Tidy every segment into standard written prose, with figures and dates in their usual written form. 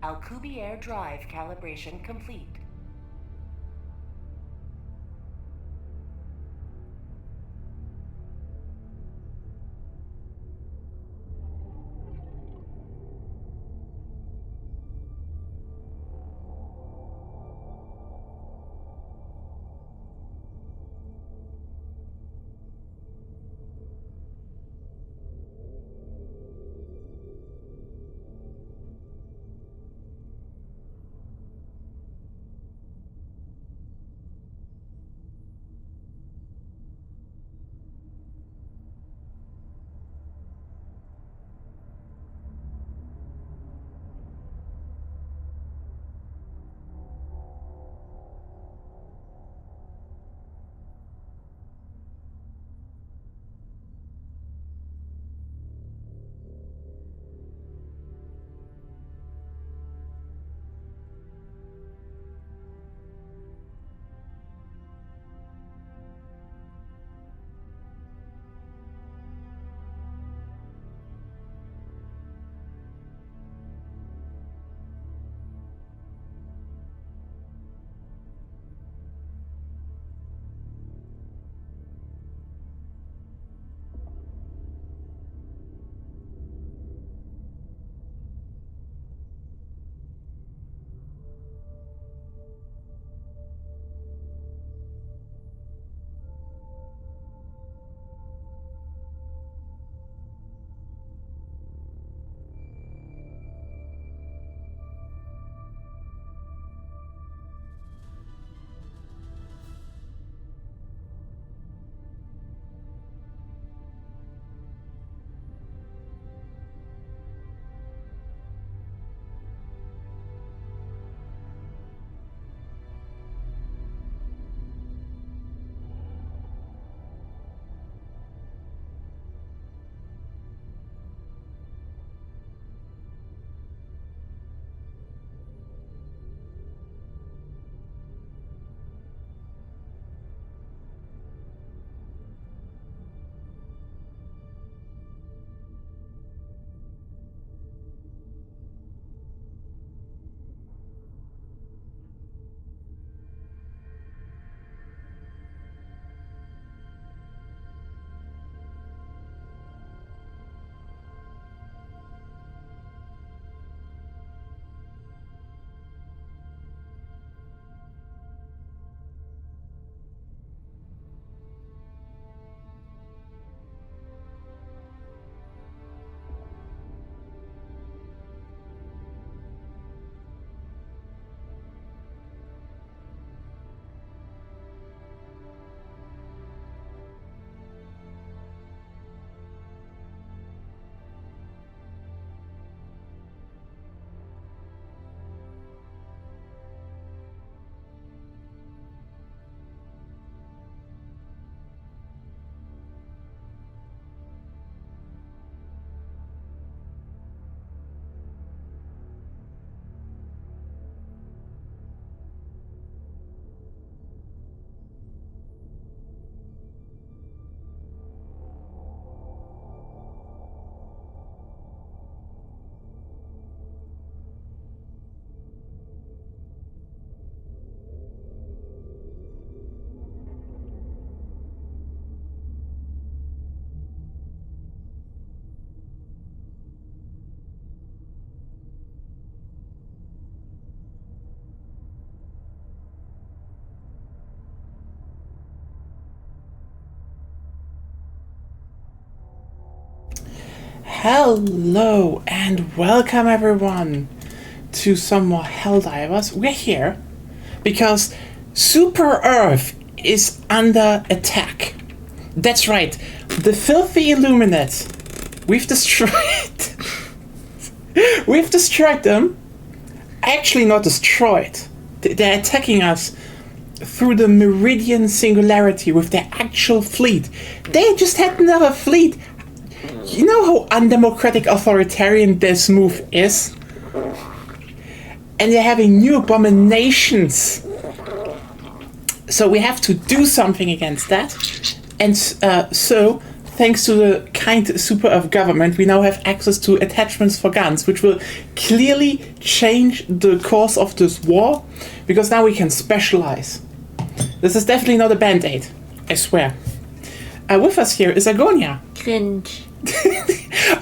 Alcubierre drive calibration complete. Hello and welcome everyone to some more Helldivers. We're here because Super Earth is under attack. That's right, the filthy Illuminate. We've destroyed we've destroyed them. Actually not destroyed. They're attacking us through the Meridian Singularity with their actual fleet. They just had another fleet. You know how undemocratic authoritarian this move is? And they're having new abominations. So we have to do something against that. And so thanks to the kind super of government, we now have access to attachments for guns, which will clearly change the course of this war, because now we can specialize. This is definitely not a band-aid, I swear. With us here is Agonia. Cringe.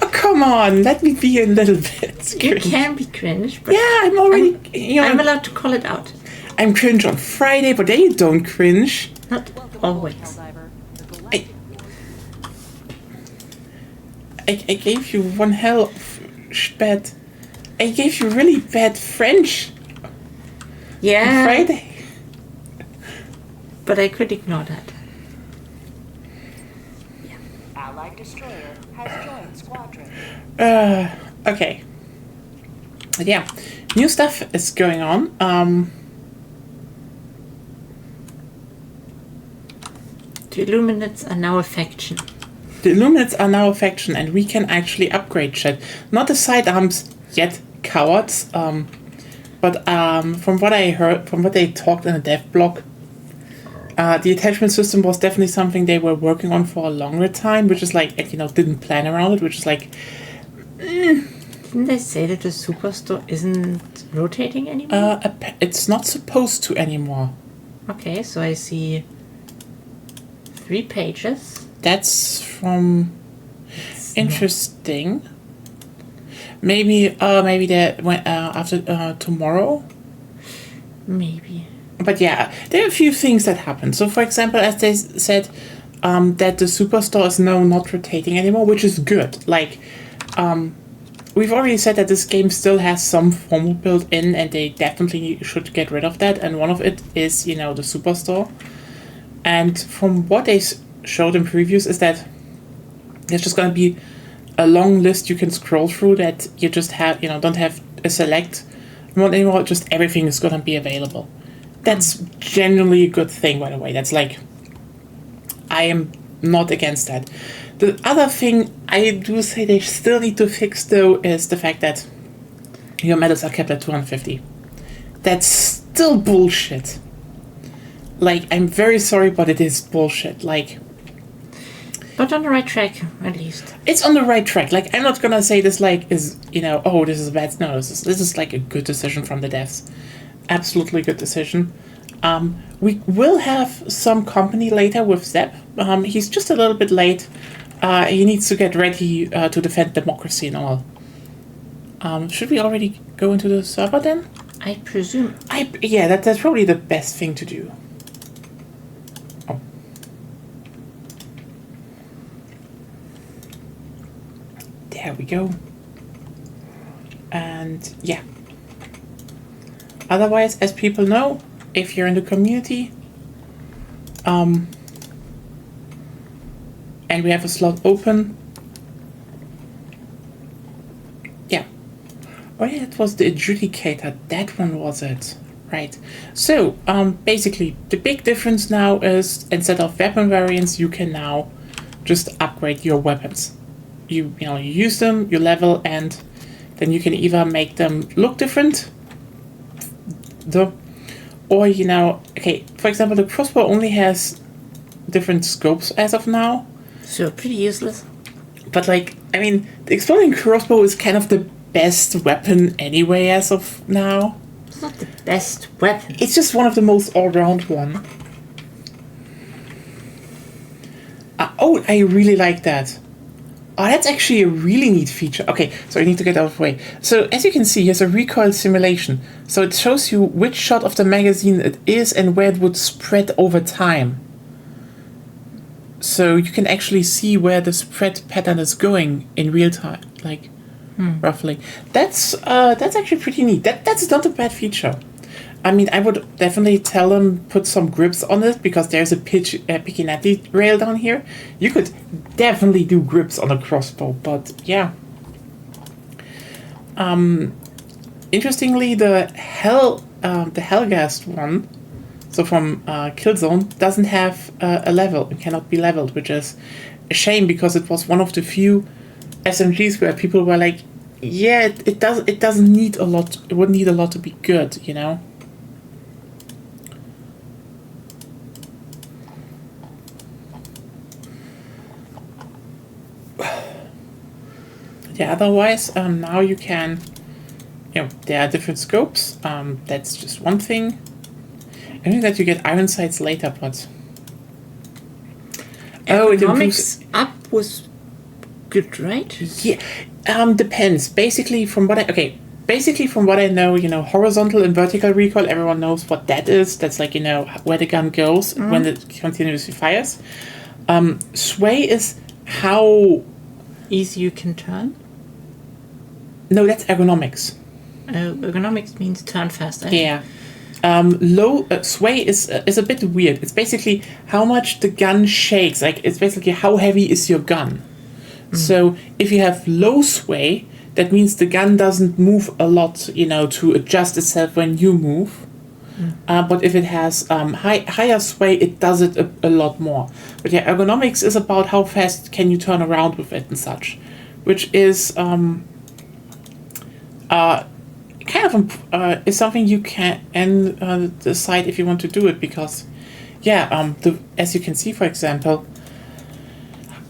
Oh, come on, let me be a little bit You cringe. can be cringe, but Yeah, I'm already... you know, I'm allowed to call it out. I'm cringe on Friday, but then you don't cringe. Not always. I gave you one hell of bad... I gave you really bad French on Yeah, Friday. but I could ignore that. Allied destroyer has joined squadron. Okay. Yeah, new stuff is going on. The Illuminates are now a faction. The Illuminates are now a faction, and we can actually upgrade shit. Not the sidearms yet, cowards. But from what I heard, from what they talked in the dev blog, the attachment system was definitely something they were working on for a longer time, which is like, didn't plan around it, which is like... Didn't they say that the superstore isn't rotating anymore? It's not supposed to anymore. Okay, so I see 3 pages. That's from... Interesting. Maybe they went after tomorrow. Maybe. But yeah, there are a few things that happen. So, for example, as they said, that the superstore is now not rotating anymore, which is good. Like, we've already said that this game still has some formal built in, and they definitely should get rid of that. And one of it is, the superstore. And from what they showed in previews is that there's just going to be a long list you can scroll through that you just have, don't have a select mode anymore. Just everything is going to be available. That's genuinely a good thing, by the way. That's like, I am not against that. The other thing I do say they still need to fix, though, is the fact that your medals are kept at 250. That's still bullshit. Like, I'm very sorry, but it is bullshit. Like, But on the right track, at least. it's on the right track. Like, I'm not gonna say this like is, oh, this is bad. No, this is like a good decision from the devs. Absolutely good decision. We will have some company later with Zeb. He's just a little bit late. He needs to get ready to defend democracy and all. Should we already go into the server then? I presume. Yeah, that's probably the best thing to do. Oh. There we go. And yeah. Otherwise, as people know, if you're in the community, and we have a slot open, yeah. Oh yeah, it was the adjudicator. That one was it, right? So basically, the big difference now is instead of weapon variants, you can now just upgrade your weapons. You use them, you level, and then you can either make them look different. Or, okay, for example, the crossbow only has different scopes as of now. So pretty useless. But, like, I mean, the exploding crossbow is kind of the best weapon anyway as of now. It's not the best weapon. It's just one of the most all-round one. Oh, I really like that. Oh, that's actually a really neat feature. Okay, so I need to get out of the way. So, as you can see, here's a recoil simulation. So it shows you which shot of the magazine it is and where it would spread over time. So you can actually see where the spread pattern is going in real time, like roughly. That's actually pretty neat. That's not a bad feature. I mean, I would definitely tell them put some grips on it because there's a Pichinati rail down here. You could definitely do grips on a crossbow, but yeah. Interestingly, the Hellgast one, so from Killzone, doesn't have a level. It cannot be leveled, which is a shame because it was one of the few SMGs where people were like, yeah, it doesn't need a lot. It would need a lot to be good, yeah, otherwise, now you can, there are different scopes. That's just one thing. I think that you get iron sights later, but... Oh, it improves... Ergonomics up was good, right? Yeah, depends. Basically, from what I know, horizontal and vertical recoil, everyone knows what that is. That's like, where the gun goes when it continuously fires. Sway is how... Easy you can turn? No, that's ergonomics. Ergonomics means turn faster. Yeah. Low sway is a bit weird. It's basically how much the gun shakes. Like, it's basically how heavy is your gun. So if you have low sway, that means the gun doesn't move a lot, to adjust itself when you move. But if it has higher sway, it does it a lot more. But yeah, ergonomics is about how fast can you turn around with it and such, which is is something you can decide if you want to do it, because as you can see, for example,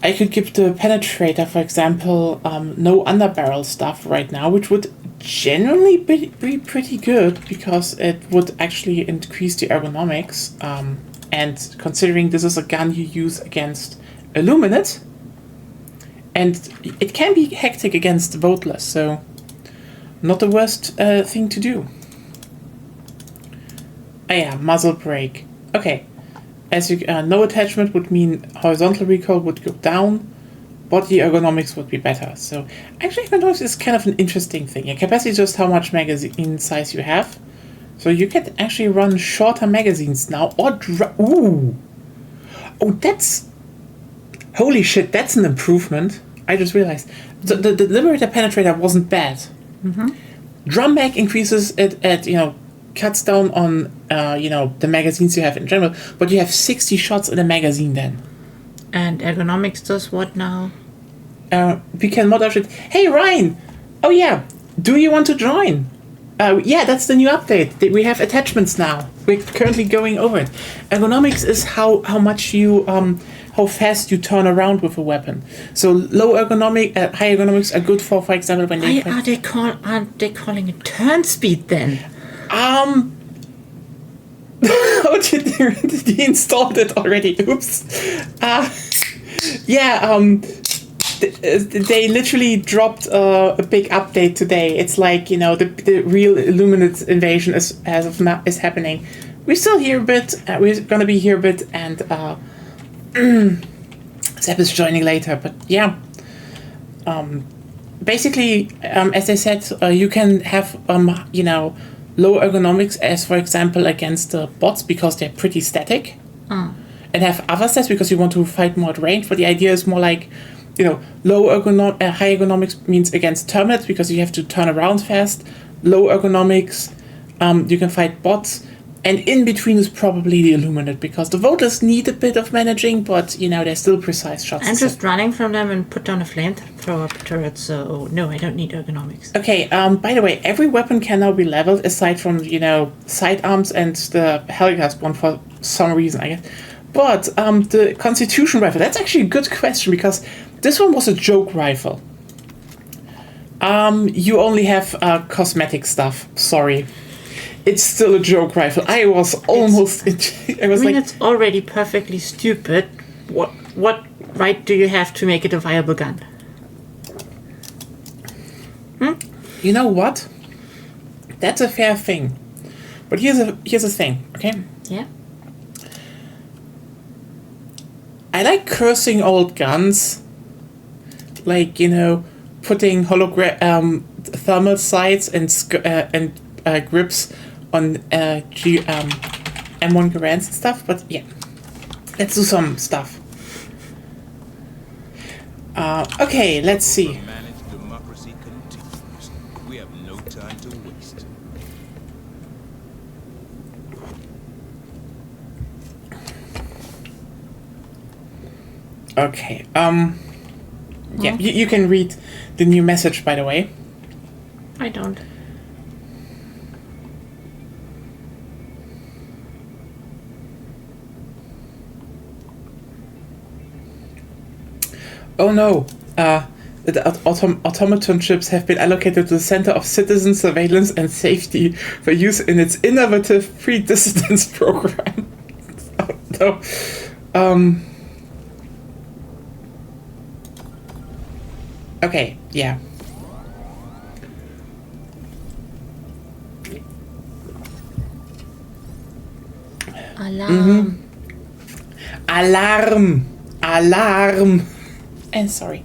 I could give the penetrator, for example, no underbarrel stuff right now, which would generally be pretty good, because it would actually increase the ergonomics. And considering this is a gun you use against Illuminate, and it can be hectic against voteless, so not the worst thing to do. Oh yeah, muzzle brake. Okay. As you no attachment would mean horizontal recoil would go down, body ergonomics would be better. So actually, ergonomics is kind of an interesting thing. Your capacity is just how much magazine size you have. So you can actually run shorter magazines now, or ooh, oh, that's holy shit, that's an improvement. I just realized the Liberator penetrator wasn't bad. Drum mag increases it at cuts down on the magazines you have in general, but you have 60 shots in a magazine then. And ergonomics does what now? We can mod it. Hey Ryan! Oh yeah, do you want to join? Yeah, that's the new update. We have attachments now. We're currently going over it. Ergonomics is how much you how fast you turn around with a weapon. So low ergonomic, high ergonomics are good for example, when they... Why aren't they calling it turn speed then? Oh, they installed it already. Oops. They literally dropped a big update today. It's like, the real Illuminate invasion is happening. We're still here a bit. We're gonna be here a bit, and Zeb is joining later. But yeah, basically, as I said, you can have low ergonomics, as for example against the bots, because they're pretty static, and have other stats because you want to fight more at range. But the idea is more like, high ergonomics means against terminates because you have to turn around fast. Low ergonomics, you can fight bots, and in between is probably the Illuminate, because the voters need a bit of managing, but they're still precise shots. I'm just running from them and put down a flamethrower turret, so no, I don't need ergonomics. Okay, by the way, every weapon can now be leveled aside from, sidearms and the Helldivers one for some reason, I guess. But the Constitution rifle, that's actually a good question, because this one was a joke rifle. You only have cosmetic stuff, sorry. It's still a joke rifle. I was almost... It's already perfectly stupid. What right do you have to make it a viable gun? You know what? That's a fair thing. But here's a thing, okay? Yeah? I like cursing old guns. Like, putting thermal sights and grips on M1 Garands and stuff, but yeah, let's do some stuff. Okay, let's see. Managed democracy continues. We have no time to waste. Okay, yeah, you can read the new message, by the way. I don't. Oh no, the automaton chips have been allocated to the Center of Citizen Surveillance and Safety for use in its innovative pre-dissidence program. So, okay, yeah. Alarm. Alarm. And sorry.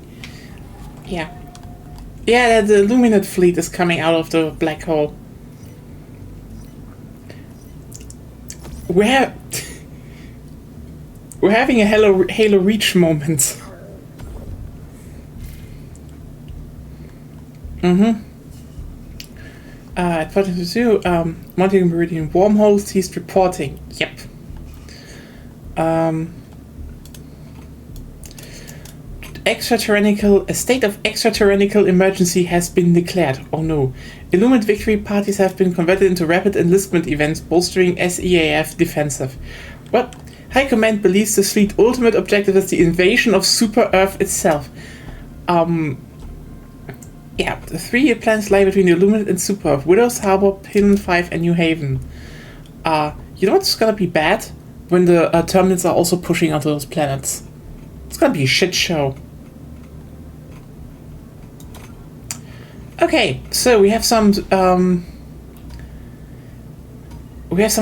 Yeah. Yeah, the Illuminate fleet is coming out of the black hole. We're having a Halo Reach moment. At 42, Monty Meridian wormhole ceased reporting. Yep. A state of extratyrannical emergency has been declared. Oh no. Illuminate victory parties have been converted into rapid enlistment events, bolstering SEAF defensive. What? High Command believes the fleet's ultimate objective is the invasion of Super Earth itself. Yeah, the 3-year plans lie between the Illuminate and Super Earth, Widow's Harbor, Pinland 5, and New Haven. You know what's gonna be bad? When the terminals are also pushing onto those planets. It's gonna be a shit show. Okay, so we have some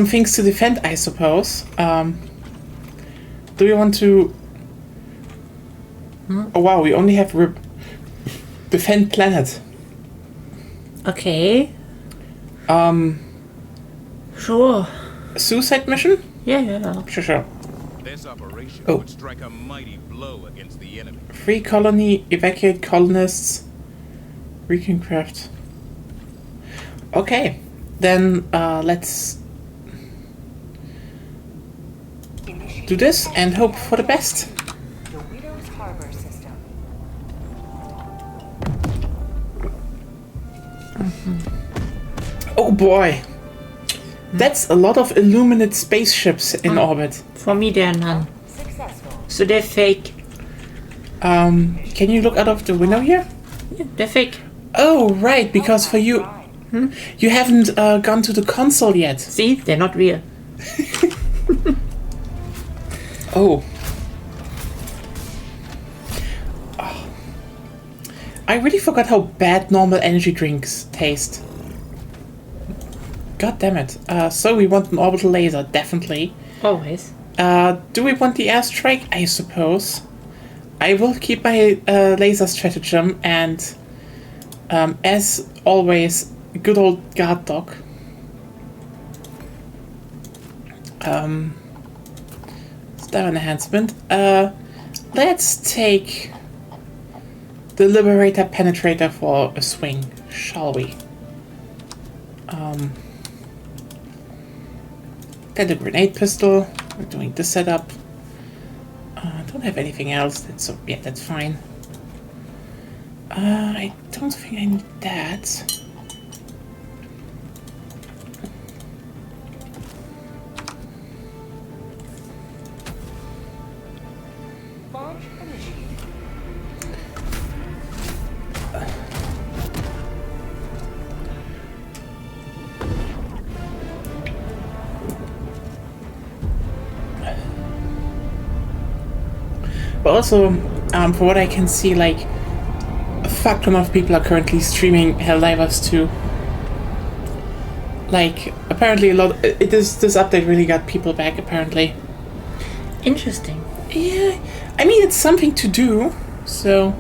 things to defend, I suppose. Do we want to? Oh wow, we only have defend planet. Okay. Sure. Suicide mission? Yeah. Sure. This operation Oh. would strike a mighty blow against the enemy. Free colony, evacuate colonists, recon craft. Okay, then let's do this and hope for the best. The Widow's Harbor system. Oh boy, that's a lot of Illuminate spaceships in orbit. For me, there are none. Successful. So they're fake. Can you look out of the window here? Yeah, they're fake. Oh right, because for you, you haven't gone to the console yet. See, they're not real. Oh. I really forgot how bad normal energy drinks taste. God damn it. So we want an orbital laser, definitely. Always. Do we want the airstrike? I suppose. I will keep my laser stratagem and, as always, good old guard dog. Stab enhancement. Let's take the Liberator Penetrator for a swing, shall we? Then the grenade pistol. We're doing this setup. Don't have anything else. That's fine. I don't think I need that. Launch initiated. But also, for what I can see, like, a fuck ton of people are currently streaming Helldivers too. Like, apparently this update really got people back, apparently. Interesting. Yeah, I mean, it's something to do, so...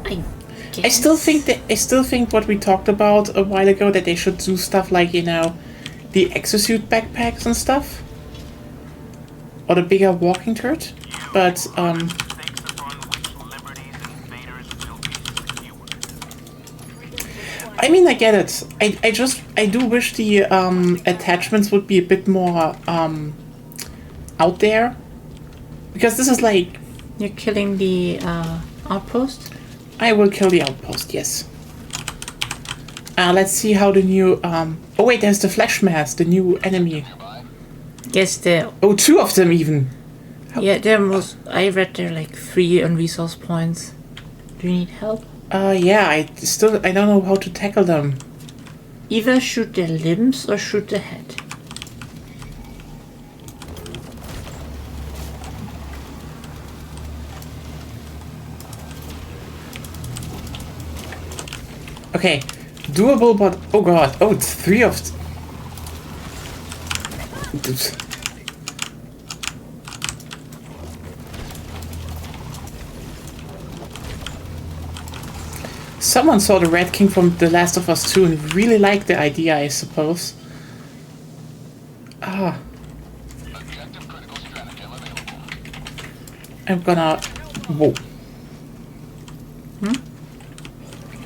I guess. I still think what we talked about a while ago, that they should do stuff like, you know, the exosuit backpacks and stuff. Or the bigger walking turret. But, I mean, I get it. I do wish the attachments would be a bit more out there, because this is like... You're killing the outpost? I will kill the outpost, yes. Let's see how the new... oh wait, there's the flash mass, the new enemy. Yes, there. Oh, 2 of them even. Yeah, there most. I read there like 3 on resource points. Do you need help? Yeah, I don't know how to tackle them. Either shoot their limbs or shoot the head. Okay, doable, but oh god, oh, it's 3 of. Someone saw the Red King from The Last of Us 2 and really liked the idea, I suppose. Ah. I'm gonna... Whoa.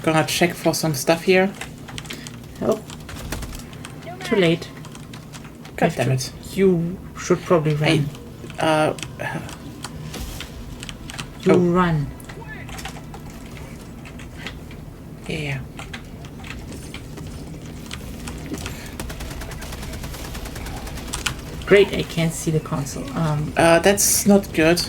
Gonna check for some stuff here. Help. Too late. God damn it. You should probably run. Run. Yeah. Great, I can't see the console. That's not good.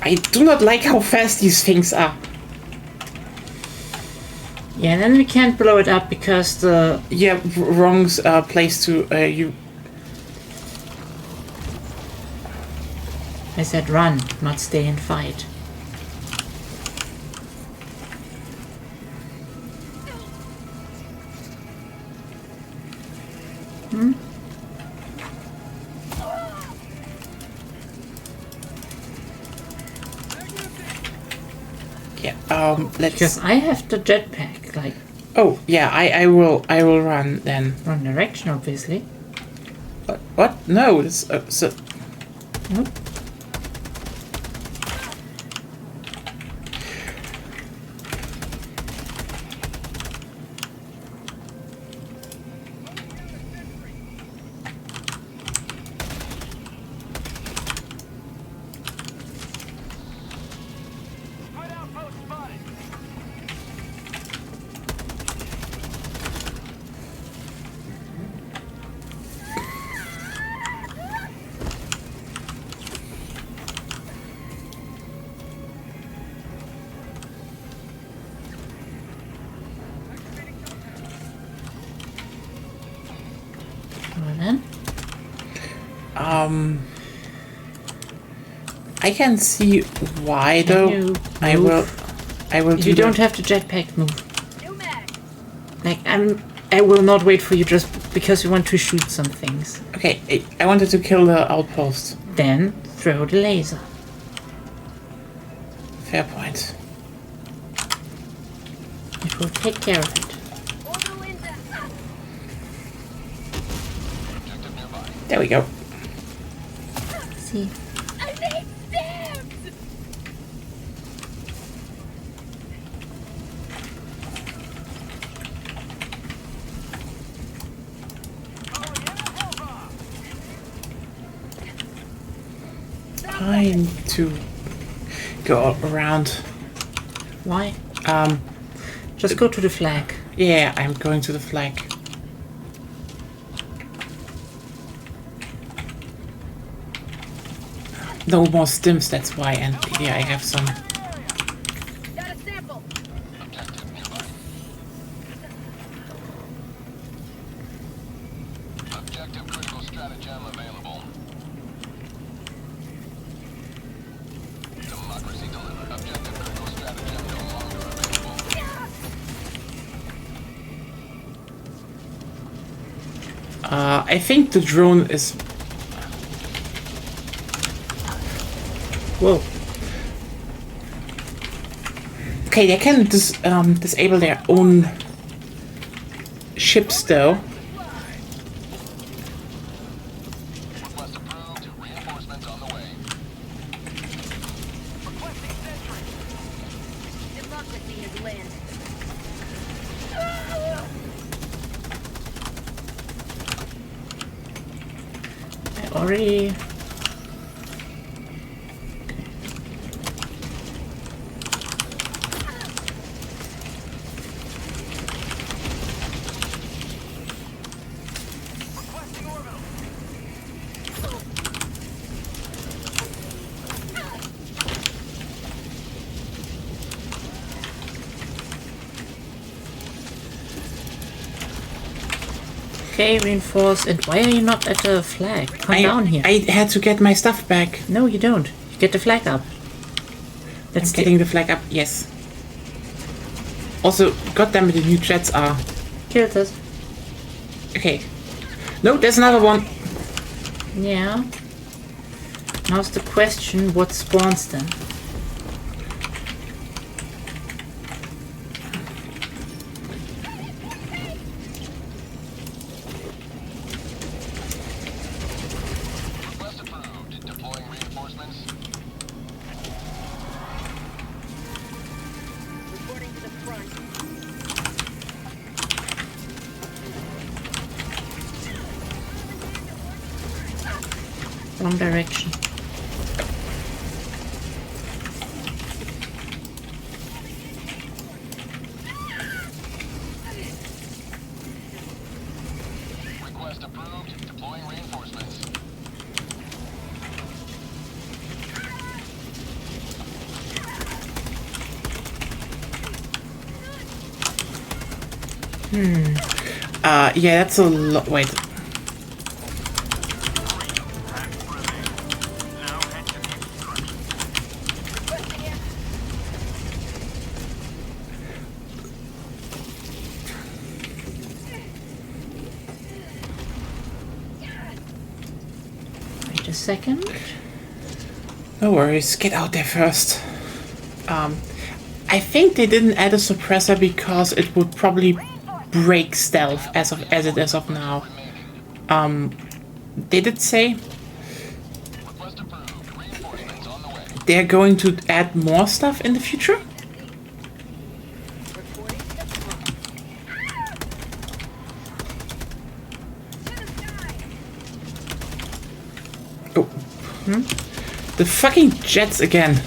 I do not like how fast these things are. Yeah, and then we can't blow it up because the... Yeah, wrong place to you. I said run, not stay and fight. Yeah, let's... Because I have the jetpack, like... Oh, yeah, I will run then. Wrong direction, obviously. What? No, it's... so... Nope. Well then. I can see why though. You I will You don't have the jetpack, move. Like, I will not wait for you just because you want to shoot some things. Okay, I wanted to kill the outpost. Then throw the laser. Fair point. It will take care of it. There we go. See. I need to go around. Why? Just go to the flag. Yeah, I'm going to the flag. No more stims, that's why, and yeah, I have some. Got a sample. Objective critical stratagem available. Democracy delivered. Objective critical stratagem no longer available. I think the drone is... Whoa. Okay, they can disable their own ships though. Request approved. Reinforcements on the way. Requesting sentry. Democracy has landed. I already... Requesting orbital. Okay, reinforce. And why are you not at the flag? Come down here. I had to get my stuff back. No, you don't. You get the flag up. That's Getting the flag up, yes. Also, goddammit, the new jets are... Killed us. Okay. No, there's another one. Yeah. Now's the question, what spawns them? Request approved. Deploying reinforcements. Reporting to the front. Wrong direction. Request approved. Deploying reinforcements. Yeah, that's a lot. Wait. Wait a second. No worries, get out there first. I think they didn't add a suppressor because it would probably break stealth as it is of now. They did say Request approved. Reinforcements on the way. they're going to add more stuff in the future. Reporting to the front. Oh. The fucking jets again.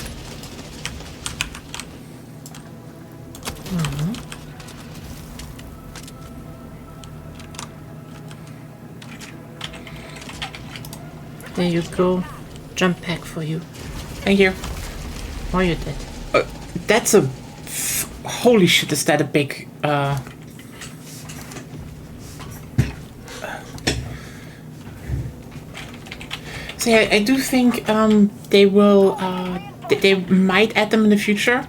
There you go. Jump pack for you. Thank you. Oh, you did. That's a... holy shit, is that a big... So yeah, I do think they will... they might add them in the future.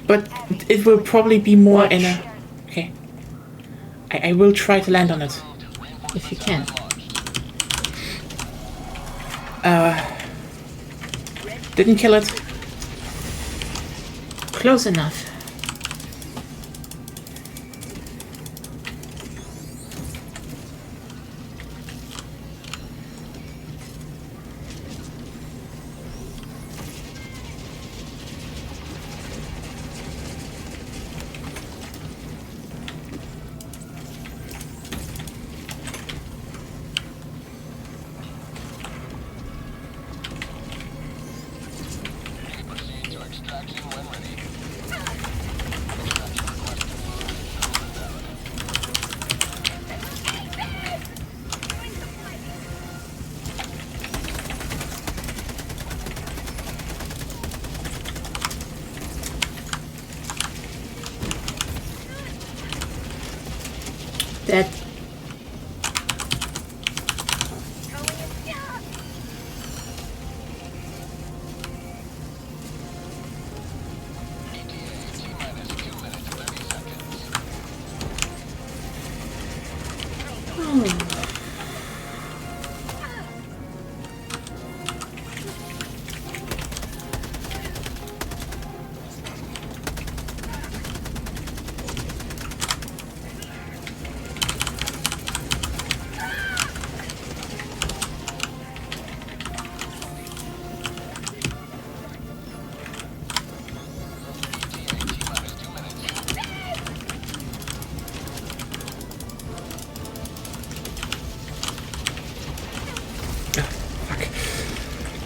But it will probably be more in a... Okay. I will try to land on it. If you can. Didn't kill it. Close enough. Proceed to extraction when ready. That T-minus 2 minutes, 30 seconds. T-minus 2 minutes.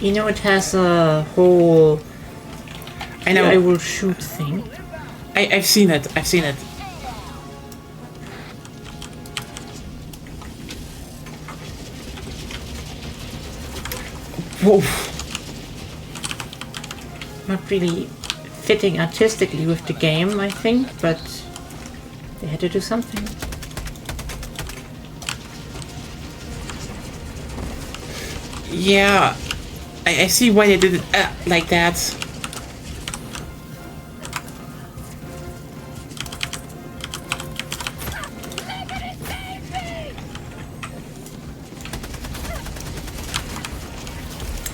you know, it has a whole I know. I will shoot thing. I've seen it. I've seen it. Whoa. Not really fitting artistically with the game, I think, but they had to do something. Yeah, I see why they did it like that.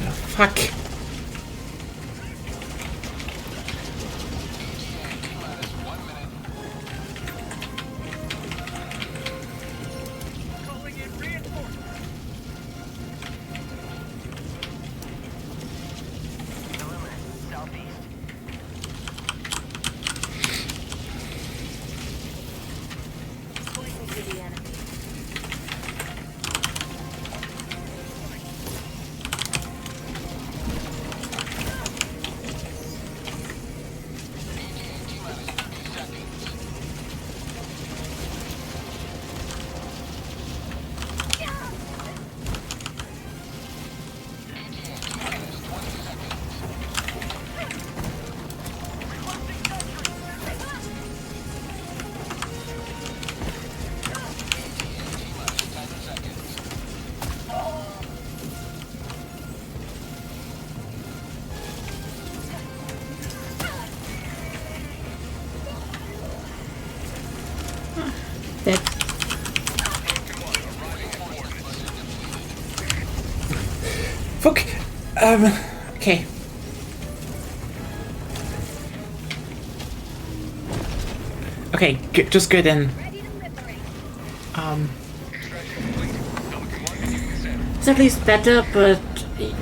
Oh, fuck. Calling in reinforcements. Illuminate, southeast. Pointing to the enemy. That Fuck. Okay. Okay, just go then. it's at least better, but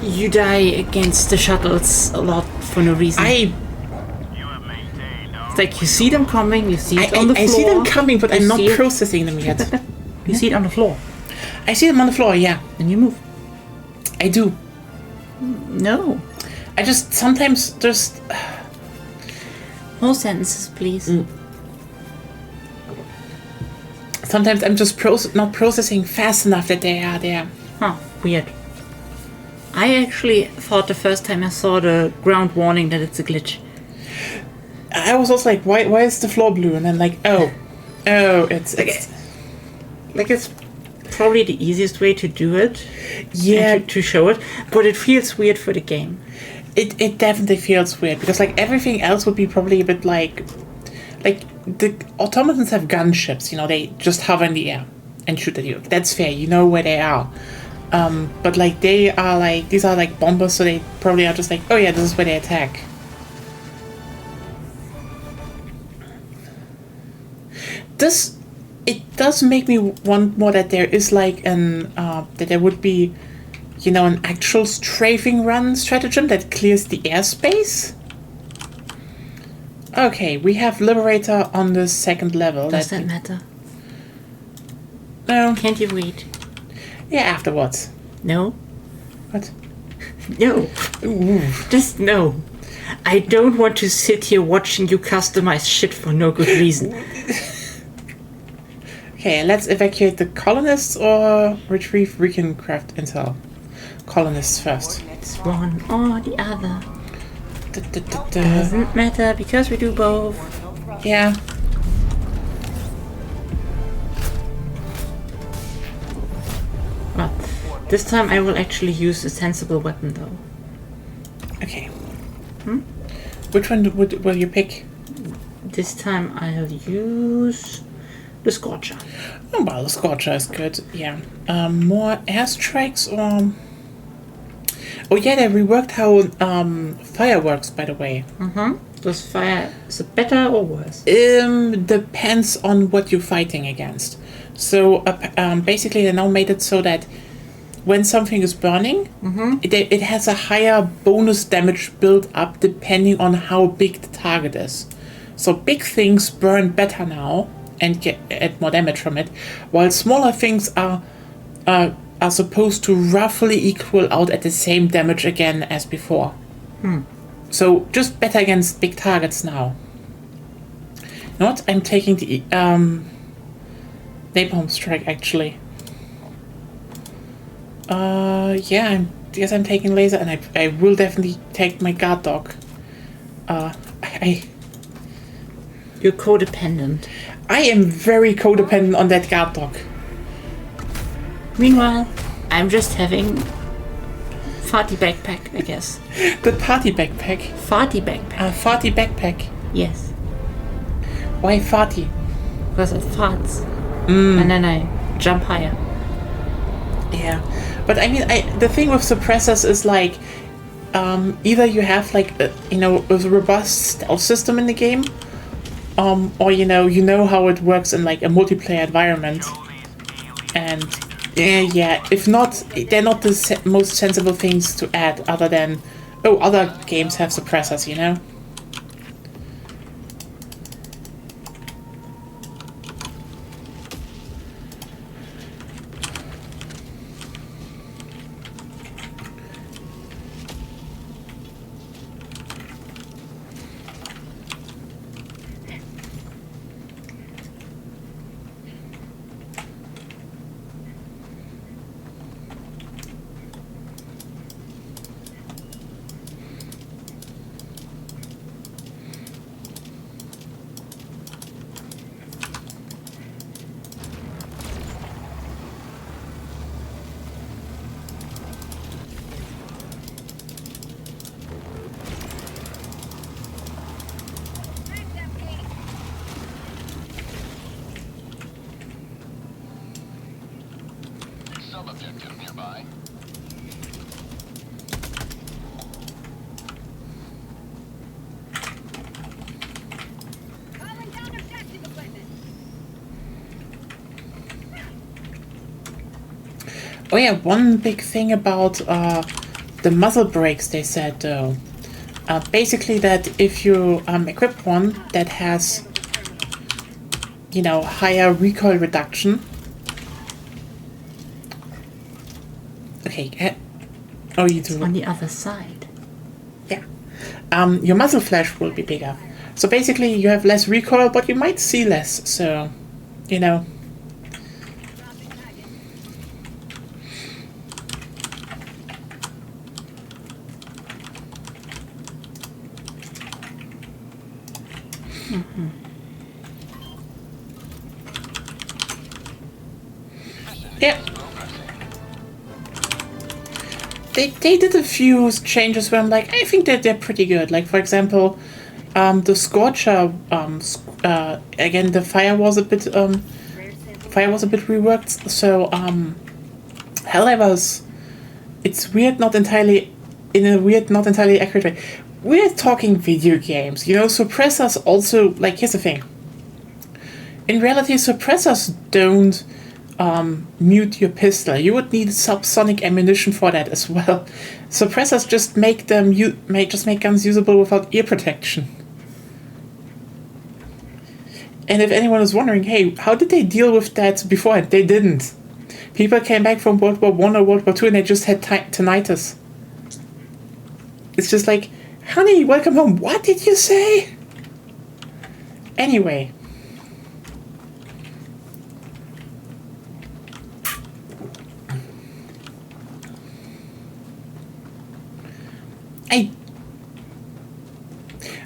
you die against the shuttles a lot for no reason. It's like you see them coming, you see it on the floor. I see them coming, but you I'm not see it- processing them yet. You see it on the floor, I see them on the floor, yeah. and you move. I do. No. I just sometimes just More sentences, please. sometimes I'm just not processing fast enough that they are there. Huh, weird. I actually thought the first time I saw the ground warning that it's a glitch. I was also like, why is the floor blue? And then like, oh, it's Like, it's probably the easiest way to do it. yeah. And to show it, but it feels weird for the game. It definitely feels weird because like everything else would be probably a bit like the automatons have gunships, you know, they just hover in the air and shoot at you. That's fair, you know where they are. But like these are like bombers, so they probably are just like, oh yeah, this is where they attack. It does make me want more that there is like that there would be, you know, an actual strafing run stratagem that clears the airspace. Okay, we have Liberator on the second level. Does that matter? No. Can't you wait? Yeah, afterwards. No? What? No. Ooh. Just no. I don't want to sit here watching you customize shit for no good reason. Okay, let's evacuate the colonists or retrieve recon craft intel. Colonists first. Coordinates One or the other. Da. Doesn't matter because we do both. Yeah. Well, this time I will actually use a sensible weapon though. Okay. Which one will you pick? This time I'll use the Scorcher. Oh, well, the Scorcher is good. Yeah. More airstrikes or... Oh yeah, they reworked how fire works, by the way. Does fire, is it better or worse? Depends on what you're fighting against. So basically, they now made it so that when something is burning, it has a higher bonus damage built up depending on how big the target is. So big things burn better now and get more damage from it, while smaller things are supposed to roughly equal out at the same damage again as before. So just better against big targets now. You know what? I'm taking the napalm strike actually. Yeah, I guess I'm taking laser, and I will definitely take my guard dog. You're codependent. I am very codependent on that guard dog. Meanwhile, I'm just having farty backpack, I guess. The party backpack. Farty backpack. Farty backpack. Yes. Why farty? Because it farts. And then I jump higher. Yeah, but I mean, the thing with suppressors is like, either you have like a robust stealth system in the game, or you know how it works in like a multiplayer environment, and yeah, if not, they're not the most sensible things to add, other than other games have suppressors, you know. Sub-objective nearby. Calling down objective equipment. Oh yeah, one big thing about the muzzle brakes, they said though. Basically that if you equip one that has, higher recoil reduction. Okay, oh you do. On the other side. Yeah. Your muzzle flash will be bigger. So basically you have less recoil, but you might see less, so, Yeah. They did a few changes where I'm like, I think that they're pretty good. Like, for example, the Scorcher, again, the fire was a bit reworked. So, Helldivers, it's weird, not entirely accurate way. We're talking video games, suppressors also, like, here's the thing. In reality, suppressors don't mute your pistol. You would need subsonic ammunition for that as well. Suppressors just make guns usable without ear protection. And if anyone is wondering, hey, how did they deal with that before? They didn't. People came back from World War I or World War II and they just had tinnitus. It's just like, honey, welcome home. What did you say? Anyway.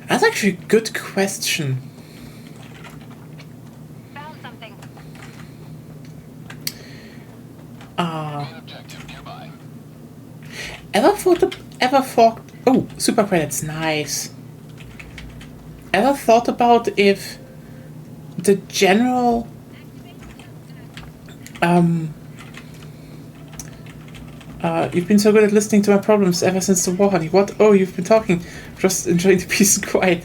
That's actually a good question. Found something. Objective nearby. Oh, super credits, nice. Ever thought about if the general you've been so good at listening to my problems ever since the war, honey. What? Oh, you've been talking. Just enjoying the peace and quiet.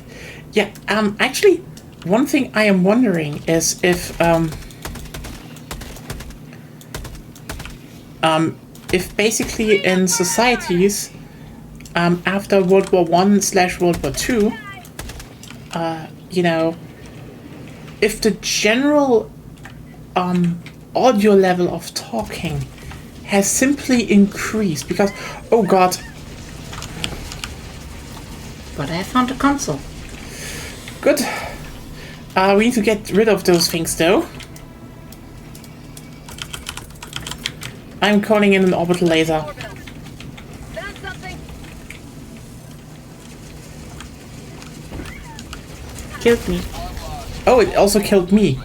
Yeah, actually, one thing I am wondering is if basically in societies, after World War I/World War II, if the general audio level of talking has simply increased because, oh god. But I found a console. Good. We need to get rid of those things though. I'm calling in an orbital laser. Found something. Killed me. Oh, it also killed me.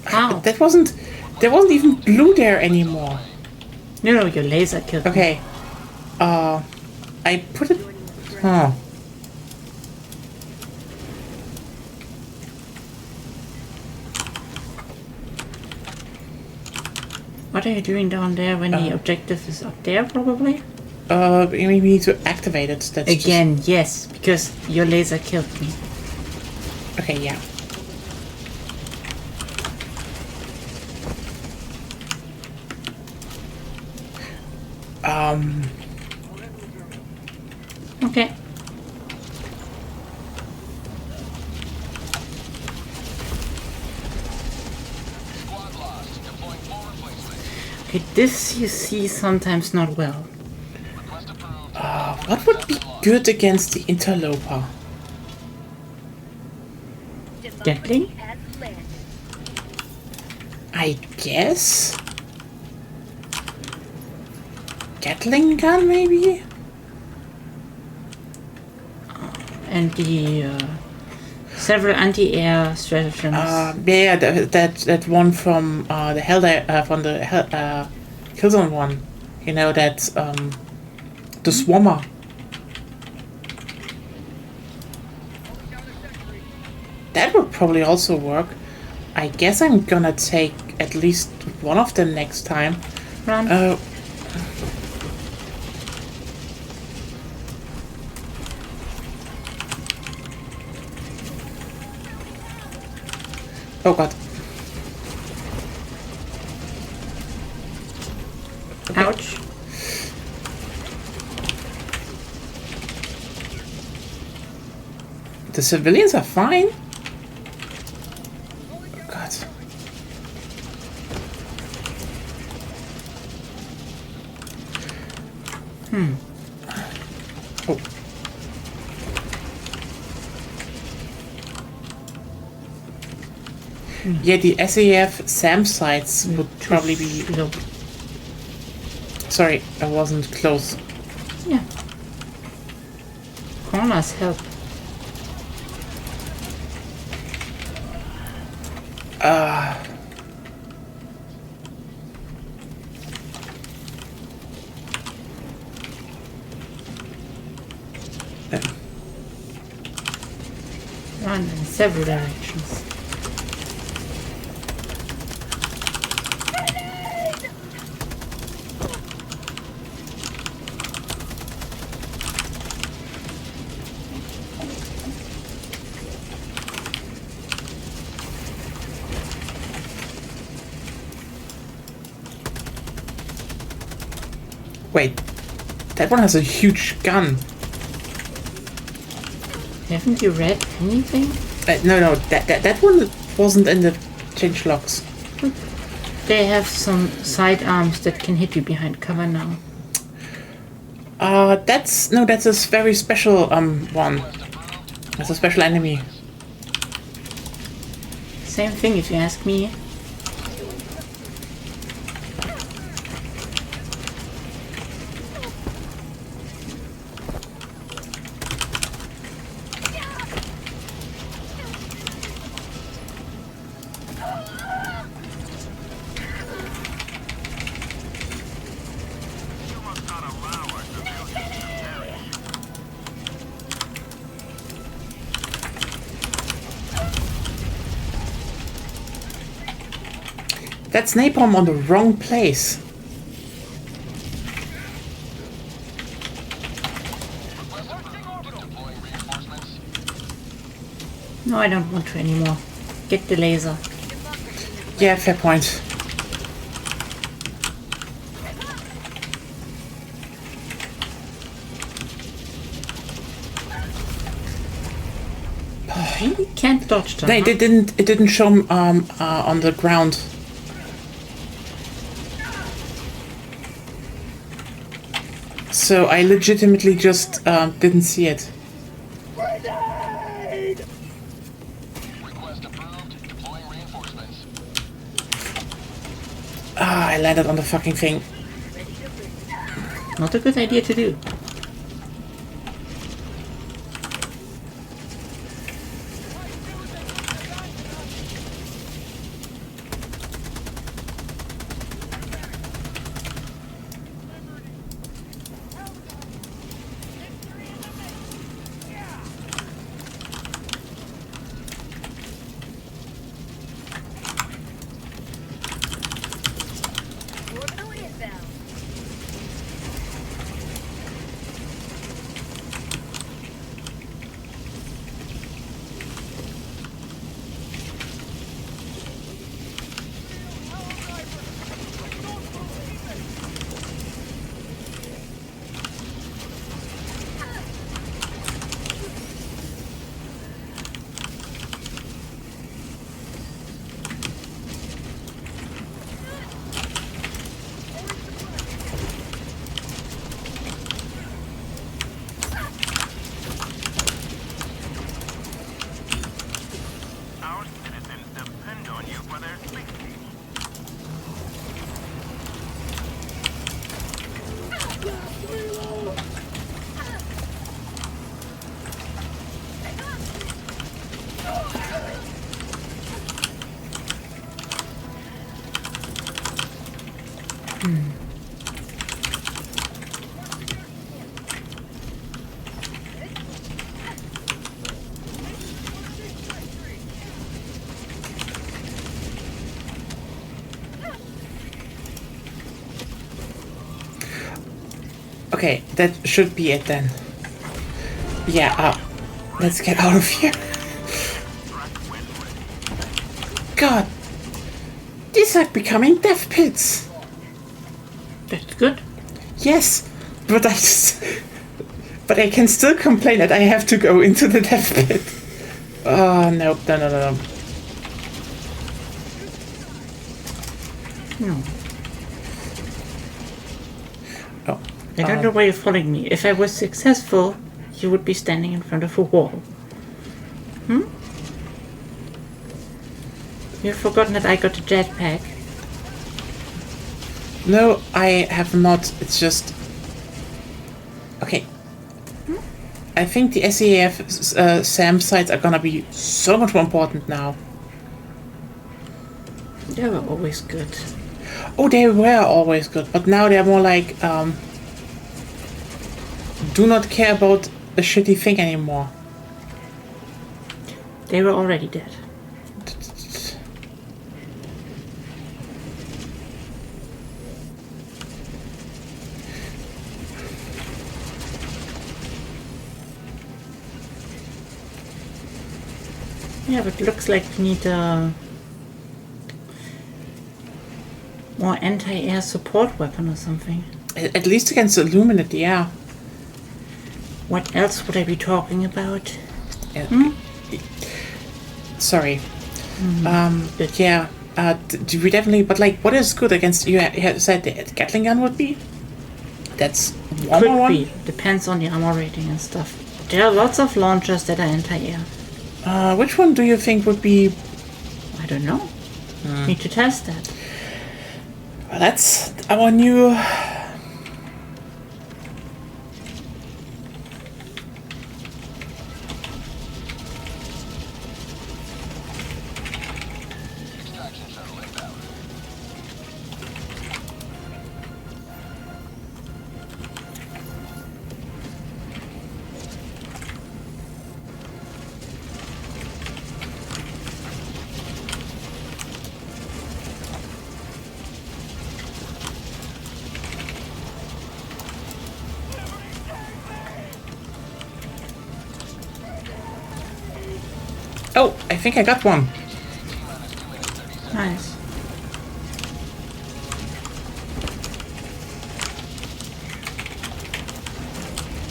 How? There wasn't even blue there anymore. No, your laser killed me. Okay. I put it... Huh. What are you doing down there when the objective is up there, probably? We need to activate it. That's Again, yes, because your laser killed me. Just... Okay, yeah. Okay. Squad lost. Deploying full replacement. Okay, this you see sometimes not well. Request approved. What would be good against the interloper? Gatling? Has landed. I guess? Gatling gun, maybe? And the several anti-air stratagems. Yeah, that one from the Killzone one. You know, that's the Swammer. That would probably also work. I guess I'm gonna take at least one of them next time. Run. Oh god. Ouch. The civilians are fine. Oh god. Oh. Yeah, the SAF SAM sites would probably be... Slow. Sorry, I wasn't close. Yeah. Corners help. Run in several directions. Wait, that one has a huge gun. Haven't you read anything? No, that one wasn't in the changelogs. They have some sidearms that can hit you behind cover now. That's a very special one. That's a special enemy. Same thing if you ask me. That's napalm on the wrong place. Deploying reinforcements. No, I don't want to anymore. Get the laser. Yeah, fair point. You can't dodge them. They huh? didn't. It didn't show on the ground. So I legitimately just didn't see it. Request approved. Deploying reinforcements. I landed on the fucking thing. Not a good idea to do. Okay, that should be it then. Yeah, let's get out of here. God, these are becoming death pits. That's good. Yes, but but I can still complain that I have to go into the death pit. Oh, no. No. Oh. I don't know why you're following me. If I was successful, you would be standing in front of a wall. You've forgotten that I got a jetpack. No, I have not. It's just... Okay. I think the SEAF SAM sites are gonna be so much more important now. They were always good. Oh, they were always good, but now they're more like, do not care about a shitty thing anymore. They were already dead. Yeah, but it looks like we need more anti-air support weapon or something. At least against the Illuminate, yeah. What else would I be talking about? Sorry. Yeah. We definitely, but like, what is good against, you said the Gatling gun would be? That's Could one. be. Depends on the armor rating and stuff. There are lots of launchers that are anti-air. Which one do you think would be? I don't know. Need to test that. That's our new. Extraction shuttle inbound. Oh, I think I got one. Nice.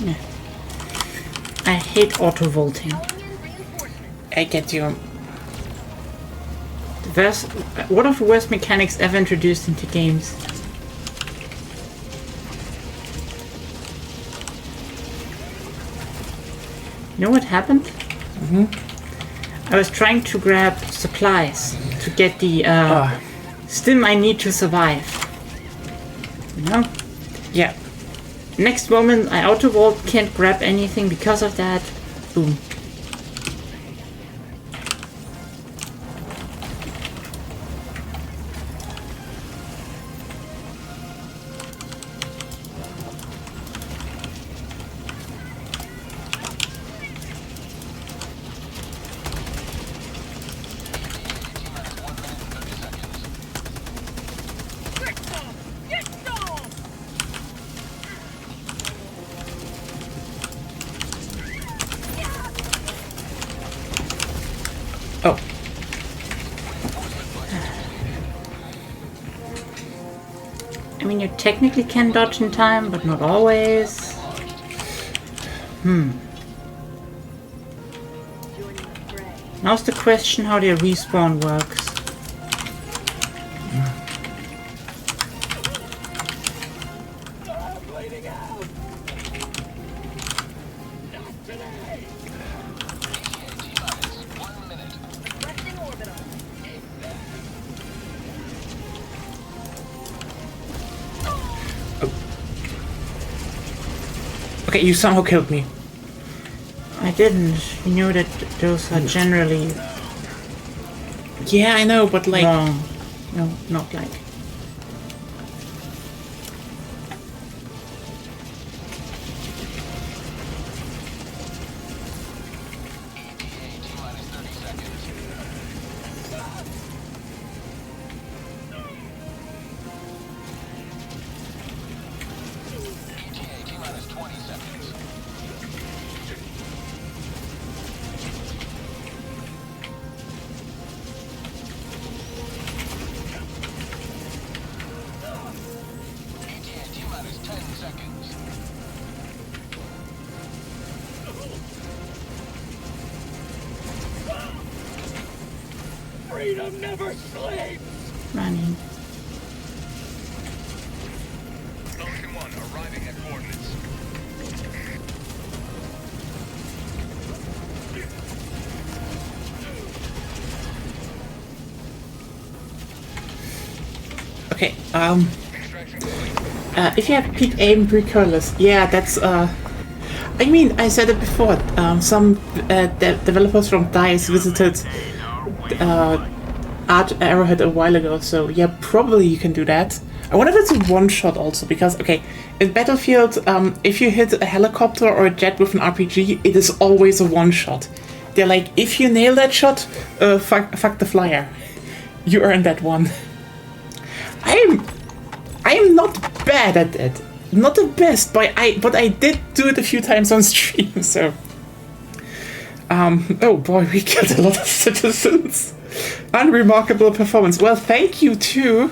Yeah. I hate auto-vaulting. I get you. One of the worst mechanics ever introduced into games. You know what happened? I was trying to grab supplies to get the stim I need to survive. You know? Yeah. Next moment, I auto-vault, can't grab anything because of that. Boom. Oh. I mean, you technically can dodge in time, but not always. Now's the question how their respawn works. Okay, you somehow killed me. I didn't. You knew that those are generally Yeah, I know, but like... wrong. No, not like. Freedom never sleeps! Running. Pelican 1 arriving at coordinates. Okay, Extraction complete. if you have peak aim recoilless, yeah, that's, I mean, I said it before, some developers from DICE visited Arrowhead a while ago, so yeah, probably you can do that. I wonder if it's a one-shot also, because, okay, in Battlefield, if you hit a helicopter or a jet with an RPG, it is always a one-shot. They're like, if you nail that shot, fuck the flyer. You earned that one. I am not bad at it. Not the best, but I did do it a few times on stream, so... oh boy, we killed a lot of citizens. Unremarkable performance. Well, thank you too.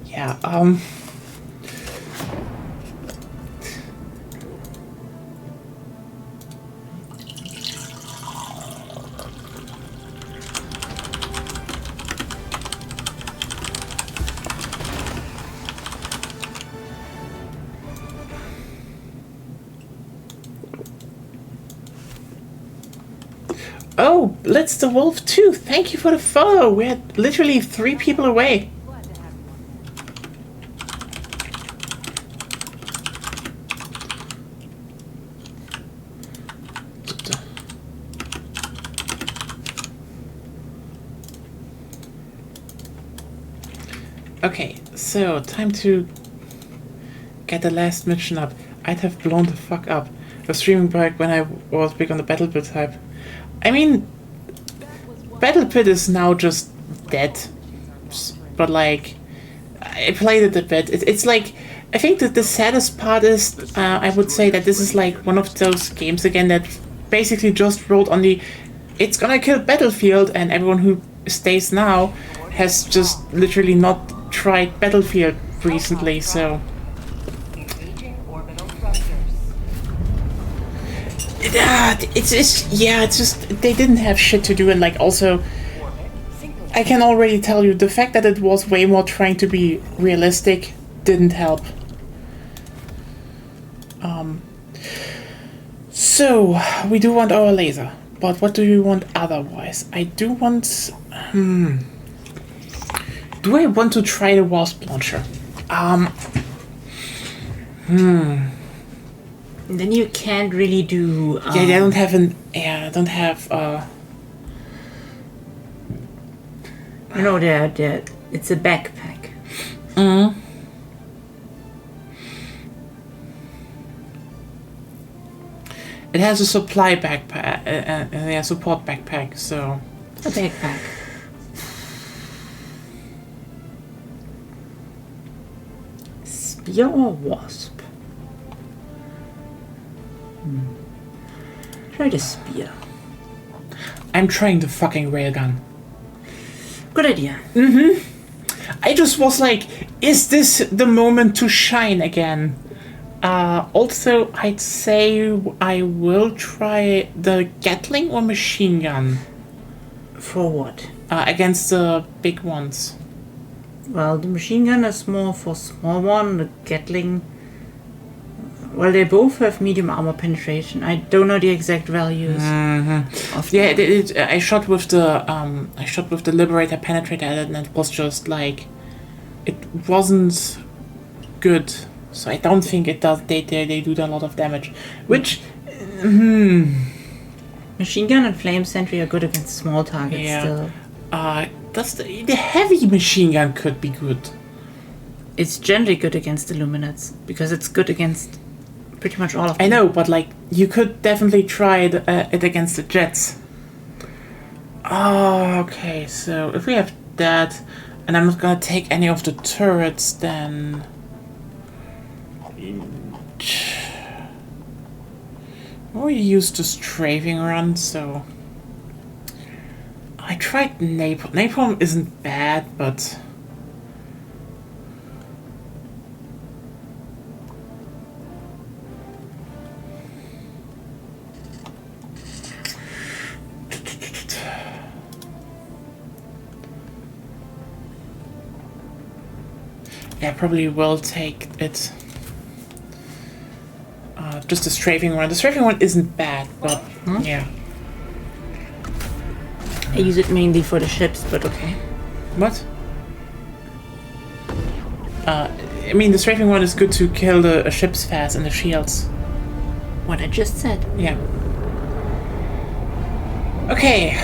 Yeah, oh, Blitz the Wolf too. Thank you for the follow. We're literally 3 people away. Glad to have you. Okay, so time to get the last mission up. I'd have blown the fuck up. I was streaming back when I was big on the Battle Pit type. I mean, Battle Pit is now just dead. But like, I played it a bit. It's like, I think that the saddest part is, I would say that this is like one of those games again that basically just wrote on the, it's gonna kill Battlefield, and everyone who stays now has just literally not tried Battlefield recently, so... Engaging orbital thrusters. It's just, they didn't have shit to do, and like also, Orbit synchronized. I can already tell you, the fact that it was way more trying to be realistic didn't help. So, we do want our laser, but what do we want otherwise? I do want... Do I want to try the Wasp launcher? And then you can't really do. Yeah, they don't have an... Yeah, I don't have... No, they're it's a backpack. It has a supply backpack, yeah, support backpack, so... A backpack. Spear or wasp? Try the spear. I'm trying the fucking railgun. Good idea. I just was like, is this the moment to shine again? Also, I'd say I will try the Gatling or machine gun For what? against the big ones. Well, the machine gun is more for small one. The Gatling. Well, they both have medium armor penetration. I don't know the exact values. Yeah, I shot with the Liberator penetrator, and it was just like, it wasn't good. So I don't think it does. They do a lot of damage, which. Machine gun and flame sentry are good against small targets. Yeah. Still, The heavy machine gun could be good. it's generally good against Illuminates because it's good against pretty much all of them. I know, but like, you could definitely try it against the jets. Oh, okay, so if we have that, and I'm not gonna take any of the turrets, then... Or you used the strafing run, so... I tried napalm. Napalm isn't bad, but... Yeah, probably will take it. Just the strafing one. The strafing one isn't bad, but yeah. I use it mainly for the ships, but okay. What? I mean, the strafing one is good to kill the ships fast and the shields. What I just said. Yeah. Okay.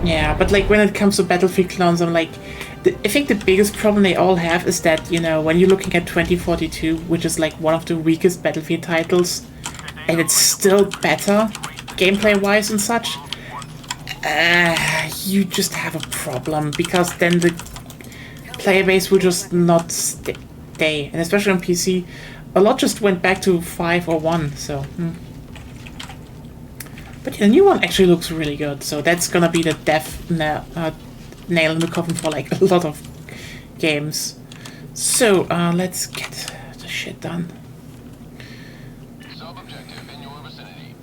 Yeah, but like when it comes to Battlefield clones, I'm like, I think the biggest problem they all have is that, you know, when you're looking at 2042, which is like one of the weakest Battlefield titles, and it's still better gameplay-wise and such, you just have a problem, because then the player base will just not stay. And especially on PC, a lot just went back to 5 or 1, so... But yeah, the new one actually looks really good, so that's gonna be the death nail in the coffin for like a lot of games. So, let's get the shit done. Sub-objective in your vicinity.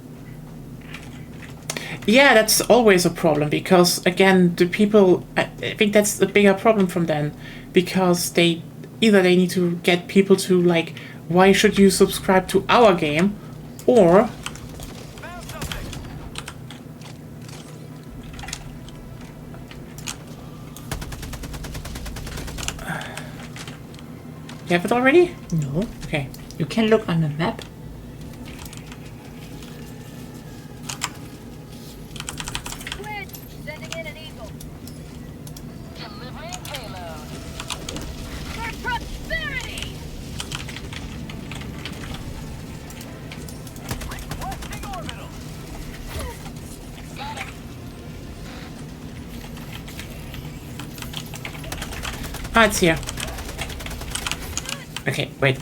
Yeah, that's always a problem, because again, the people, I think that's a bigger problem from them, because they need to get people to like, why should you subscribe to our game, or you have it already? No. Okay. You can look on the map. Squid, sending in an eagle. Delivering payload. For prosperity! Requesting orbital. Got it. Ah, it's here. Okay, wait.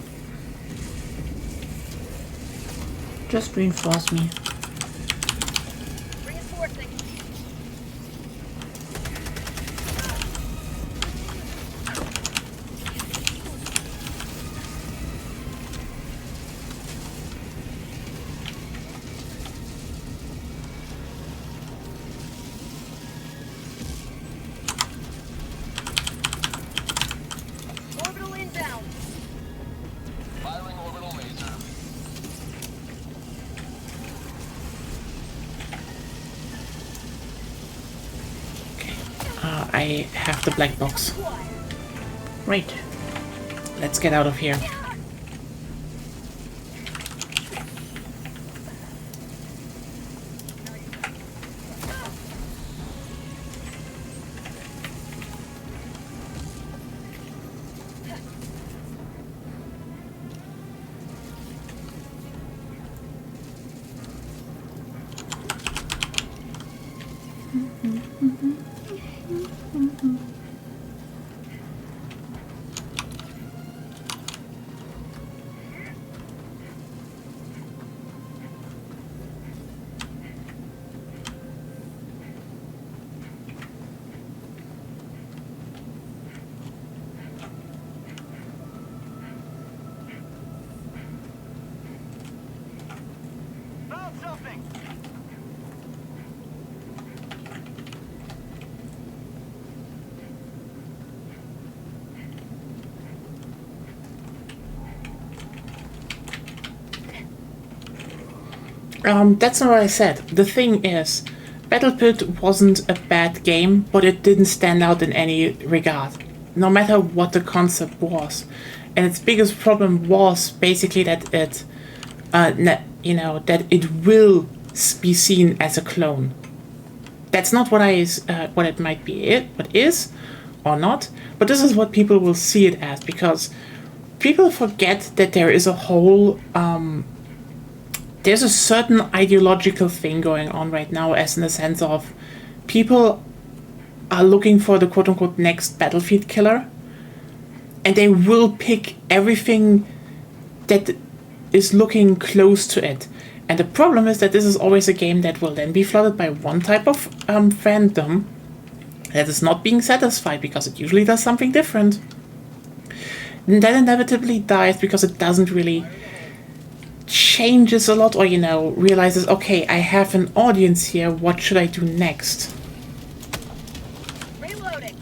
Just reinforce me. Reinforcing. Orbital inbound. Firing orbital laser. I have the black box. Right. Let's get out of here. Found something. That's not what I said. The thing is, Battlefield wasn't a bad game, but it didn't stand out in any regard, no matter what the concept was. And its biggest problem was basically that it, that it will be seen as a clone. That's not what what it might be, what is or not, but this is what people will see it as, because people forget that there is a whole, there's a certain ideological thing going on right now, as in the sense of people are looking for the quote-unquote next Battlefield killer, and they will pick everything that is looking close to it. And the problem is that this is always a game that will then be flooded by one type of fandom that is not being satisfied, because it usually does something different. And then inevitably dies because it doesn't really changes a lot, or realizes, okay, I have an audience here, what should I do next? Reloading.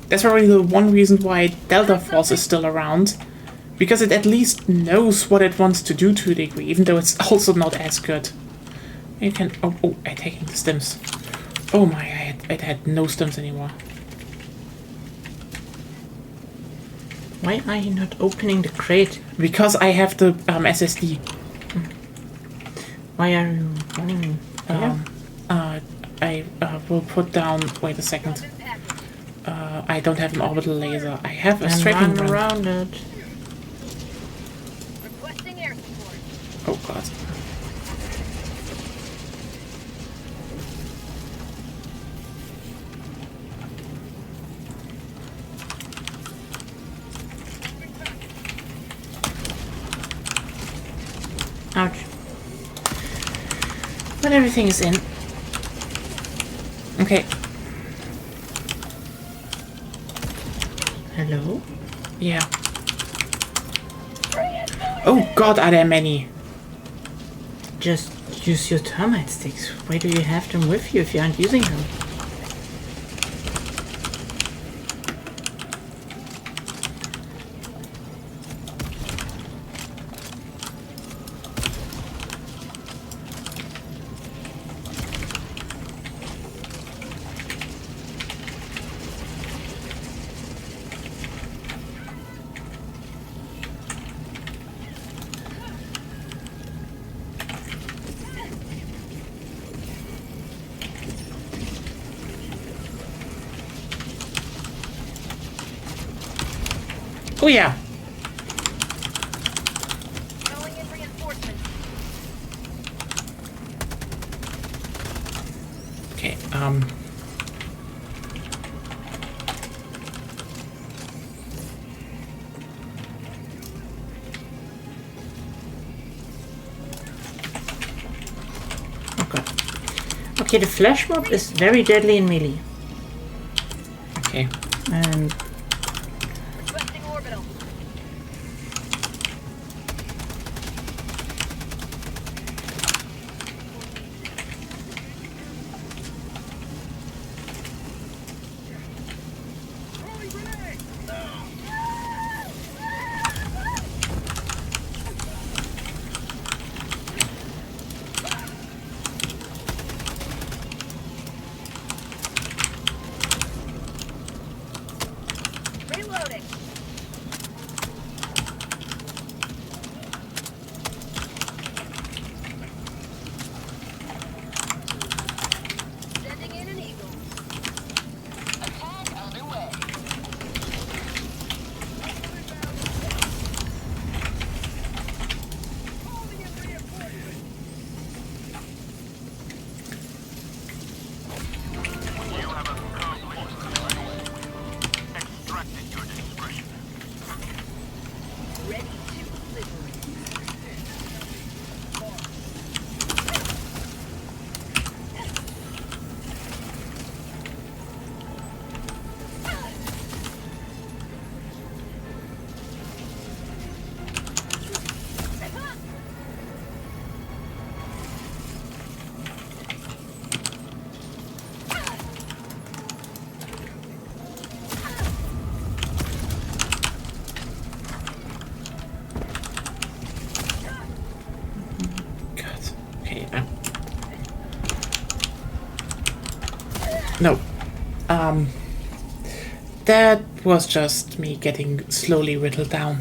That's probably the one reason why Delta Force is still around. Because it at least knows what it wants to do to a degree, even though it's also not as good. You can... Oh, I'm taking the stims. Oh my, I had no stims anymore. Why are you not opening the crate? Because I have the SSD. Why are you running there? I will put down... Wait a second. I don't have an orbital laser. I have a And striking run gun. around it. Requesting air support. Oh god. Ouch. But everything is in. Okay. Hello? Yeah. Oh god, are there many? Just use your termite sticks. Why do you have them with you if you aren't using them? Oh yeah. Calling in reinforcements. Okay, Okay, the flash mob is very deadly in melee. okay. And Requesting orbital. Reloading. Sending in an eagle. Attack underway. You have accomplished extracted your discretion. Ready to liberate. God. Okay. No. That was just me getting slowly whittled down.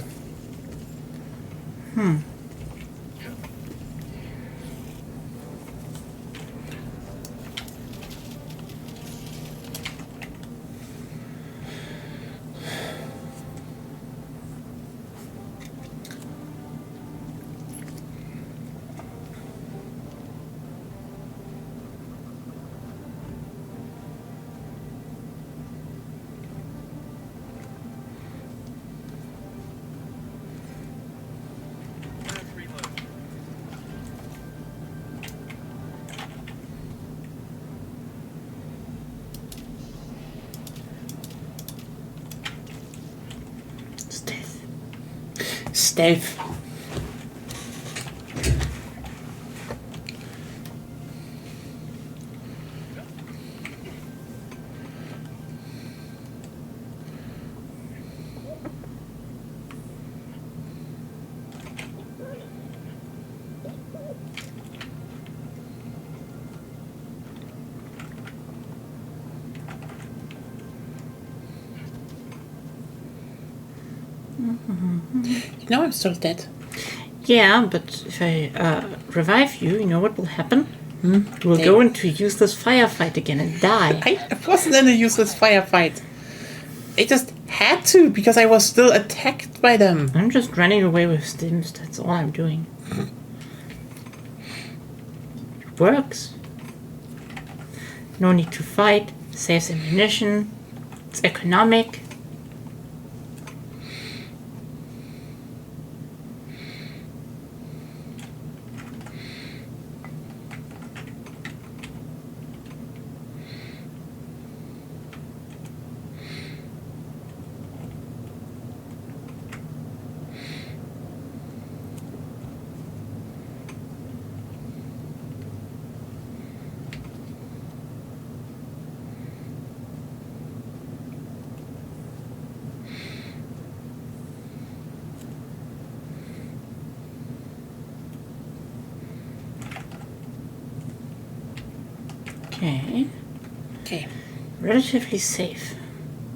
Stealth. You know I'm still dead. Yeah, but if I revive you, you know what will happen? You will go into a useless firefight again and die. I wasn't in a useless firefight. I just had to because I was still attacked by them. I'm just running away with stims, that's all I'm doing. It works. No need to fight, saves ammunition, it's economic. Okay. Okay. Relatively safe.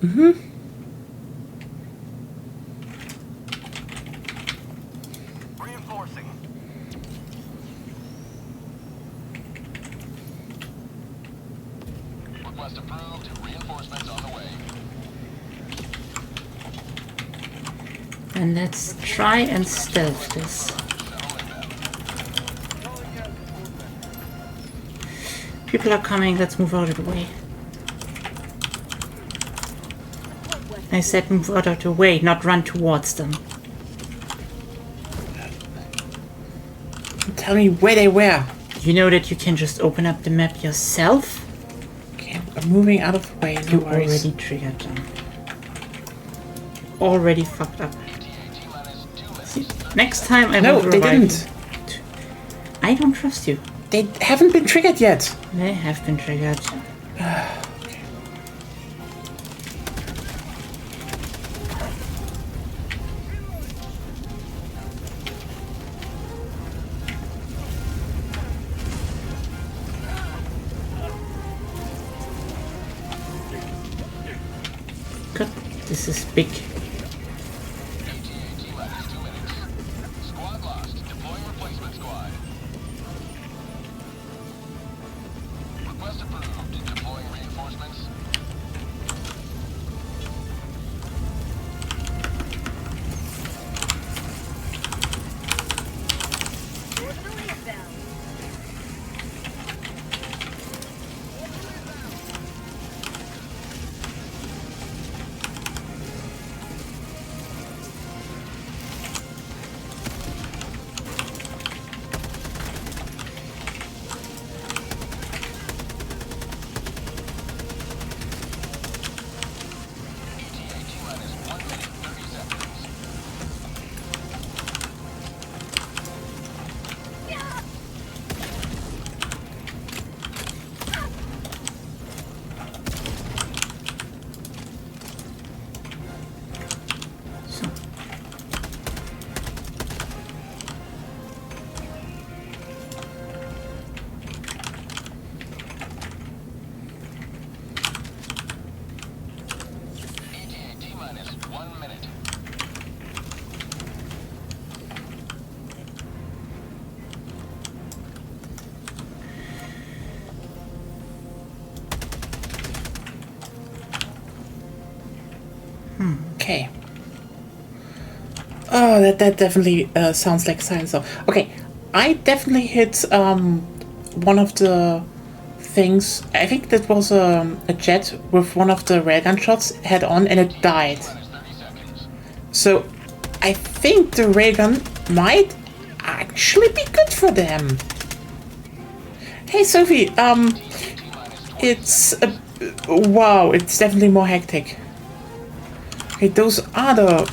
Reinforcing. Request approved. Reinforcements on the way. And let's try and stealth this. People are coming, let's move out of the way. I said move out of the way, not run towards them. Tell me where they were. You know that you can just open up the map yourself? Okay, I'm moving out of the way. No You worries. already triggered them. Already fucked up. See, next time I No, won't they revive didn't. you. I don't trust you. They haven't been triggered yet. They have been triggered. God, this is big. T-minus 2 minutes. Squad lost. Deploying replacement squad. Request approved. Deploying reinforcements. Orbital inbound. T-minus 1 minute 30 seconds. So. T-minus 1 minute. Okay. Oh, that definitely sounds like science. So, okay, I definitely hit one of the things. I think that was a jet with one of the railgun shots head on, and it died. Minus 30 seconds. So, I think the railgun might actually be good for them. Hey, Sophie. It's wow. It's definitely more hectic. Okay, those are the.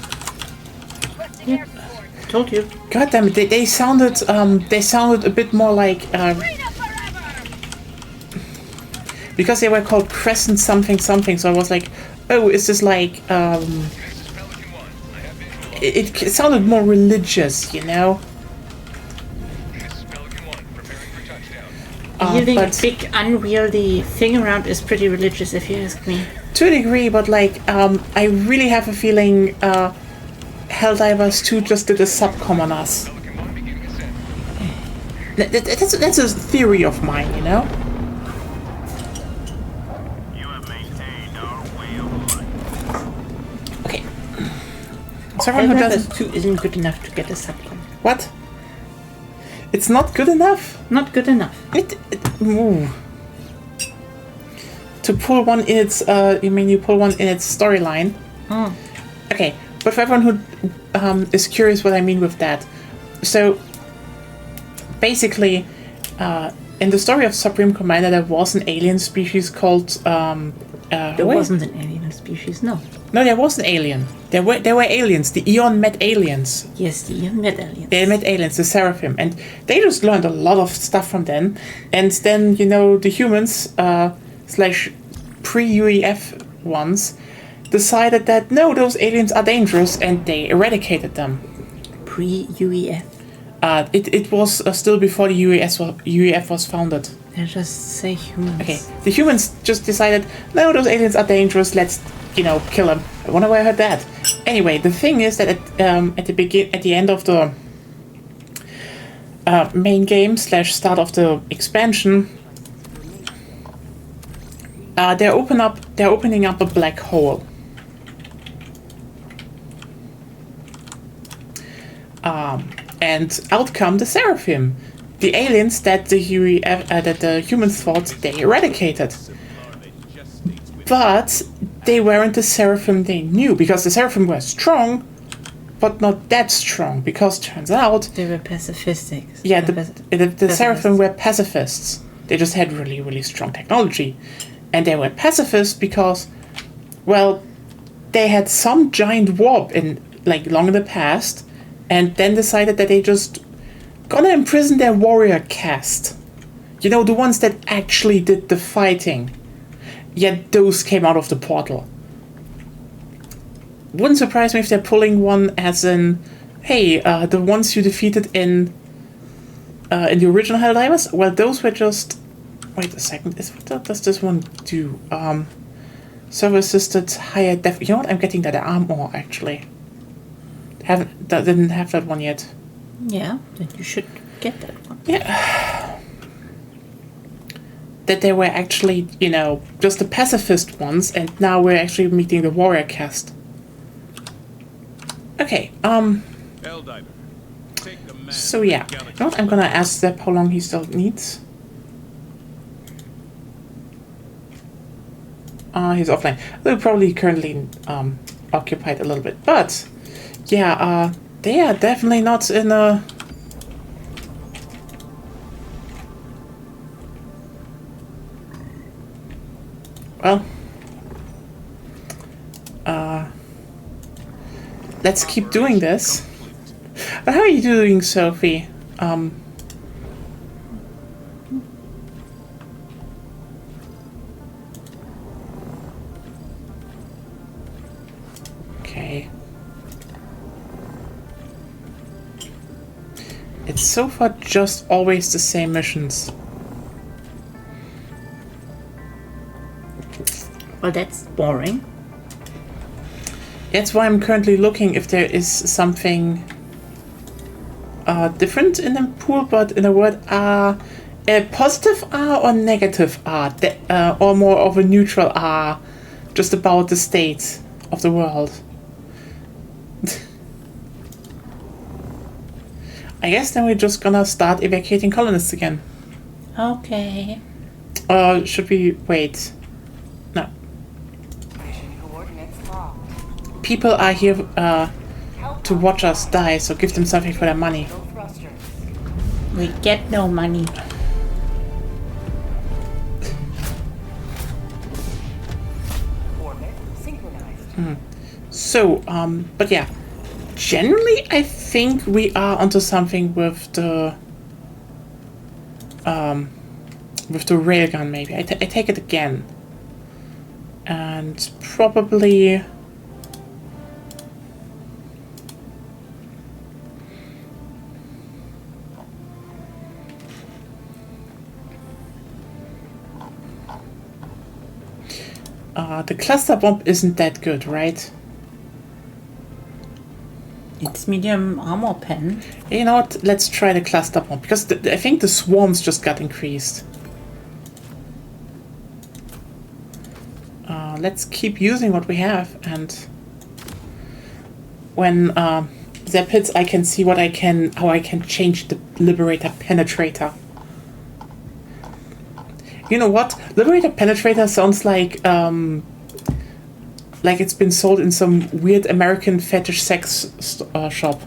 Requesting air support. Told you. God damn it! They sounded a bit more like Freedom forever! because they were called Crescent something something. So I was like, oh, is this like it sounded more religious, you know? Wielding a But big unwieldy thing around is pretty religious if you ask me. to a degree, but like I really have a feeling Helldivers 2 just did a subcom on us. That's a theory of mine, you know? You have maintained our way of life. Okay. So everyone who doesn't... Helldivers 2 isn't good enough to get a subcom. What? It's not good enough? Not good enough. Ooh. To pull one in its, you mean you pull one in its storyline? Oh. Okay, but for everyone who is curious what I mean with that, so basically, in the story of Supreme Commander, there was an alien species called. There wasn't an alien species, no. No, there was an alien. There were aliens. The Eon met aliens. Yes, the young met aliens. They met aliens, the Seraphim, and they just learned a lot of stuff from them. And then the humans slash pre-UEF ones decided that no, those aliens are dangerous, and they eradicated them. Pre-UEF. It was still before the UEF was founded. They just say humans. Okay, the humans just decided, no, those aliens are dangerous. Let's, kill them. I wonder where I heard that. Anyway, the thing is that at the end of the main game / start of the expansion, they're opening up a black hole. And out come the Seraphim, the aliens that the humans thought they eradicated. But they weren't the Seraphim they knew, because the Seraphim were strong, but not that strong, because turns out... They were pacifistic. Yeah, the Seraphim were pacifists. They just had really, really strong technology. And they were pacifists because, well, they had some giant warp long in the past, and then decided that they just gonna imprison their warrior caste. The ones that actually did the fighting. Yet those came out of the portal. Wouldn't surprise me if they're pulling one as in, hey, the ones you defeated in the original Helldivers? Well, those were just... Wait a second, what does this one do? Server-assisted higher def... You know what, I'm getting that armor, actually. Didn't have that one yet. Yeah, then you should get that one. Yeah. That they were actually, just the pacifist ones, and now we're actually meeting the warrior caste. Okay, Helldiver, take command. so yeah. You know what, I'm gonna ask Zeb how long he still needs. He's offline. They're probably currently, occupied a little bit, but, yeah, they are definitely not in a... Well, let's keep doing this. But how are you doing, Sophie? Okay. It's so far just always the same missions. Well, that's boring. That's why I'm currently looking if there is something different in the pool, but in a word, a positive R or negative R, or more of a neutral R, just about the state of the world. I guess then we're just gonna start evacuating colonists again. Okay. Should we wait? No. Mission coordinates locked. People are here to watch us die, so give them something for their money. No thrusters. We get no money. Orbit synchronized. So, but yeah, generally I think we are onto something with the railgun. Maybe I take it again, and probably. The cluster bomb isn't that good, right? It's medium armor pen. You know what? Let's try the cluster bomb because I think the swarms just got increased. Let's keep using what we have, and when there pits, I can see how I can change the Liberator Penetrator. You know what? Liberator Penetrator sounds like it's been sold in some weird American fetish sex shop.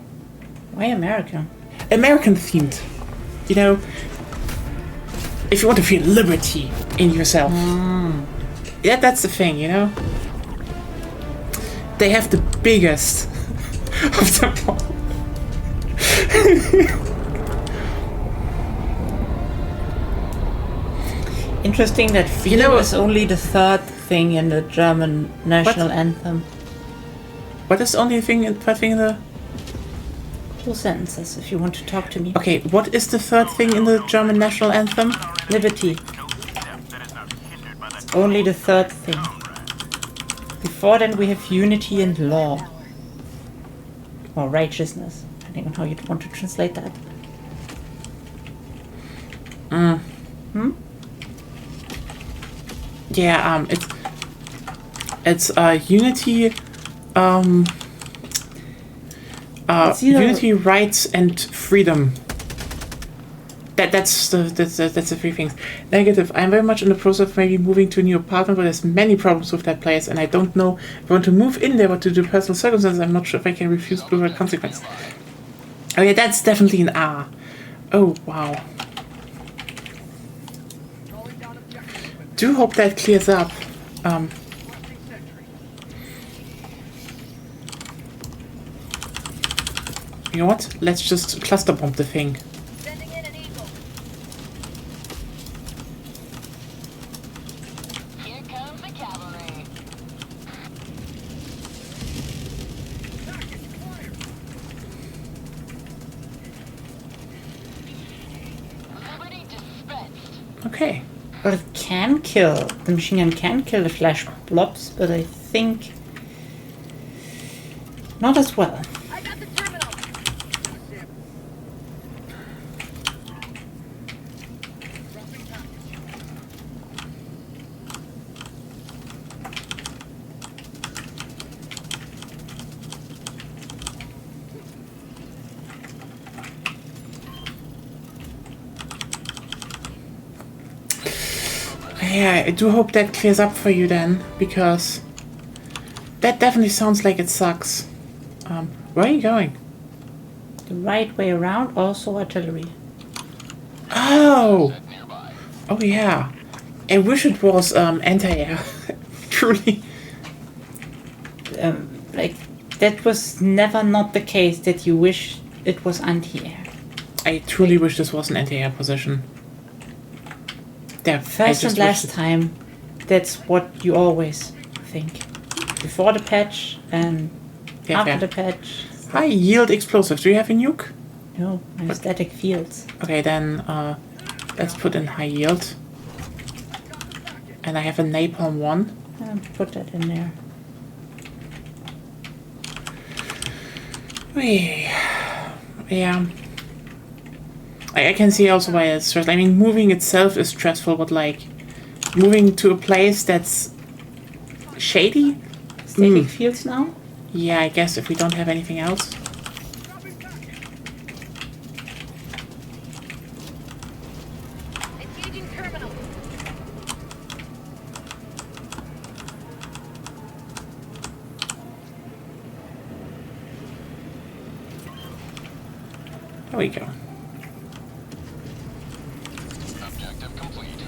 Why American? American themed. You know, if you want to feel liberty in yourself. Yeah, that's the thing, you know? They have the biggest of them all. Interesting that freedom is only the third thing in the German national anthem. What is the only thing in the... Two sentences, if you want to talk to me. Okay, what is the third thing in the German national anthem? Liberty. Only the third thing. Before then we have unity and law. Or righteousness, depending on how you want to translate that. Yeah, it's unity, unity, rights, and freedom. That's the three things. Negative. I'm very much in the process of maybe moving to a new apartment, but there's many problems with that place, and I don't know if I want to move in there, but due to personal circumstances, I'm not sure if I can refuse blue red consequence. Oh yeah, that's definitely an R. Oh wow. Do hope that clears up. You know what? Let's just cluster bomb the thing. Sending in an eagle. Here comes the cavalry. Liberty dispensed. Okay. But it can kill. The machine gun can kill the flash blobs, but I think not as well. I got the terminal. Yeah, I do hope that clears up for you then, because that definitely sounds like it sucks. Where are you going? The right way around, also artillery. Oh! Oh yeah. I wish it was anti-air. Truly. Like, that was never not the case that you wish it was anti-air. I truly wish this was an anti-air position. There, First and last time, that's what you always think. Before the patch and after the patch. High yield explosives. Do you have a nuke? No, my static fields. Okay, then let's put in high yield. And I have a napalm 1. Put that in there. Yeah. I can see also why it's stressful. I mean, moving itself is stressful, but like moving to a place that's shady. Static fields now? Yeah, I guess if we don't have anything else. Engaging terminal. There we go. Objective complete.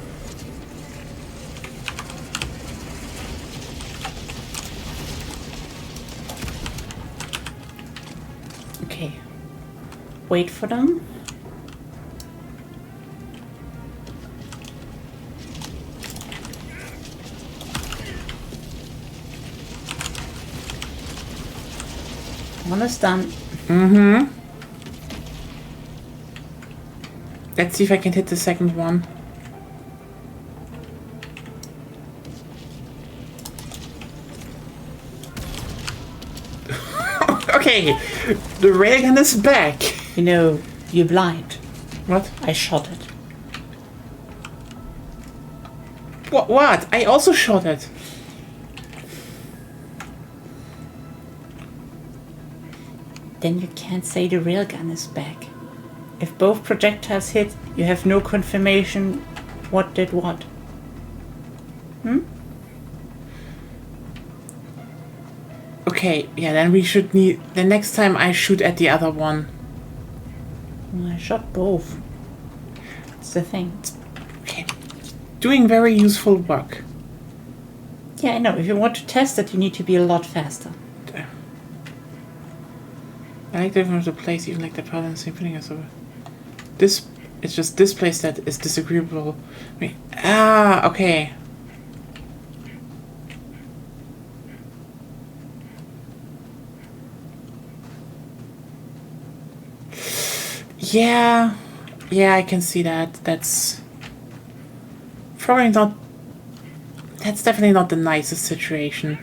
Okay. Wait for them. One is done. Let's see if I can hit the second one. Okay, the railgun is back. You know, you're blind. What? I shot it. What? I also shot it. Then you can't say the railgun is back. If both projectiles hit, you have no confirmation what did what. Okay, yeah, then we should need... The next time I shoot at the other one. I shot both. That's the thing. Okay. Doing very useful work. Yeah, I know. If you want to test it, you need to be a lot faster. I like the difference of the place, even like the pattern, same feeling as over. This... It's just this place that is disagreeable. Okay. Yeah, I can see that. That's probably not... That's definitely not the nicest situation.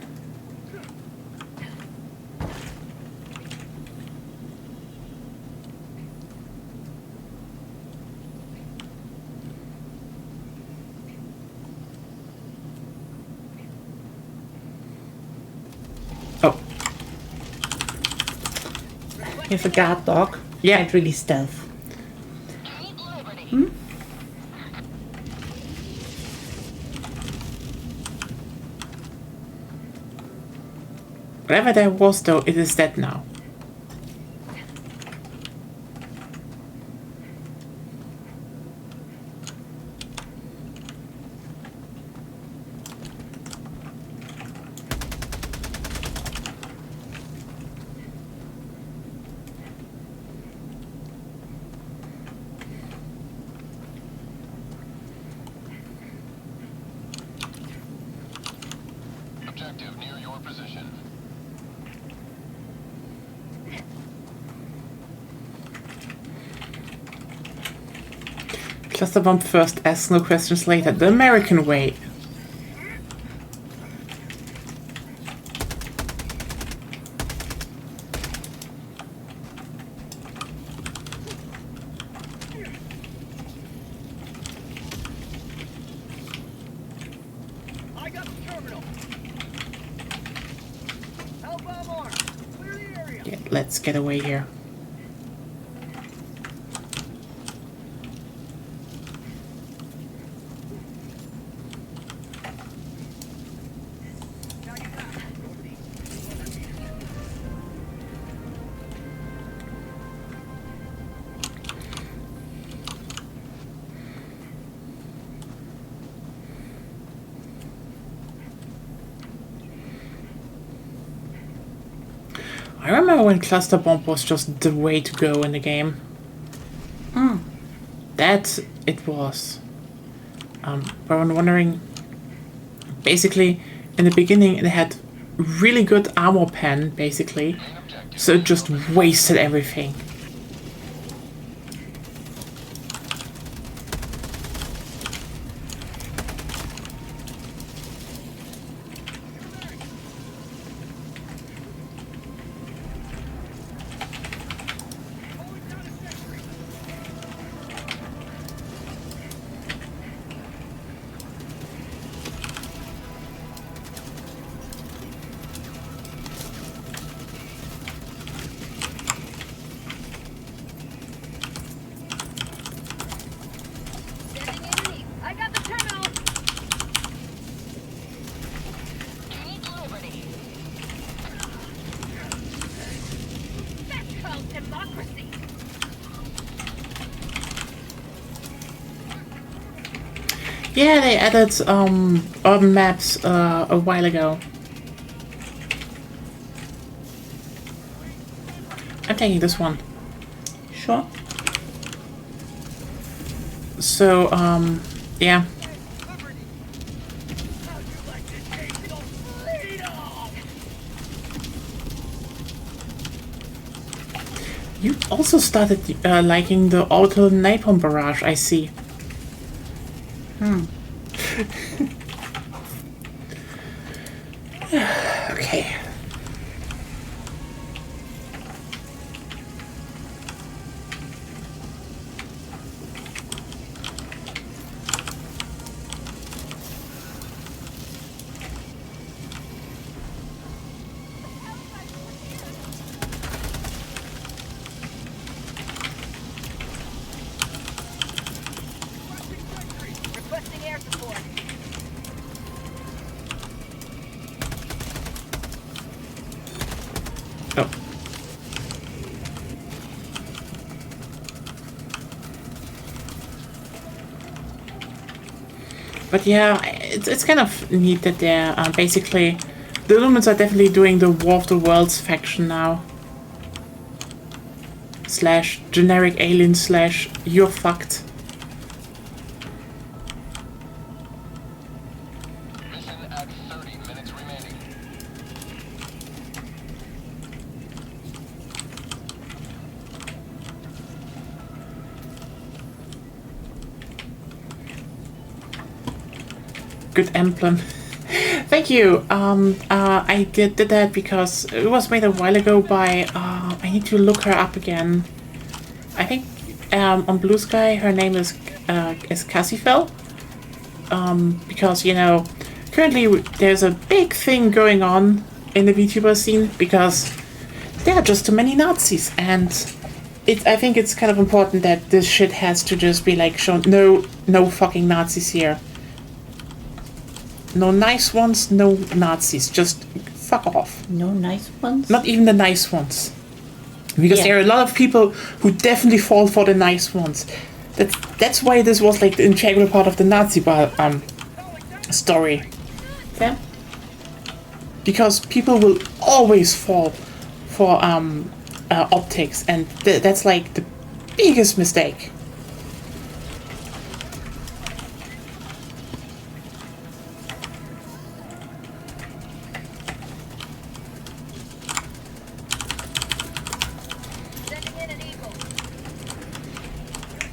Oh. You have a guard dog. Yeah. Can't really stealth. Whatever there was, though, it is dead now. Objective near your position. Cluster bomb first, ask no questions later. The American way. I got the terminal. Hellbomb armed. Clear the area. Yeah, let's get away here. I remember when cluster bomb was just the way to go in the game. That it was. But I'm wondering. Basically, in the beginning, it had really good armor pen, basically, so it just wasted everything. Sending in an eagle. I got the terminal. Keep liberty. That's called democracy. Yeah, they added urban maps a while ago. I'm taking this one. Sure. So, yeah. How'd you like to taste your freedom? You also started liking the auto napalm barrage, I see. Okay. Oh. But yeah, it's kind of neat that they're basically... The Illumines are definitely doing the War of the Worlds faction now. Slash generic alien slash you're fucked. Mission at 30 minutes remaining. Good emblem. Thank you. I did that because it was made a while ago by. I need to look her up again. I think on Blue Sky her name is Cassifel. Because you know, currently there's a big thing going on in the VTuber scene because there are just too many Nazis, and I think it's kind of important that this shit has to just be like shown. No fucking Nazis here. No nice ones, no Nazis. Just fuck off. No nice ones? Not even the nice ones. Because Yeah. there are a lot of people who definitely fall for the nice ones. That's why this was like the integral part of the Nazi story. Yeah. Because people will always fall for optics, and that's like the biggest mistake. Sending in an eagle.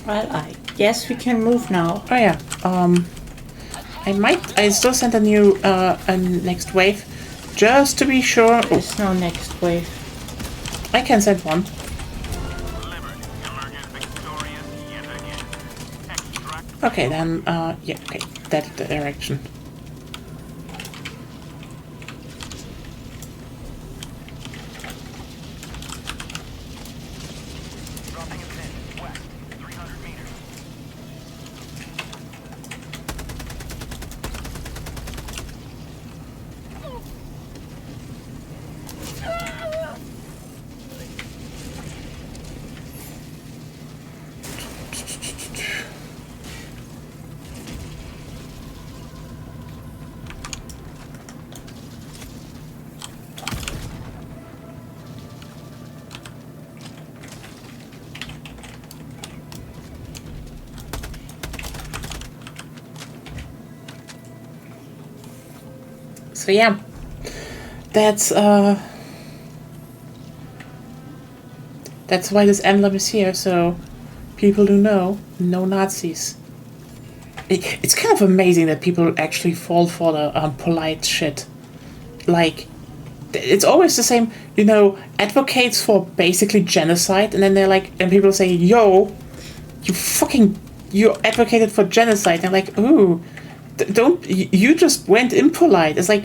Well, I guess we can move now. Oh yeah. I still sent a new a next wave, just to be sure. Oh, There's no next wave. I can send one. Delivered. Emergent victorious yet again. Extract. Okay, then, yeah, okay, that direction. Dropping a pin. West. 300 meters. So yeah, that's why this emblem is here, so people do know, no Nazis. It's kind of amazing that people actually fall for the polite shit. Like, it's always the same, you know, advocates for basically genocide, and then they're like, and people say, yo, you advocated for genocide. And they're like, ooh, you just went impolite. It's like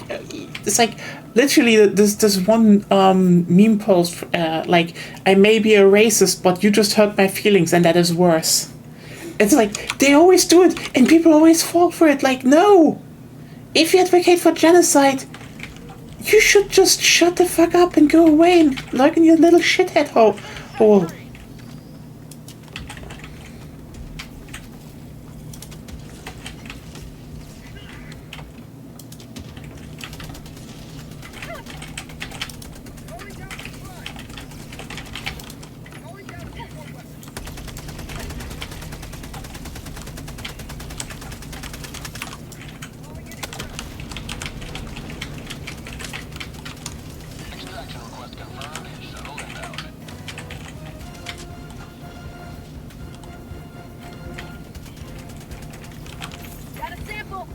literally this one meme post, like, I may be a racist, but you just hurt my feelings, and that is worse. It's like, they always do it, and people always fall for it. Like, no! If you advocate for genocide, you should just shut the fuck up and go away and lurk in your little shithead hole. Extraction request confirmed. Shuttle inbound. Got a sample.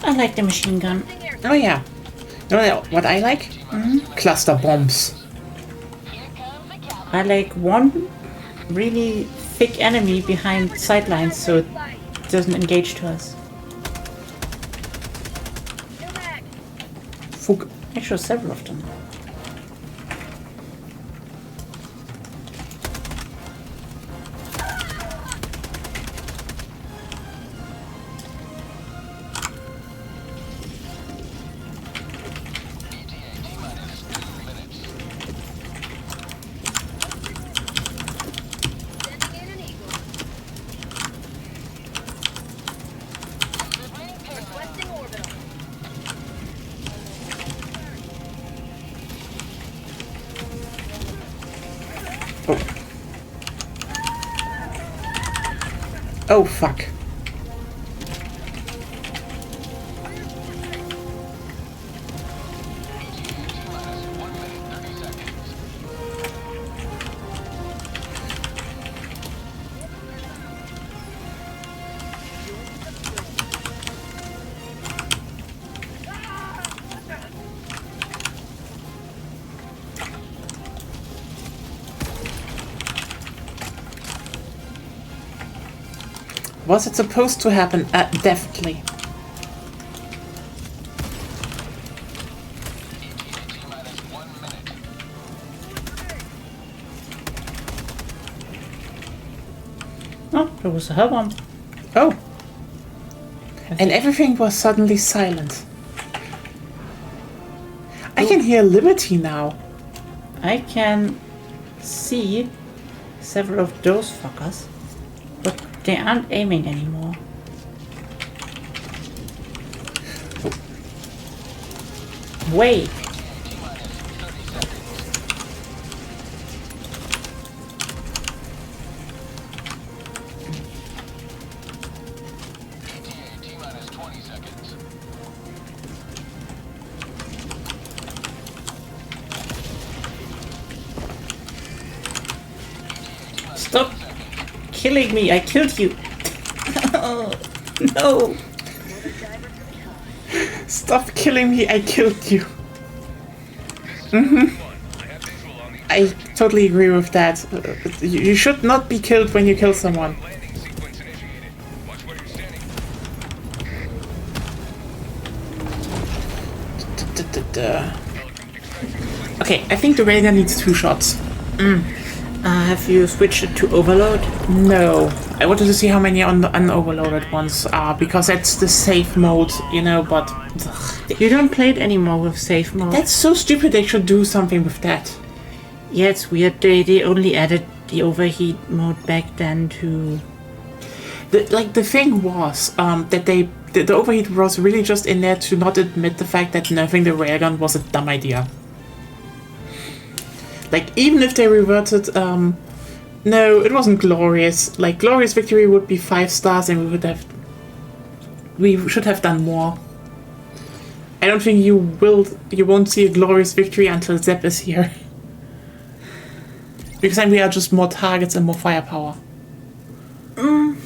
I like the machine gun. Oh yeah. You know what I like? Cluster bombs. I like one really thick enemy behind sidelines so it doesn't engage to us. Fuck. Actually, several of them. Oh. Oh, fuck. Was it supposed to happen? Definitely. Oh, there was a hell bomb. Oh. And everything was suddenly silent. I can hear Liberty now. I can see several of those fuckers, but they aren't aiming anymore. Wait. T-minus 20 seconds. Stop killing me! I killed you! No! Stop killing me, I killed you. I totally agree with that. You should not be killed when you kill someone. Landing sequence initiated. Watch where you're standing. Okay, I think the radar needs 2 shots. Have you switched it to overload? No. I wanted to see how many unoverloaded ones are, because that's the safe mode, you know, but... ugh. You don't play it anymore with safe mode. That's so stupid, they should do something with that. Yeah, it's weird. They only added the overheat mode back then to... The thing was that the overheat was really just in there to not admit the fact that nerfing the railgun was a dumb idea. Like, even if they reverted, no, it wasn't glorious. Like, glorious victory would be 5 stars, and we should have done more. I don't think you won't see a glorious victory until Zep is here. Because then we are just more targets and more firepower.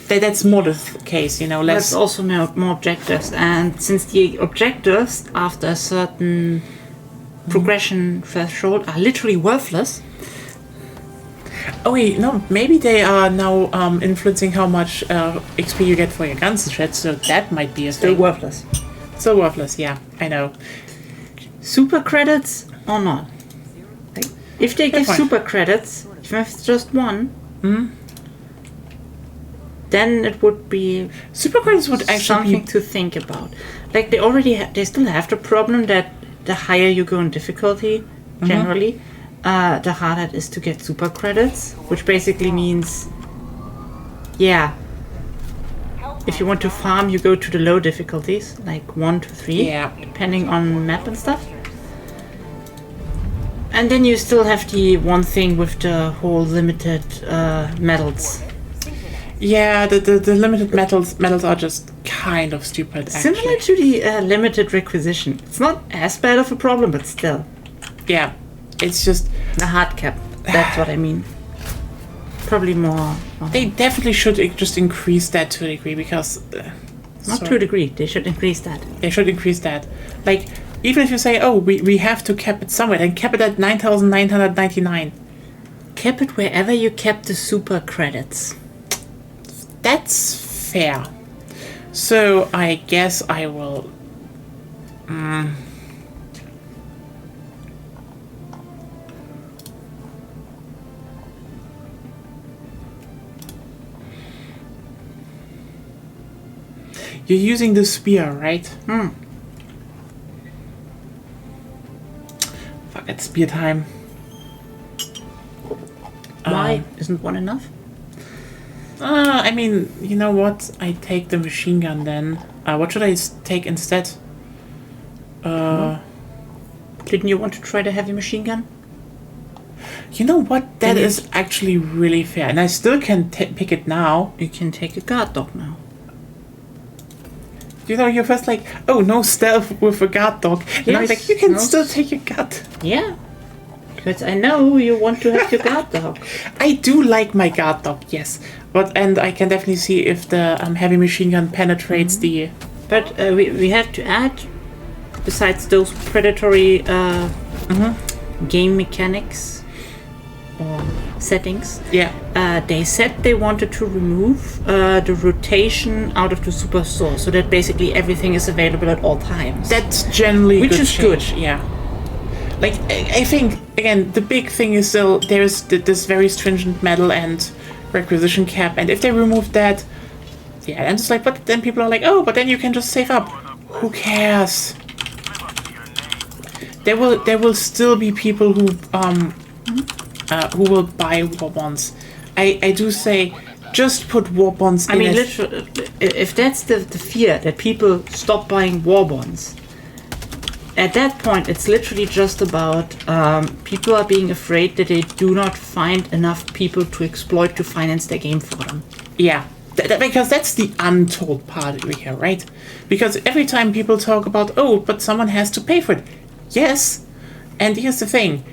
That's more the case, you know, less... There's also more objectives, and since the objectives, after a certain progression threshold, are literally worthless. Oh wait, no, maybe they are now influencing how much XP you get for your guns and shit, so that might be a Still thing. worthless. Still worthless, yeah, I know. Super credits or not? If they give fine. super credits, even if it's just one, then it would be Super credits would actually something be... to think about. Like they already, they still have the problem that the higher you go in difficulty, generally, the harder it is to get super credits, which basically means, yeah, if you want to farm, you go to the low difficulties, like 1 to 3, Yeah. depending on map and stuff. And then you still have the one thing with the whole limited medals. Yeah, the limited medals are just kind of stupid, actually. Similar to the limited requisition. It's not as bad of a problem, but still. Yeah, it's just... The hard cap, that's what I mean. Probably more. They definitely should just increase that to a degree, because... Not to a degree, they should increase that. They should increase that. Like, even if you say, oh, we have to cap it somewhere, then cap it at 9,999. Cap it wherever you cap the super credits. That's fair. So, I guess I will... You're using the spear, right? Fuck, it's spear time. Why? Isn't one enough? I mean, you know what? I take the machine gun then. What should I take instead? Didn't you want to try the heavy machine gun? You know what? That is actually really fair, and I still can pick it now. You can take a guard dog now. You know, you're first like, oh, no stealth with a guard dog. And now you're like, you can still take your guard. Yeah. Because I know you want to have your guard dog. I do like my guard dog, yes. And I can definitely see if the heavy machine gun penetrates the... But we have to add, besides those predatory game mechanics or settings, they said they wanted to remove the rotation out of the superstore, so that basically everything is available at all times. That's generally Which good is change, good. Yeah. Like, I think, again, the big thing is still there's this very stringent metal and requisition cap, and if they remove that, yeah, and it's like, but then people are like, oh, but then you can just save up. Who cares? There will still be people who will buy war bonds. I do say, just put war bonds in. I mean, literally, if that's the fear that people stop buying war bonds, at that point, it's literally just about people are being afraid that they do not find enough people to exploit to finance their game for them. Yeah, because that's the untold part over here, right? Because every time people talk about, oh, but someone has to pay for it. Yes, and here's the thing.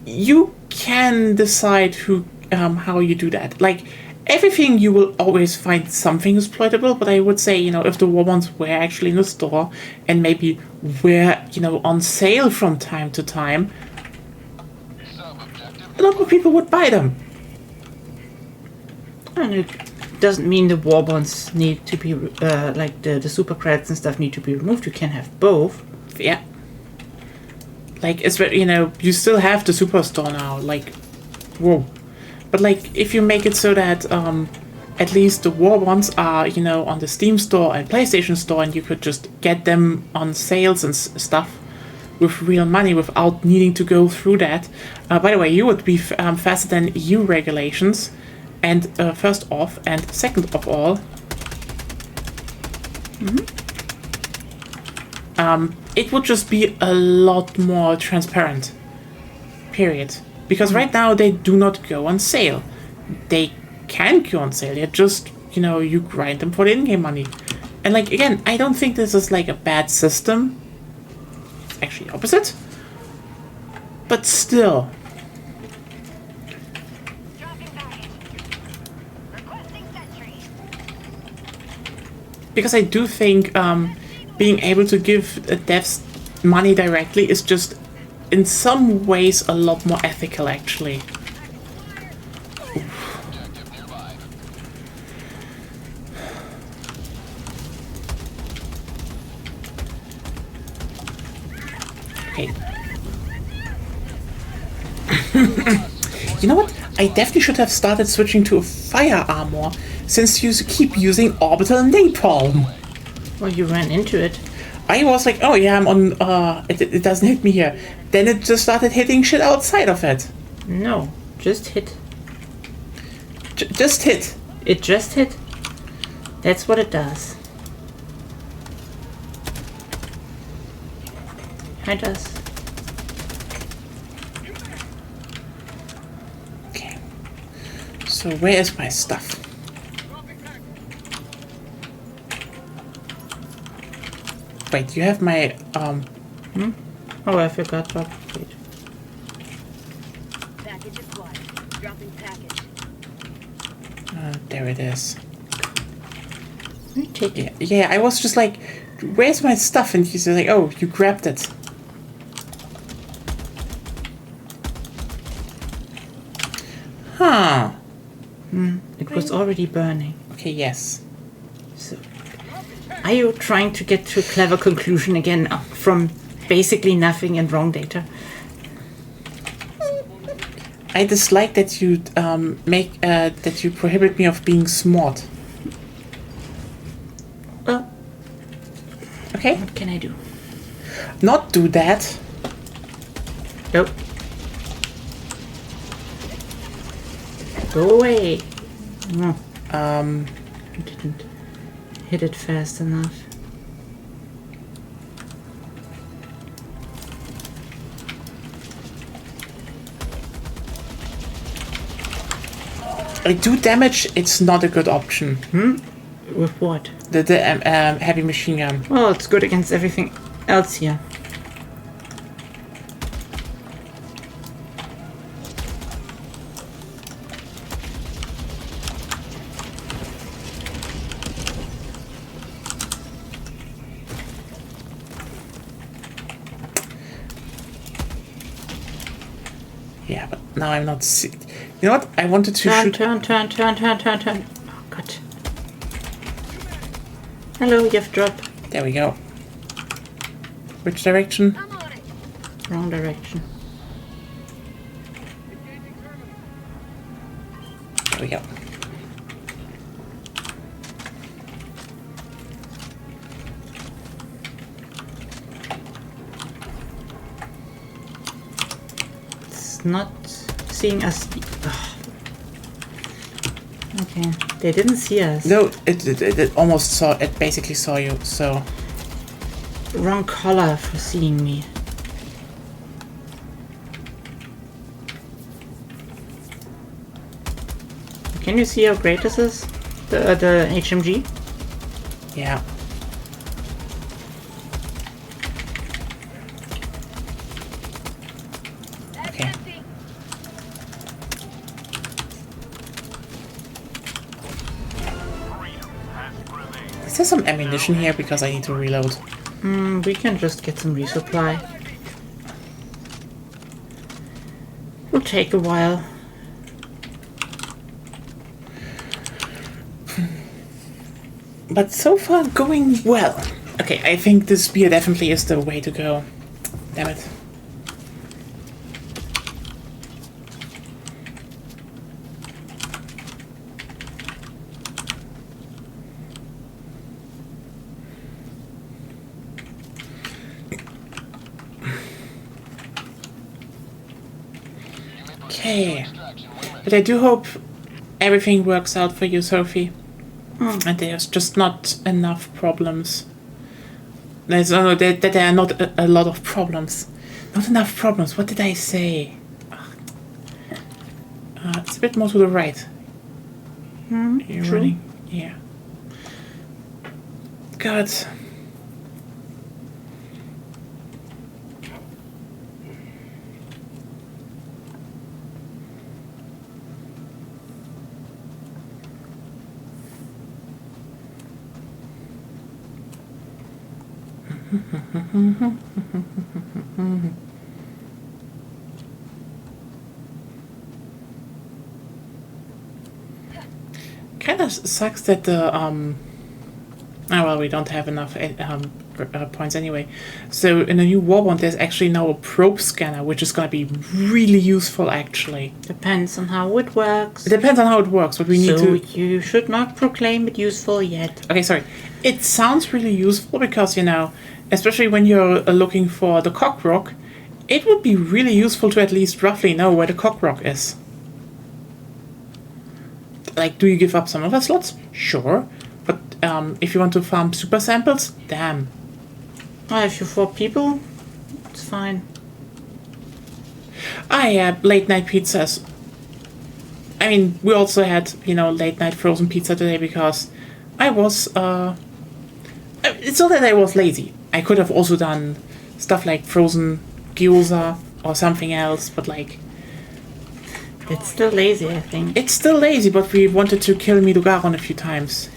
You can decide who, how you do that. Like, everything you will always find something exploitable, but I would say, you know, if the war bonds were actually in the store and maybe were, you know, on sale from time to time, a lot more people would buy them. And it doesn't mean the war bonds need to be, like the super credits and stuff need to be removed. You can have both. Yeah. Like, it's, you know, you still have the superstore now, like, whoa. But, like, if you make it so that at least the war bonds are, you know, on the Steam store and PlayStation store, and you could just get them on sales and stuff with real money without needing to go through that. By the way, you would be faster than EU regulations. And first off, and second of all, it would just be a lot more transparent. Period. Because right now they do not go on sale. They can go on sale. They're just, you know, you grind them for the in-game money. And like, again, I don't think this is like a bad system. It's actually the opposite. But still. Dropping baggage. Requesting sentry. Because I do think being able to give devs money directly is just in some ways a lot more ethical, actually. Objective nearby. Okay. You know what? I definitely should have started switching to a fire armor, since you keep using orbital napalm. Well, you ran into it. I was like, oh yeah, I'm on, it doesn't hit me here. Then it just started hitting shit outside of it. No, just hit. Just hit. It just hit. That's what it does. It does. Okay. So where is my stuff? Wait, you have my, Oh, I forgot what. Wait. Package acquired. Dropping package. there it is. You take it. Yeah, I was just like, where's my stuff? And he's like, oh, you grabbed it. Huh. It was already burning. Okay, yes. So, are you trying to get to a clever conclusion again from basically nothing and wrong data? I dislike that you that you prohibit me of being smart. Well, Okay? what can I do? Not do that. Nope. Go away. Oh, I didn't hit it fast enough. do damage, it's not a good option. With what? The heavy machine gun. Well, it's good against everything else here. Yeah, but now I'm not. You know what? I wanted to shoot. Turn. Oh, God. Hello, you've dropped. There we go. Which direction? I'm on it. Wrong direction. There we go. It's not seeing us. Ugh. Okay, they didn't see us. No, it almost saw. It basically saw you. So Wrong color for seeing me. Can you see how great this is? The HMG? yeah. That's Okay. empty. Freedom has prevailed. Is there some ammunition here because I need to reload? We can just get some resupply. Will take a while. But so far going well. Okay, I think this spear definitely is the way to go. Damn it. Okay. But I do hope everything works out for you, Sophie. And there's just not enough problems. That there are not a lot of problems. Not enough problems. What did I say? It's a bit more to the right. You're true. running. Yeah. God. Kind of sucks that the oh well, we don't have enough points anyway. So in the new Warbond, there's actually now a probe scanner, which is going to be really useful. Actually, Depends on how it works. it depends on how it works, but we need So to. you should not proclaim it useful yet. Okay, sorry. It sounds really useful because, you know, especially when you're looking for the cock rock, it would be really useful to at least roughly know where the cock rock is. Like, do you give up some of the slots? Sure. But if you want to farm super samples, damn. Well, if you're 4 people, it's fine. Yeah, late night pizzas. I mean, we also had, you know, late night frozen pizza today because I was, it's not that I was lazy. I could have also done stuff like frozen gyoza or something else, but like... It's still lazy, I think. It's still lazy, but we wanted to kill Midogaron a few times.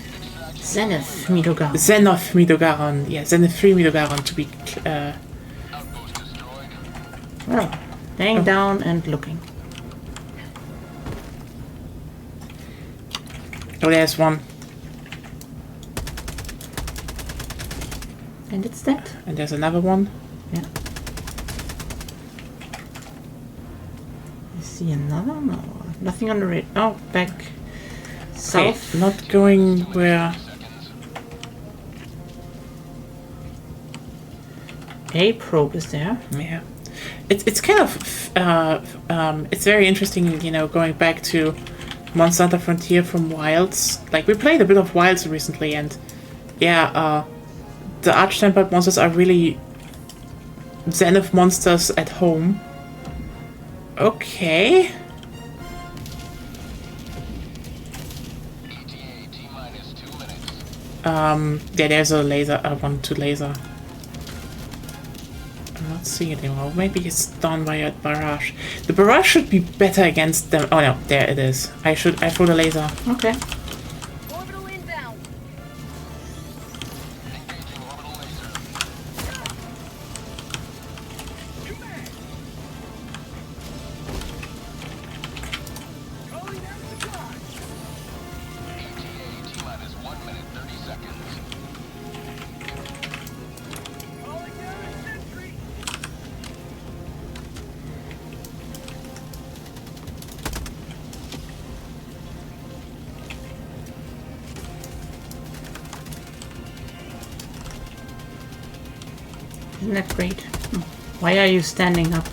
Zenith Midoga. Xenoth Midogaron, yeah, Zenith 3 Midogaron to be... Outpost destroyed. Well, laying down and looking. Oh, there's one. And it's dead. And there's another one. Yeah. I see another? No. Nothing on the radar. Oh, back Okay, south. not going where... A probe is there. Yeah, it's kind of it's very interesting, you know, going back to Monster Hunter Frontier from Wilds. Like, we played a bit of Wilds recently, and yeah, the Arch-Tempered monsters are really Zenith monsters at home. Okay. Yeah, there's a laser. I want to laser. I'm not seeing it anymore. Maybe it's done by a barrage. The barrage should be better against them. Oh no, there it is. I threw the laser. Okay. Orbital inbound. Engaging orbital laser. Calling down supply. ETA T-minus 1 minute 30 seconds. Calling down a sentry. Isn't that great? Why are you standing up?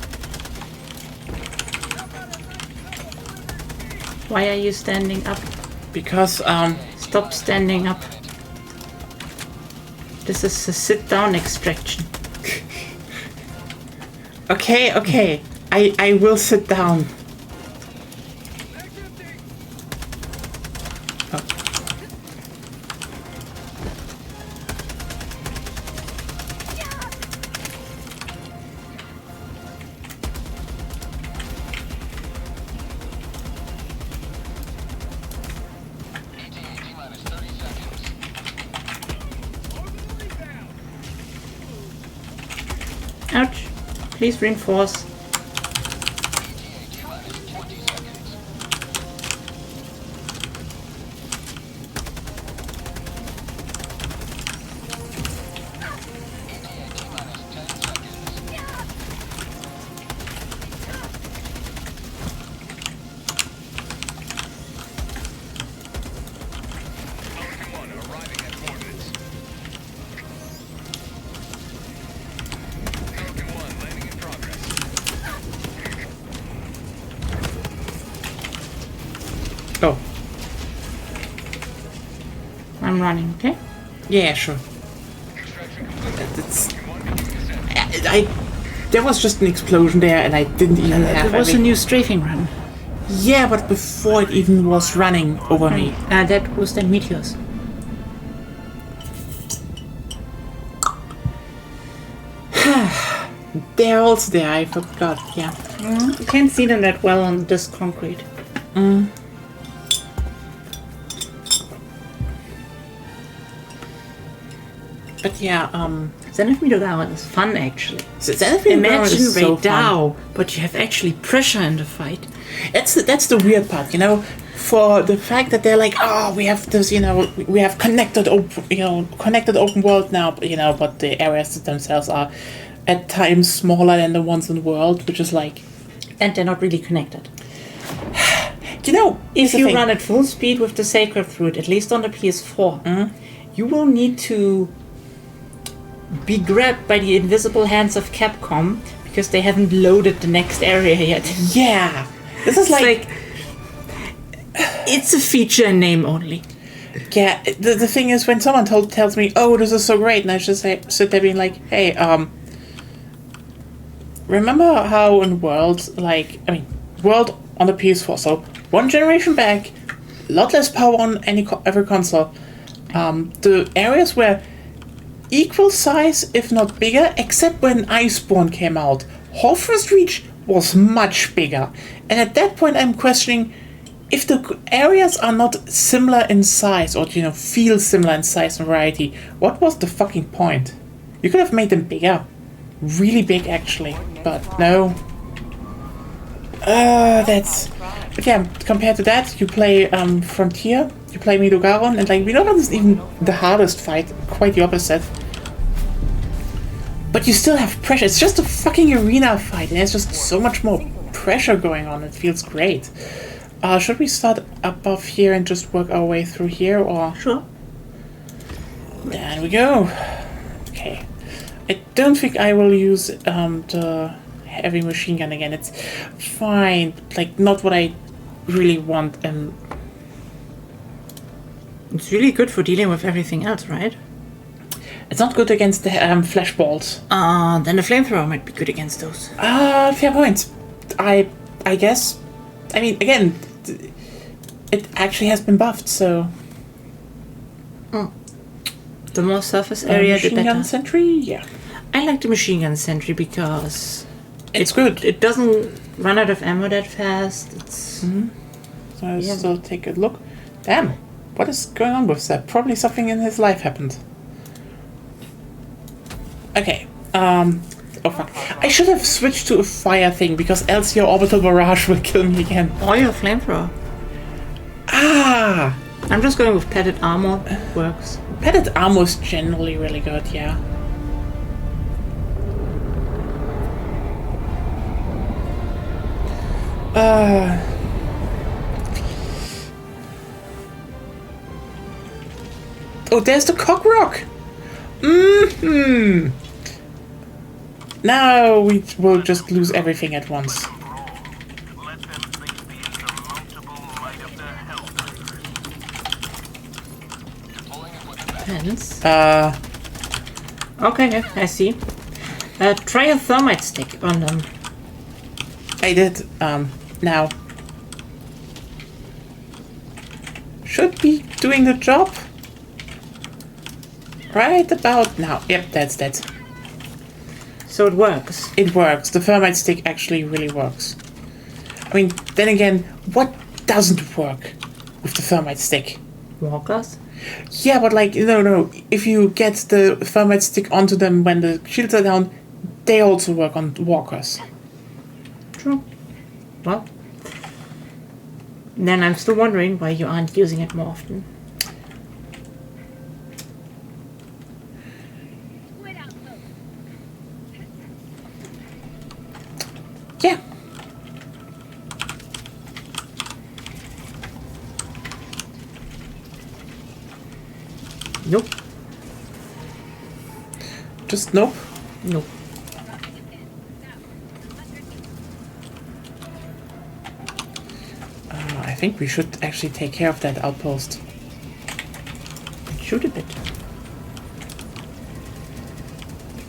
Why are you standing up? Because Stop standing up. This is a sit-down extraction. okay. I will sit down. ETA T-minus 30 seconds. Ouch. Please reinforce. ETA T-minus 20 seconds. ETA T-minus 10 seconds. Falcon 1 arriving at coordinates. Falcon 1 landing in progress. Oh, I'm running, okay? yeah, sure. Extraction complete. It's, Falcon 1 beginning descent. there was just an explosion there, and I didn't even have There was a any. new strafing run. Yeah, but before it even was running over me. That was then meteors. They're also there. I forgot. Yeah. You can't see them that well on this concrete. But yeah, Zenith Meter Down is fun actually. so anything Imagine is so fun. Dow, but you have actually pressure in the fight. That's the weird part, you know. For the fact that they're like, oh, we have this, you know, we have connected open world now, you know, but the areas themselves are at times smaller than the ones in the world, which is like, And they're not really connected. you know, If the you thing. run at full speed with the Sacred Fruit, at least on the PS4, you will need to be grabbed by the invisible hands of Capcom because they haven't loaded the next area yet. Yeah, this is It's like it's a feature in name only. yeah. The thing is, when someone tells me, "Oh, this is so great," and I just sit there being like, "Hey, remember how in World, World on the PS4, so one generation back, a lot less power on every console. The areas were equal size, if not bigger, except when Iceborne came out. Hallfrost Reach was much bigger, and at that point, I'm questioning." If the areas are not similar in size, or you know, feel similar in size and variety, what was the fucking point? You could have made them bigger, really big actually, but no. But yeah, compared to that, you play Frontier, you play Midogaron, and like Midogaron is even the hardest fight, quite the opposite. But you still have pressure. It's just a fucking arena fight, and there's just so much more pressure going on. It feels great. Should we start above here and just work our way through here, or? Sure. There we go. Okay. I don't think I will use the heavy machine gun again. It's fine. Like, not what I really want. It's really good for dealing with everything else, right? It's not good against the flash balls. Then the flamethrower might be good against those. Fair point. I guess. I mean, again, it actually has been buffed, so. The more surface area, the machine better. gun sentry, yeah. I like the machine gun sentry because It's good. it doesn't run out of ammo that fast. It's So I'll Yeah. still take a look. Damn, what is going on with that? Probably something in his life happened. Okay, oh fuck. I should have switched to a fire thing, because else your orbital barrage will kill me again. or your flamethrower. Ah! I'm just going with padded armor. Works. Padded armor is generally really good, yeah. Oh, there's the cockrock! Mm-hmm. Now we will just lose everything at once. Let them think the insurmountable might of the Helldivers. Deploying equipment. Depends. Uh, Okay, I see. Try a thermite stick on them. I did, now. Should be doing the job. Right about now. Yep, that's that. So it works. It works. The thermite stick actually really works. I mean, then again, what doesn't work with the thermite stick? Walkers? Yeah, but like, no. If you get the thermite stick onto them when the shields are down, they also work on walkers. True. Well. Then I'm still wondering why you aren't using it more often. Squid outpost. Yeah. Nope. Just nope. Nope. I think we should actually take care of that outpost. Shoot a bit.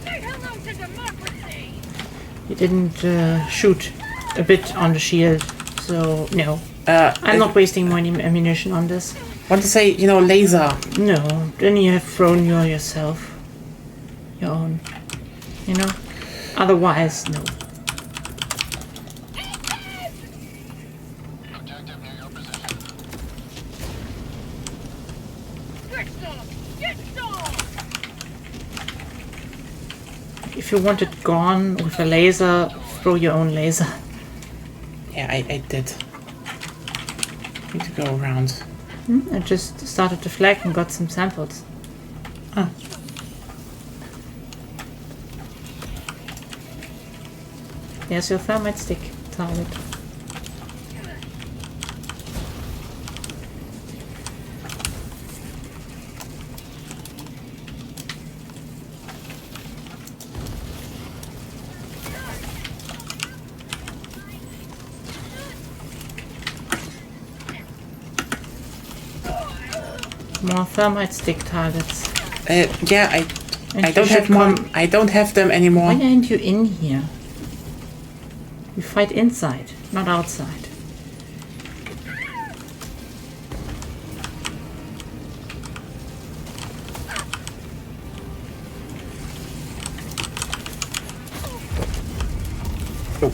Say hello to democracy! You didn't shoot a bit on the shield, so no. I'm not wasting more ammunition on this. Want to say, laser. No, then you have thrown yourself. Your own. Otherwise, no. Objective near your position. Get some! Get some! If you want it gone with a laser, throw your own laser. Yeah, I did. Need to go around. I just started the flag and got some samples. Ah. There's your thermite stick target. More thermite stick targets. Yeah, And I you don't should have more. come- I don't have them anymore. Why aren't you in here? You fight inside, not outside. Oh.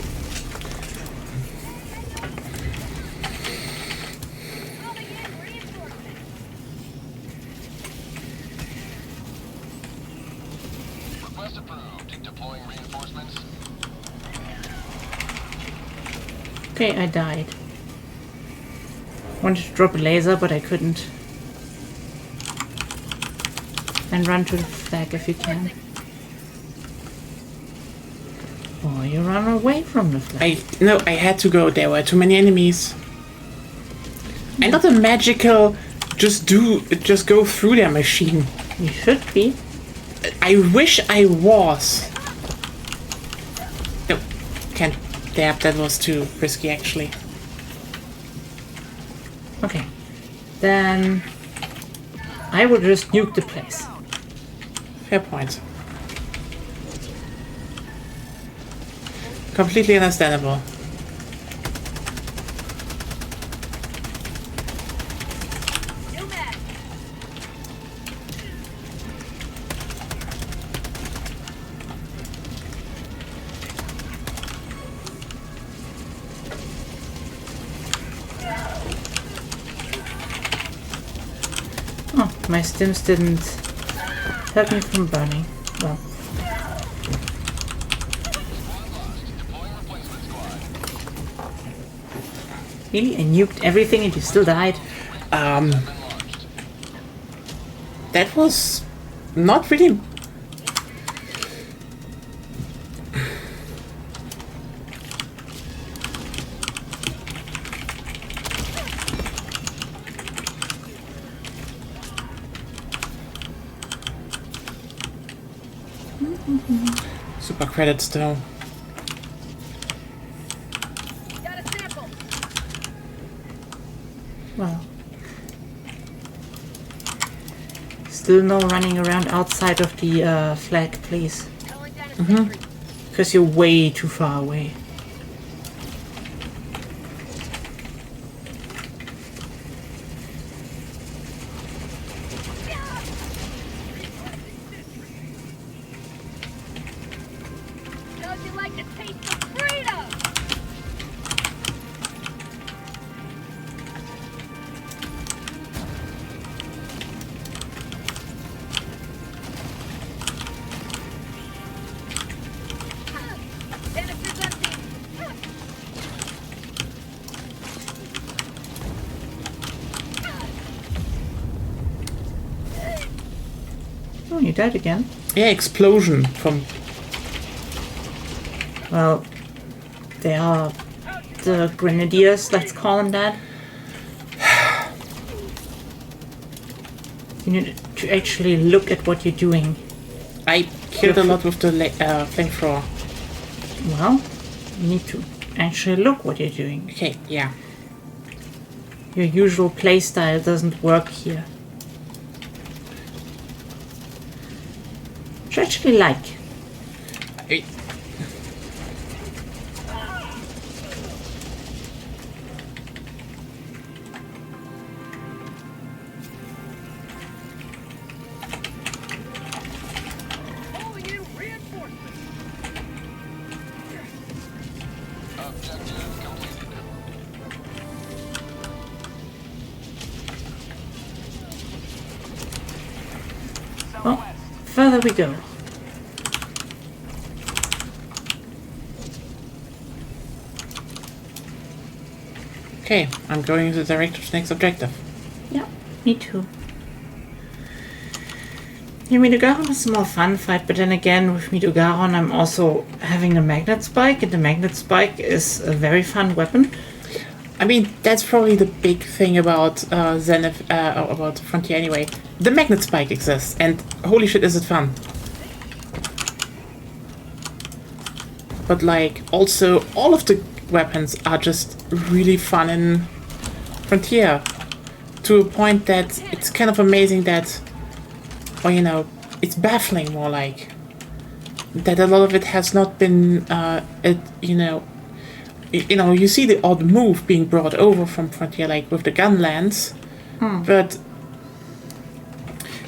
Request approved. Deploying reinforcements. Okay, I died. Wanted to drop a laser, but I couldn't. And run to the flag if you can. Or you run away from the flag. I had to go. There were too many enemies. I'm not a magical. Just go through their machine. You should be. I wish I was. No, can't. Yeah, that was too risky actually. Okay. Then I would just nuke the place. Fair point. Completely understandable. My stims didn't help me from burning. Well. Really? I nuked everything and you still died? That was not really. Super credits though. Got a sample. Well. Still no running around outside of the flag, please. Calling down a sentry. Because you're way too far away. How'd you like to taste of freedom? Benefits empty. Oh, you died again. Yeah, explosion from. Well, they are the grenadiers, let's call them that. You need to actually look at what you're doing. I killed a lot with the flamethrower. Well, you need to actually look what you're doing. Okay, yeah. Your usual playstyle doesn't work here. Which I actually like. I- Calling in reinforcements. Objective completed. Well, further we go. Okay, I'm going in the direction of the next objective. Yeah, me too. Yeah, Midogaron is a more fun fight, but then again, with Midogaron, I'm also having a magnet spike, and the magnet spike is a very fun weapon. I mean, that's probably the big thing about Zenith, or about Frontier anyway. The magnet spike exists, and holy shit, is it fun! But like, also, all of the weapons are just really fun in Frontier, to a point that it's kind of amazing that, or you know, it's baffling more like, that a lot of it has not been, you see the odd move being brought over from Frontier, like with the gunlands, but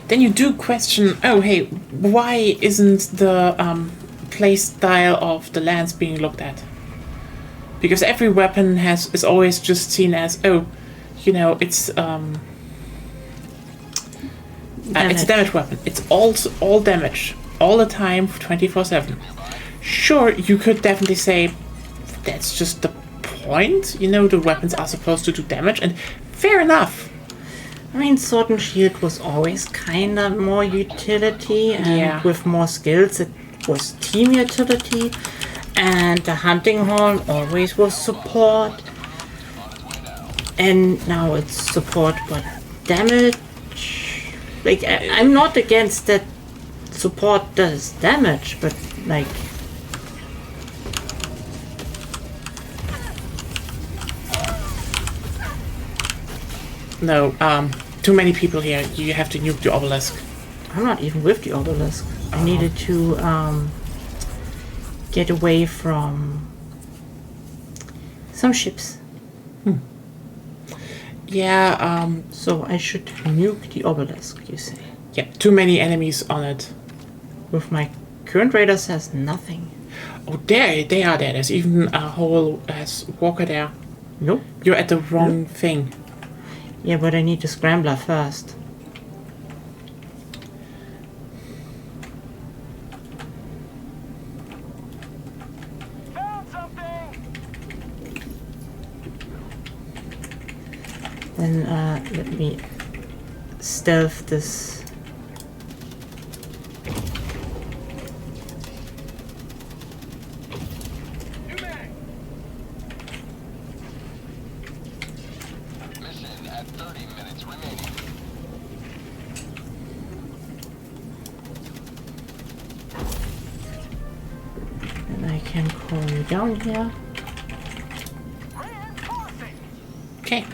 then you do question, oh hey, why isn't the play style of the lands being looked at? Because every weapon is always just seen as, oh, you know, it's a damage weapon. It's all damage all the time, 24/7. Sure, you could definitely say that's just the point. You know, the weapons are supposed to do damage, and fair enough. I mean, Sword and Shield was always kind of more utility, and Yeah. with more skills, it was team utility. And the Hunting Horn always was support. And now it's support but damage. Like, I'm not against that support does damage, but like... No, too many people here. You have to nuke the obelisk. I'm not even with the obelisk. I needed to get away from some ships. Yeah, So I should nuke the obelisk, you say. yeah, too many enemies on it. With my current radar says nothing. Oh, they are there. There's even a whole walker there. Nope. You're at the wrong thing. Yeah, but I need the scrambler first. Then let me stealth this. Mission at 30 minutes remaining. And I can call you down here. Okay.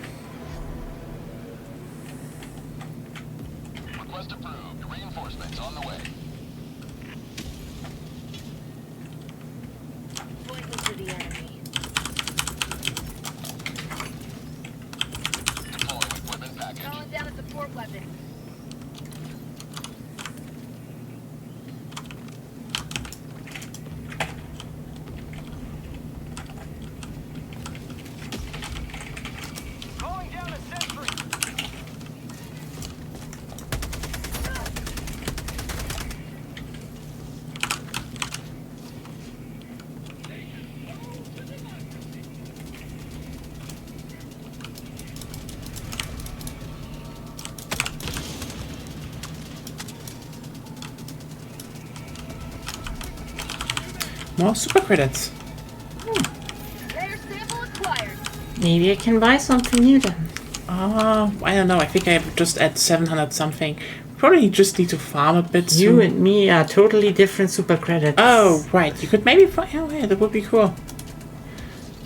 Request approved. Reinforcements on the way. Pointless to the enemy. Deploying equipment package. Calling down a support weapon. Calling down a sentry. More super credits. Rare sample acquired. Maybe I can buy something new then. I don't know. I think I just at 700 something. Probably just need to farm a bit. You soon. and me are totally different super credits. Oh, right. You could maybe find. Oh, yeah, that would be cool.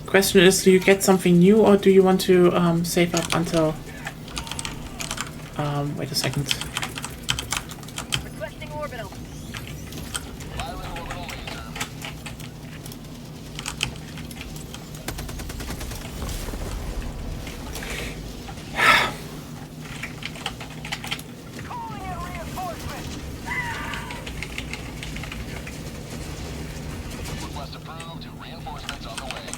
Question is, do you get something new or do you want to save up until? Wait a second. Requesting orbital. Firing orbital laser. Calling in reinforcements. Request approved. Reinforcements on the way.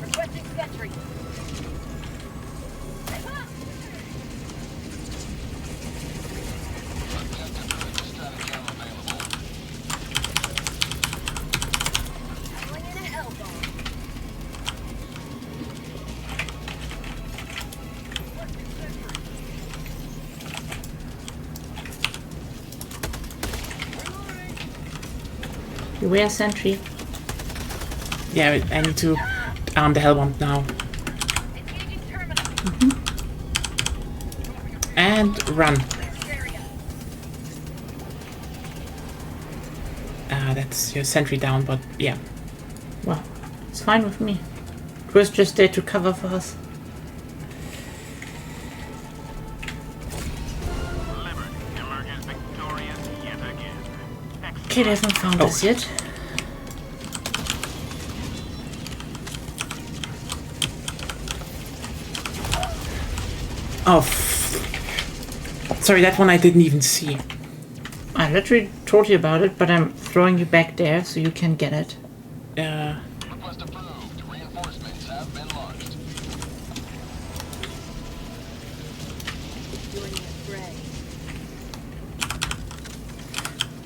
Requesting sentry. Objective stratagem available. Calling in a hellbomb. Requesting sentry. You wear sentry. Yeah, I need to arm the Hellbomb now. Engaging terminal. And run. Clear area. That's your sentry down, but yeah. Well, it's fine with me. It was just there to cover for us. Liberty emerges victorious yet again. Excellent. Kid hasn't found us yet. Oh, sorry, that one I didn't even see. I literally told you about it, but I'm throwing you back there so you can get it. Request approved. Reinforcements have been launched. Joining the fray.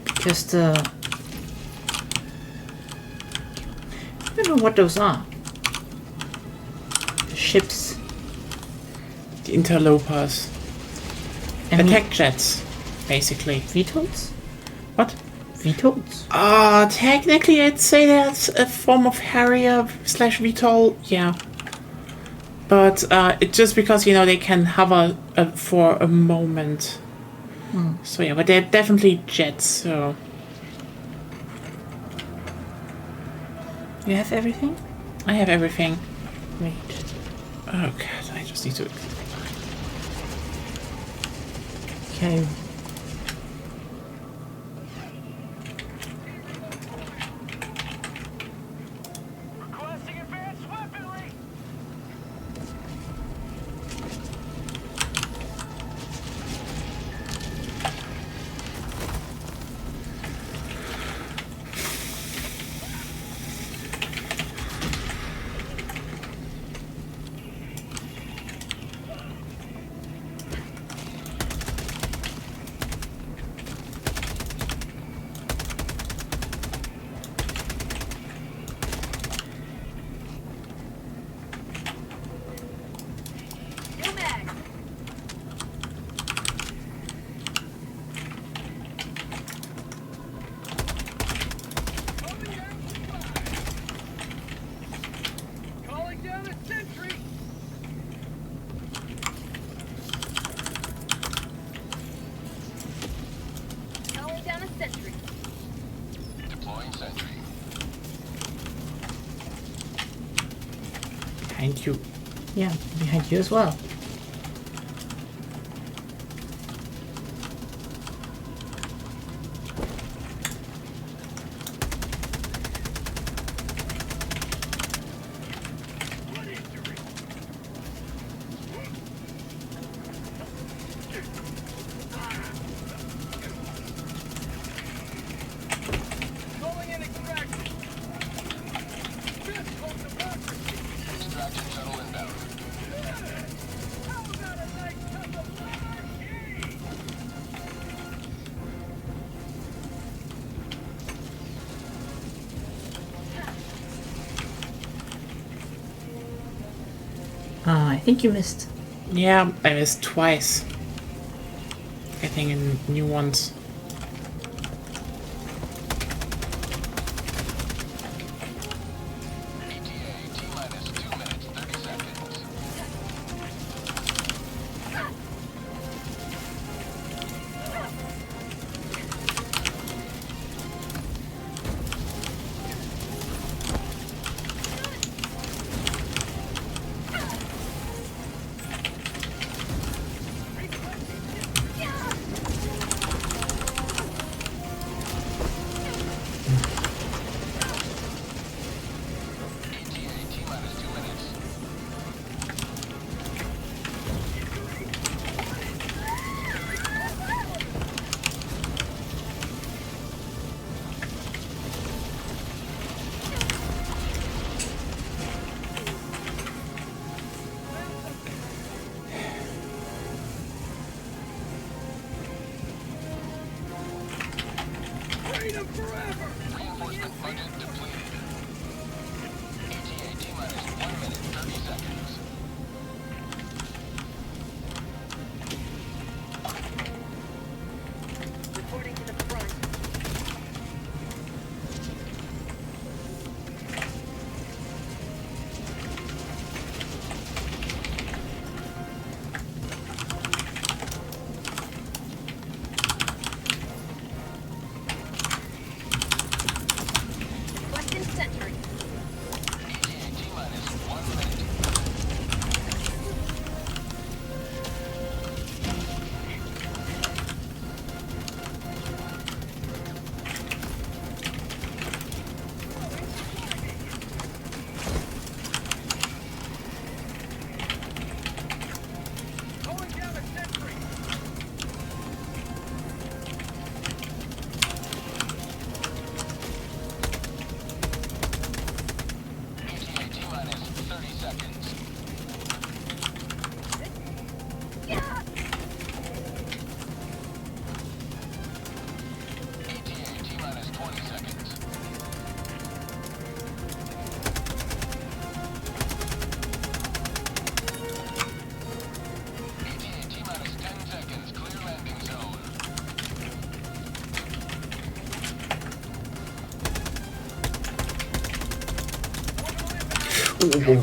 Because I don't know what those are. Ships. The interlopers. I mean, Attack jets, basically. VTOLs? What? VTOLs? Technically I'd say that's a form of Harrier / VTOL, yeah. But it's just because, you know, they can hover for a moment. So yeah, but they're definitely jets, so... You have everything? I have everything. Wait. Oh god, I just need to... Okay. Requesting advanced weaponry. behind you. Yeah, behind you as well. Extraction shuttle inbound. I think you missed. Yeah, I missed twice. Getting in new ones. ETA T-minus 2 minutes, 30 seconds. ETA T-minus 2 minutes. Reinforcement budget depleted. ETA T-minus 1 minute, 30 seconds. Reporting to the front. Requesting sentry. ETA T-minus 1 minute. ETA T-minus 30 seconds. ETA T-minus 20 seconds. ETA T-minus 10 seconds. Clear landing zone. Ooh.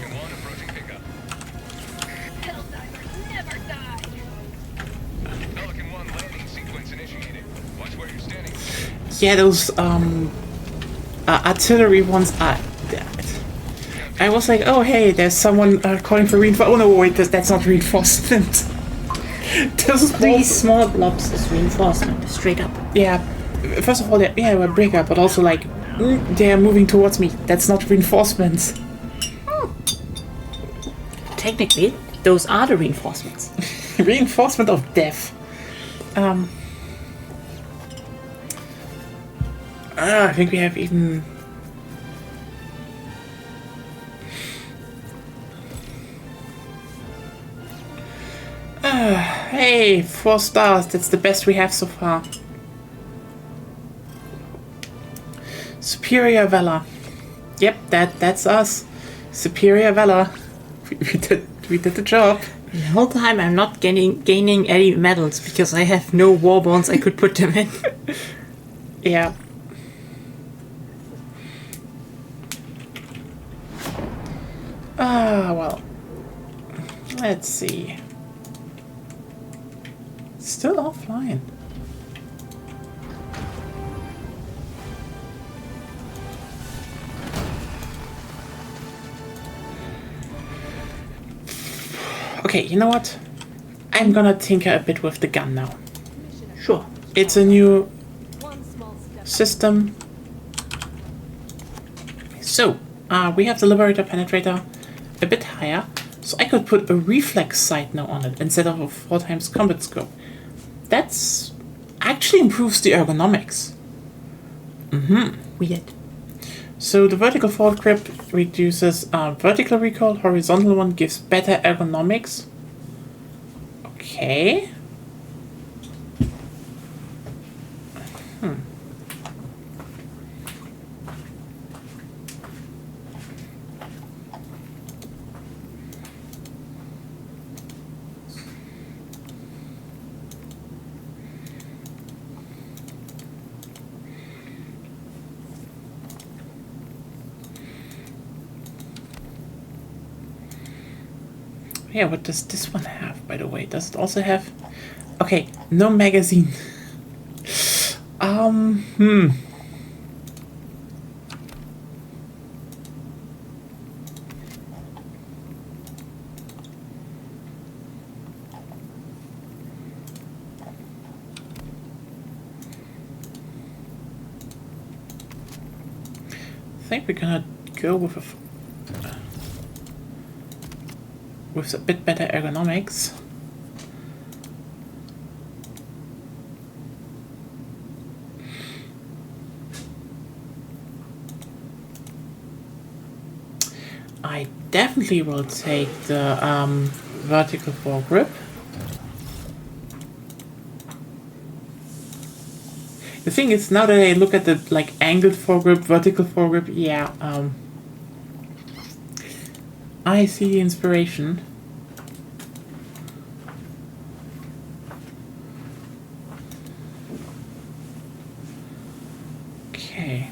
Helldivers never die. Pelican 1 landing sequence initiated. Watch where you're standing. Yeah, those artillery ones are. I was like, oh hey, there's someone calling for reinforcement. Oh no, wait, that's not reinforcement. Those These small blobs is reinforcement, straight up. Yeah, first of all, we're bigger, but also like they're moving towards me. That's not reinforcement. Technically, those are the reinforcements. Reinforcement of death. I think we have even. Hey, 4 stars. That's the best we have so far. Superior Valor. Yep, that's us. Superior Valor. We did the job. The whole time I'm not gaining any medals because I have no war bonds I could put them in. Yeah. Well. Let's see. Still offline. Okay, you know what? I'm gonna tinker a bit with the gun now. Sure. It's a new One small step. system. So, we have the Liberator Penetrator a bit higher, so I could put a reflex sight now on it instead of a 4x combat scope. That's actually improves the ergonomics. Weird. So the vertical forward grip reduces vertical recoil, horizontal one gives better ergonomics. Okay. Yeah, what does this one have, by the way? Does it also have... Okay, no magazine. I think we're gonna go with a bit better ergonomics. I definitely will take the vertical foregrip. The thing is, now that I look at the like angled foregrip, vertical foregrip, yeah, I see the inspiration. Okay.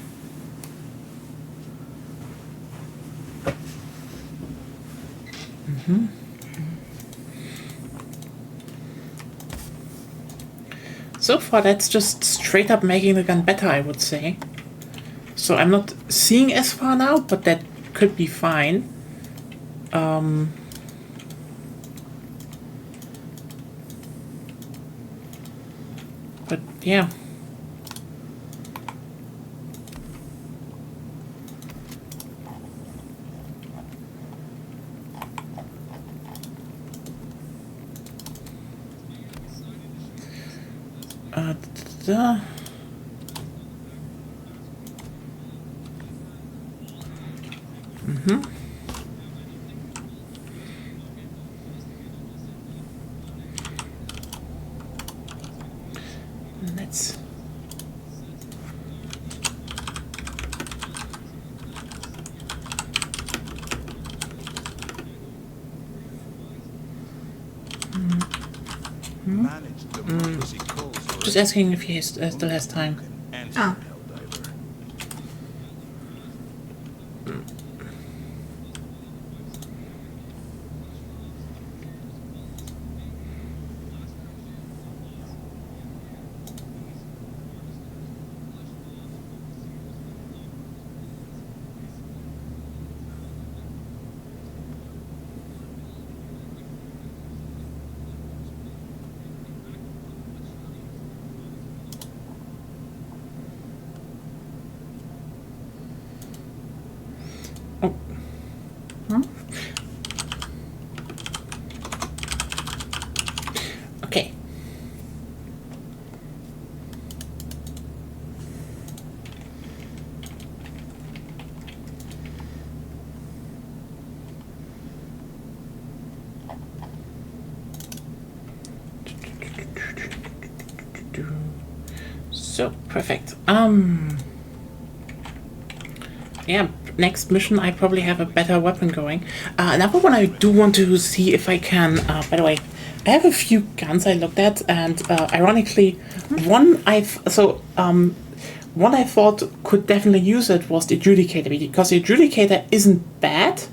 So far, that's just straight up making the gun better, I would say. So I'm not seeing as far now, but that could be fine. But yeah. Da-da-da. Let's... Managed democracy calls for Just asking if he still has time. answer, Ah. Helldiver. Okay. So perfect. Yeah, next mission I probably have a better weapon going. Another one I do want to see if I can, by the way, I have a few guns I looked at, and ironically, one I thought could definitely use it was the Adjudicator, because the Adjudicator isn't bad,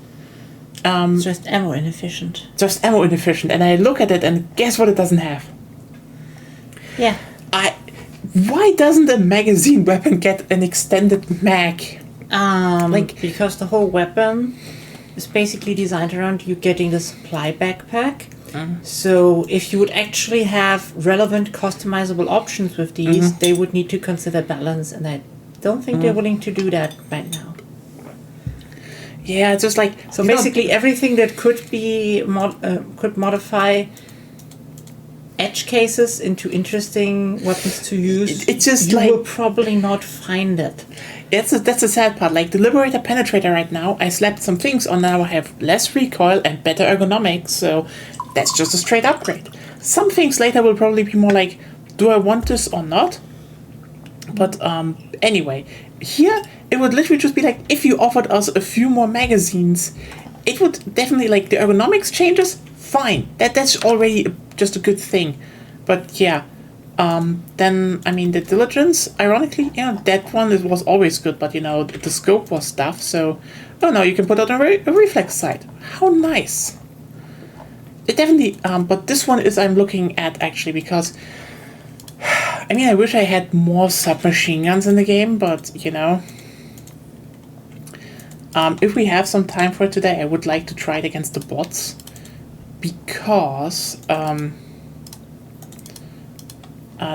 Just ammo inefficient. just ammo inefficient, and I look at it and guess what it doesn't have? Yeah. Why doesn't a magazine weapon get an extended mag? Because the whole weapon is basically designed around you getting the supply backpack, So if you would actually have relevant customizable options with these, they would need to consider balance, and I don't think they're willing to do that right now. Yeah, it's just like So basically, everything that could be could modify edge cases into interesting weapons to use, it's just you like- will probably not find it. that's the sad part. Like the Liberator Penetrator right now, I slapped some things on. Now I have less recoil and better ergonomics, so that's just a straight upgrade. Some things later will probably be more like, do I want this or not? But anyway, here it would literally just be like, if you offered us a few more magazines, it would definitely, like, the ergonomics changes, fine. That's already just a good thing. But yeah, then, I mean, the diligence, ironically, that one was always good, but, the scope was stuff, so, oh no, you can put out a reflex sight. How nice. It definitely, but this one is I'm looking at, actually, because, I mean, I wish I had more submachine guns in the game, but, if we have some time for it today, I would like to try it against the bots, because,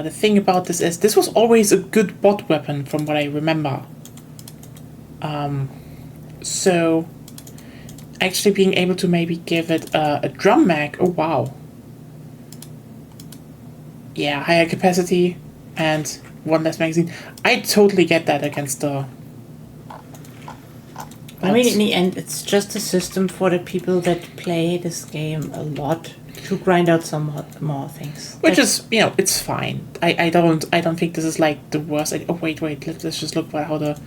the thing about this is, this was always a good bot weapon, from what I remember. So, actually being able to maybe give it a drum mag, oh wow. Yeah, higher capacity and one less magazine. I totally get that against the... I mean, in the end, it's just a system for the people that play this game a lot to grind out some more things. Which is, it's fine. I don't think this is like the worst. Oh wait, let's just look at how the...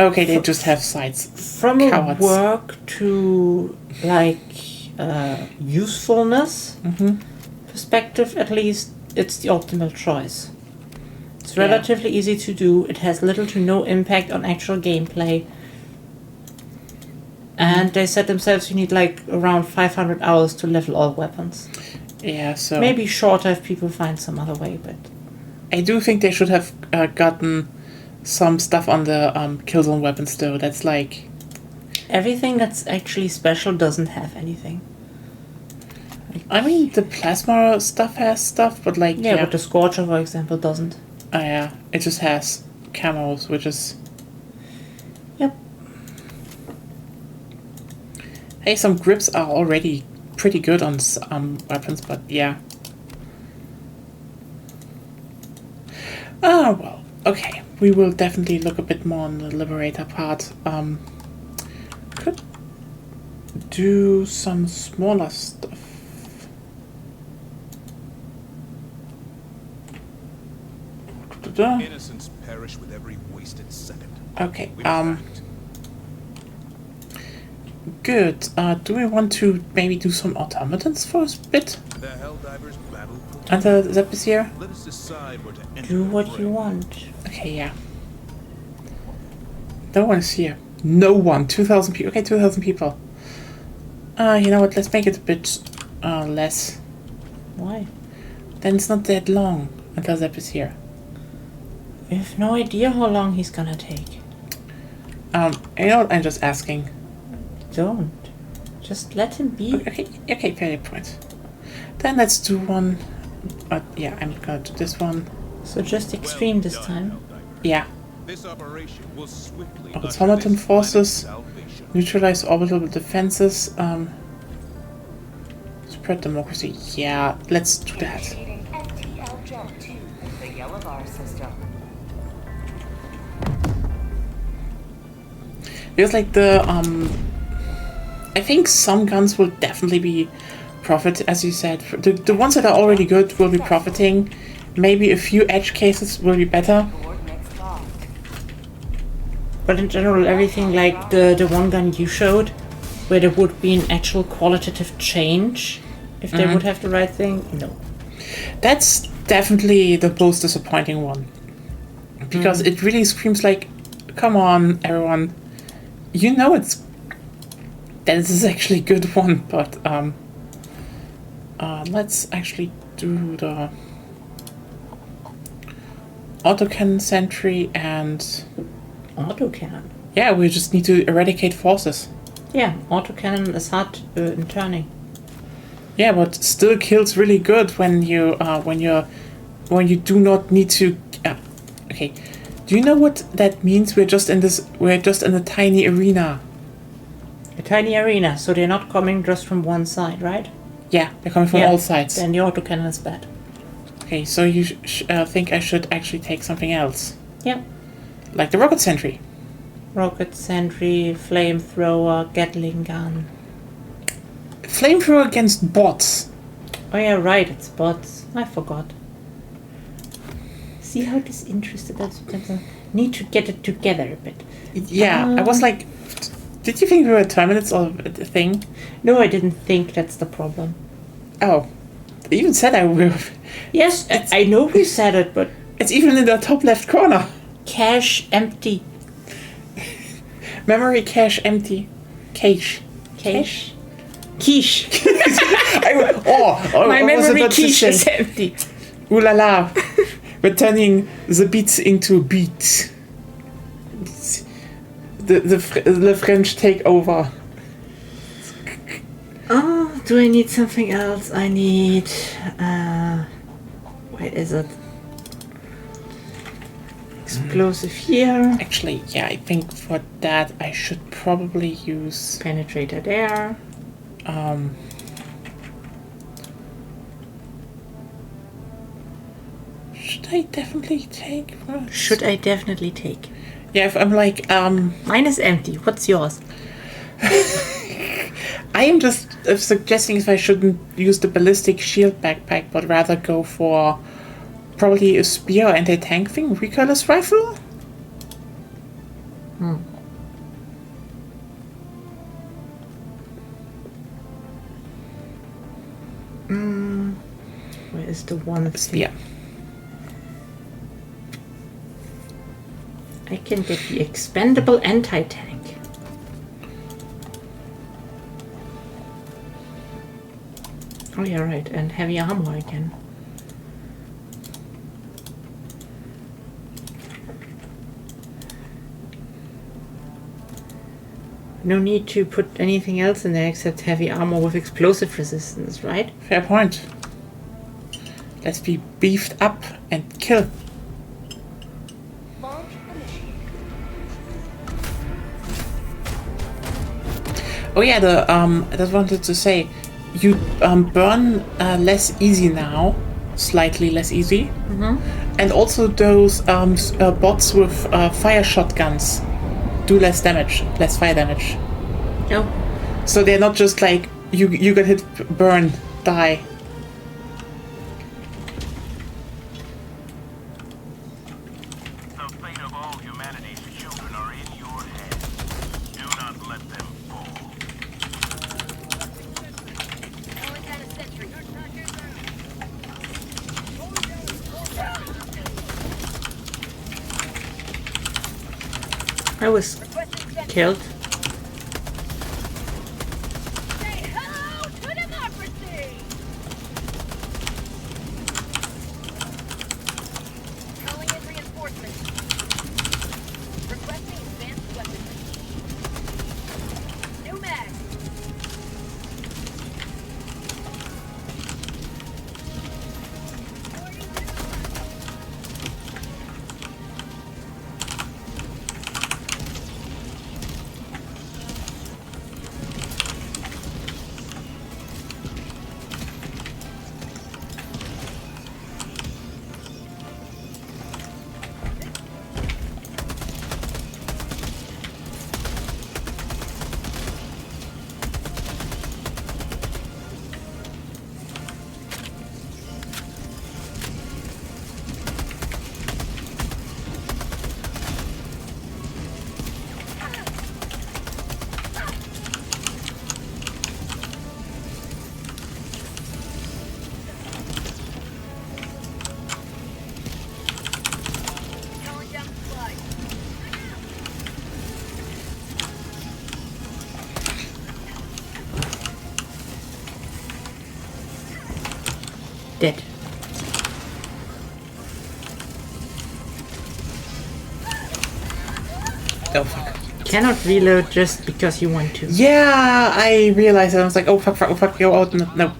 Okay, they just have sights. From Cowards. a work to, like, usefulness perspective, at least, it's the optimal choice. It's relatively easy to do. It has little to no impact on actual gameplay. And they said themselves you need like around 500 hours to level all weapons. Yeah, so... Maybe shorter if people find some other way, but... I do think they should have gotten some stuff on the Killzone weapons though. That's like... Everything that's actually special doesn't have anything. I mean, the plasma stuff has stuff, but like... Yeah, but the Scorcher, for example, doesn't. Oh yeah, it just has camos, which is... Yep. Hey, some grips are already pretty good on weapons, but yeah. Oh, well, okay. We will definitely look a bit more on the Liberator part. Could do some smaller stuff. Innocents perish with every wasted second. Okay, We must act. good. Do we want to maybe do some automatons for a bit? The Helldivers battle for... Under Zeppis here? Let us decide where to enter Do the what fray. you want. Okay, yeah. No one is here. No one. 2,000 people. Okay, 2,000 people. You know what? Let's make it a bit less. Why? Then it's not that long until Zepp is here. We have no idea how long he's gonna take. You know what? I'm just asking. Don't. Just let him be. Okay, fair point. Then let's do one. Yeah, I'm gonna do this one. So just extreme this time. Yeah. This operation will swiftly Automaton forces. Neutralize orbital defenses. Spread democracy. Yeah, let's do that. Initiating FTL jump to the Helldivers system. Because like the I think some guns will definitely be profit, as you said. The ones that are already good will be profiting. Maybe a few edge cases will be better. Coordinates locked. But in general, everything like the one gun you showed, where there would be an actual qualitative change, if they would have the right thing, no. That's definitely the most disappointing one. Because it really screams like, come on, everyone. You know that this is actually a good one, but let's actually do the autocannon sentry and Autocannon. yeah, we just need to eradicate forces. Yeah, autocannon is hard in turning. Yeah, but still kills really good when you do not need to. Okay, do you know what that means? We're just in a tiny arena. A tiny arena, so they're not coming just from one side, right? Yeah, they're coming from all sides. Then the autocannon is bad. Okay, so you think I should actually take something else, Yeah. like the rocket sentry. Rocket sentry, flamethrower, Gatling gun. Flamethrower against bots. Oh yeah, right, it's bots. I forgot. See how disinterested that's need to get it together a bit. Yeah, I was like, did you think we were Terminators or a thing? No, I didn't think that's the problem. Oh, they even said I will. Yes, I know we said it, but It's even in the top left corner. cache empty. Memory cache empty. Cache. Cache? Quiche. My My I was memory about to quiche say, is empty. ooh la la. We're turning the beats into beats. The French take over. Oh, do I need something else? I need... where is it? Explosive here. Actually, yeah, I think for that I should probably use Penetrator there. should I definitely take first? Should I definitely take? Yeah, if I'm like, Mine is empty. What's yours? I am just suggesting if I shouldn't use the ballistic shield backpack, but rather go for probably a spear anti-tank thing, recoilless rifle? Where is the one? Spear. I can get the expendable anti-tank. Oh yeah, right. And heavy armor again. No need to put anything else in there except heavy armor with explosive resistance, right? Fair point. Let's be beefed up and kill. Launch initiated. Oh yeah, I just wanted to say, you burn less easy now, slightly less easy, and also those bots with fire shotguns do less damage, less fire damage. Oh. So they're not just like you get hit, burn, die. The fate of all humanity's children are in your hands. Do not let them fall. Calling down a sentry. I was killed. Say hello to democracy! Calling in reinforcements. Requesting advanced weaponry. New mag. Calling down supplies. Dead. Oh fuck. Cannot reload just because you want to. Yeah, I realized that. I was like, oh fuck, go out. No.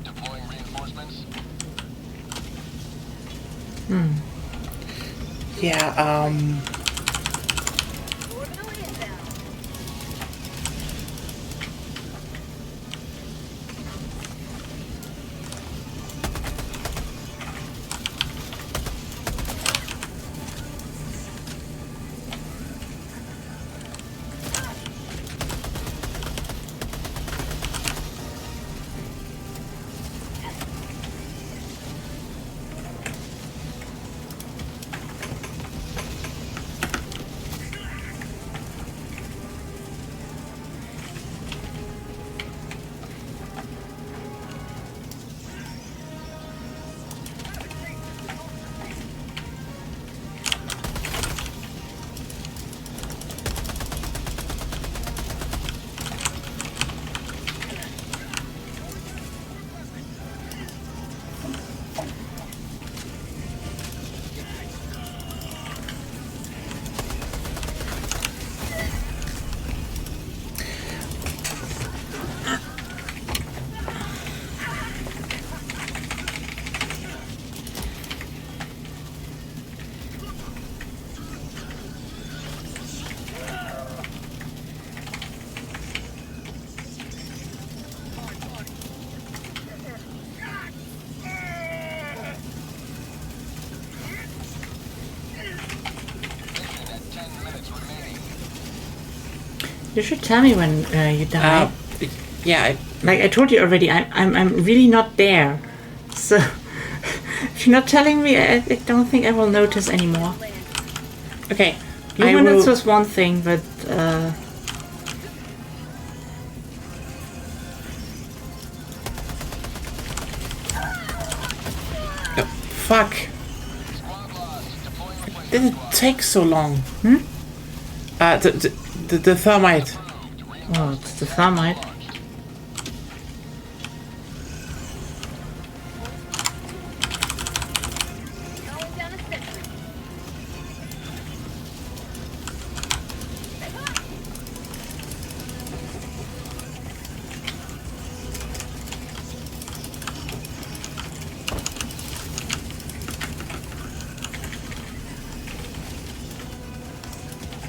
Deploying reinforcements. Yeah, Orbital inbound. You should tell me when you die. yeah, Like I told you already, I'm really not there. So if you're not telling me, I don't think I will notice anymore. okay. Illuminate was one thing, but Fuck. Squad lost. Deploying replacement Did it squad. take so long? The thermite. oh, it's the thermite. Calling down a sentry.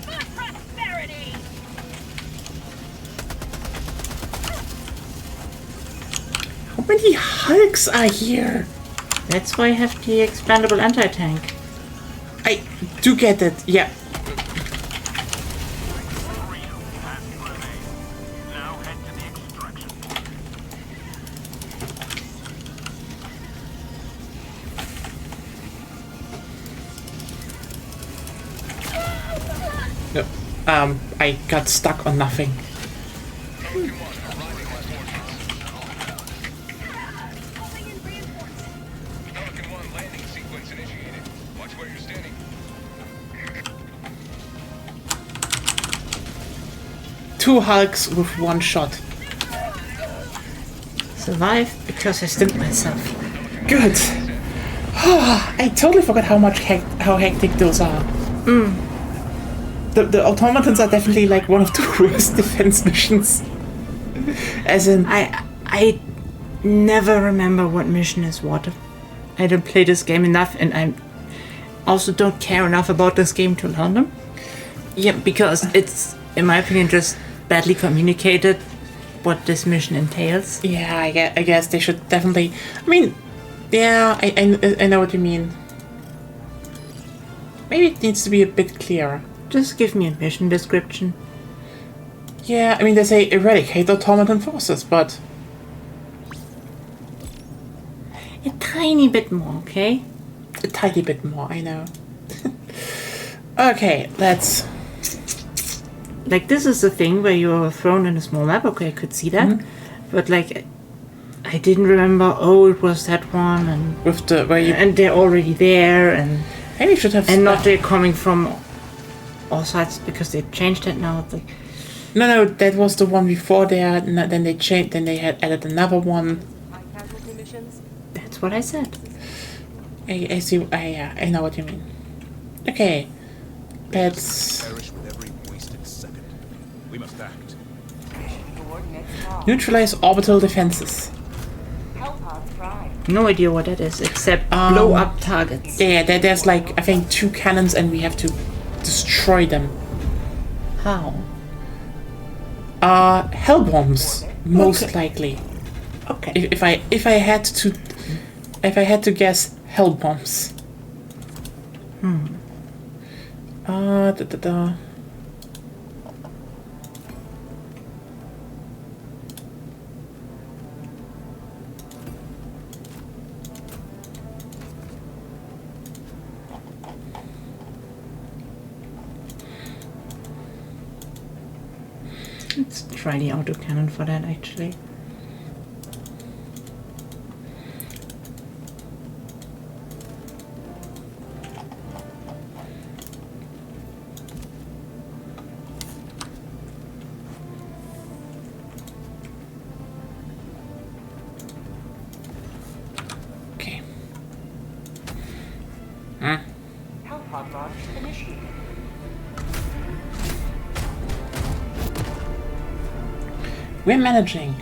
For prosperity! How many Hulks are here? That's why I have the expandable anti-tank. I do get it. Yeah. Freedom has prevailed. Now head to the extraction point. No. I got stuck on nothing. Falcon 1 arriving with forces. Calling in reinforcements. Falcon 1 landing sequence initiated. Watch where you're standing. Two Hulks with one shot. Survived because I stimped myself. Good. I totally forgot how much how hectic those are. The automatons are definitely like one of the worst defense missions. As in, I never remember what mission is what. I don't play this game enough, and I also don't care enough about this game to learn them. Yeah, because it's, in my opinion, just badly communicated what this mission entails. yeah, I guess they should definitely. I mean, yeah, I know what you mean. Maybe it needs to be a bit clearer. Just give me a mission description. Yeah, I mean, they say eradicate automaton forces, but A tiny bit more, okay? a tiny bit more, I know. Okay, let's. Like, this is the thing where you're thrown in a small map. Okay, I could see that. But, like, I didn't remember, oh, it was that one, With the. Where you. and they're already there, and Maybe you should have. not they're coming from all sides, because they changed it now. It's like, No, that was the one before there. Then they changed. Then they had added another one. High casualty missions. that's what I said. I see. I know what you mean. Okay, let's Perish with every wasted second. We must act. Coordinates lost. neutralize orbital defenses. Help Pod Prime. No idea what that is, except blow up targets. Yeah, there's like, I think 2 cannons and we have to destroy them. How? Hell bombs, most likely. Okay. If I had to guess, hell bombs. Let's try the autocannon for that, actually. Okay. Hellpod launch initiated. We're managing.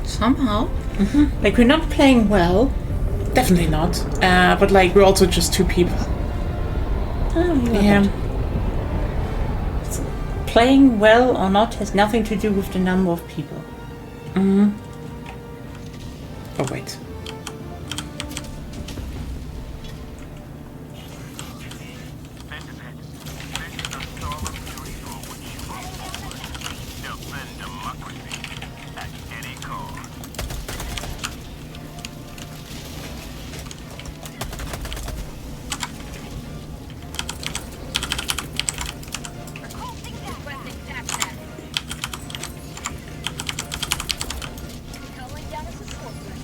Somehow. Like, we're not playing well. Definitely not. But like, we're also just 2 people. Yeah. Playing well or not has nothing to do with the number of people. Oh, wait. Defend democracy at any cost. Requesting access. Calling down a support group.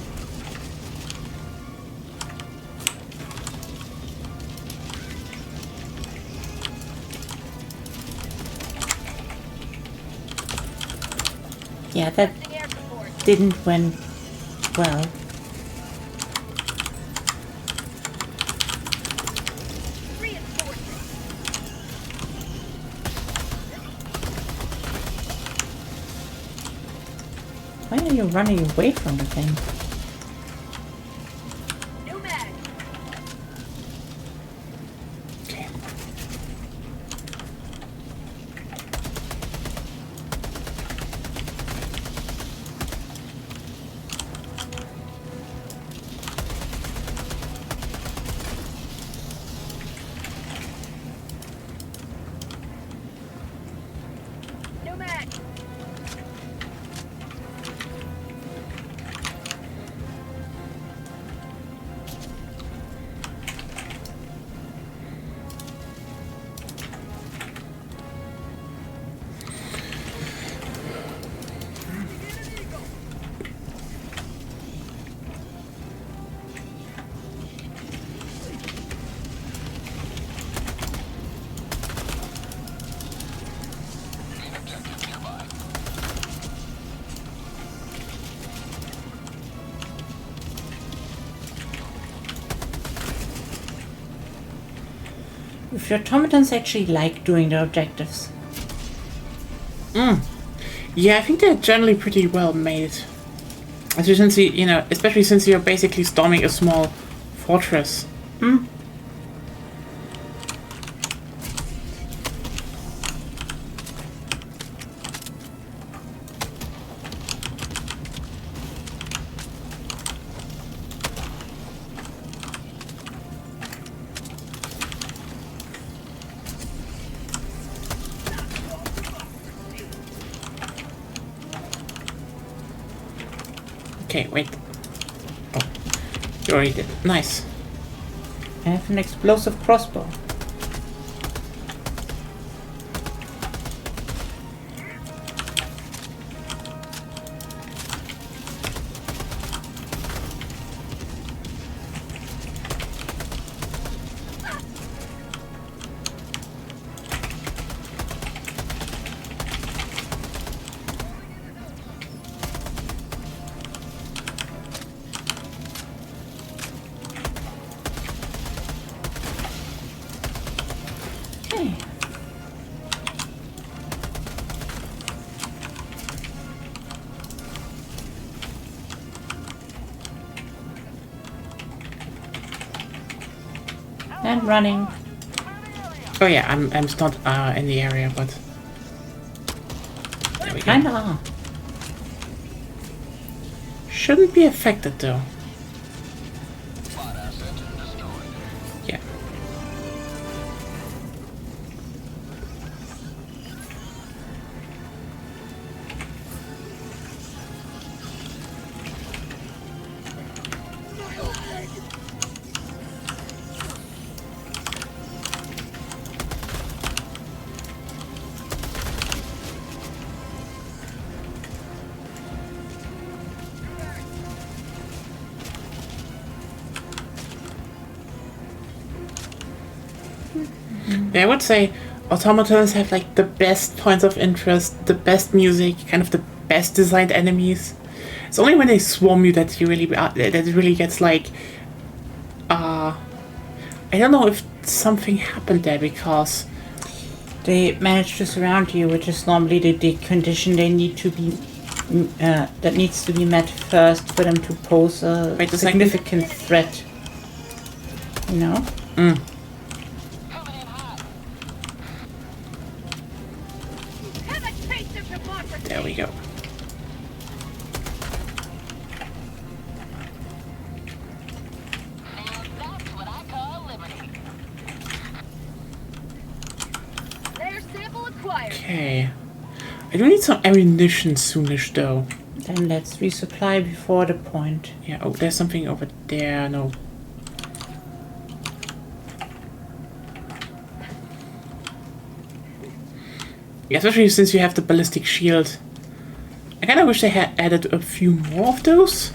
Yeah, that Requesting air support. didn't went well. Reinforcements. Why are you running away from the thing? New mag. Okay. New mag. Main objective nearby. If your automatons actually like doing their objectives. Yeah, I think they're generally pretty well made. Especially, especially since you're basically storming a small fortress. Okay, wait. Oh, you already did. Nice. I have an explosive crossbow. And running. Oh yeah, I'm not in the area, but there we go. Kinda are. Shouldn't be affected though. Spot asset destroyed. Yeah. Yeah, I would say automatons have like the best points of interest, the best music, kind of the best designed enemies. It's only when they swarm you that you really that it really gets like I don't know if something happened there because They manage to surround you, which is normally the condition they need to be that needs to be met first for them to pose a Wait a second. significant threat. You know? Coming in hot. Have a taste of democracy. there we go. And that's what I call liberty. Their sample acquired. Okay. I do need some ammunition soonish though. Then let's resupply before the point. Yeah, oh there's something over there, no. Yeah, especially since you have the ballistic shield. I kinda wish they had added a few more of those.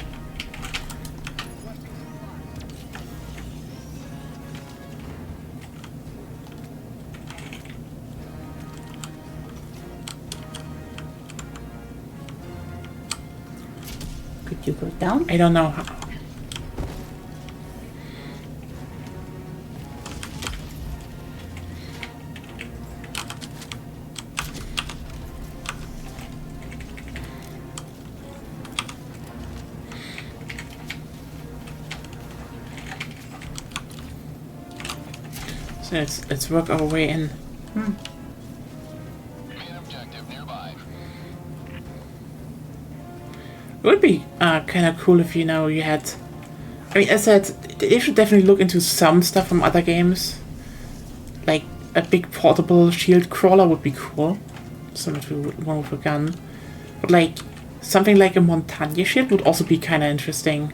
Could you go down? I don't know how. So let's work our way in. Main objective nearby. It would be kind of cool if, you know, you had... I mean, as I said, they should definitely look into some stuff from other games. Like, a big portable shield crawler would be cool. Similar to one with a gun. But, like, something like a Montagne shield would also be kind of interesting.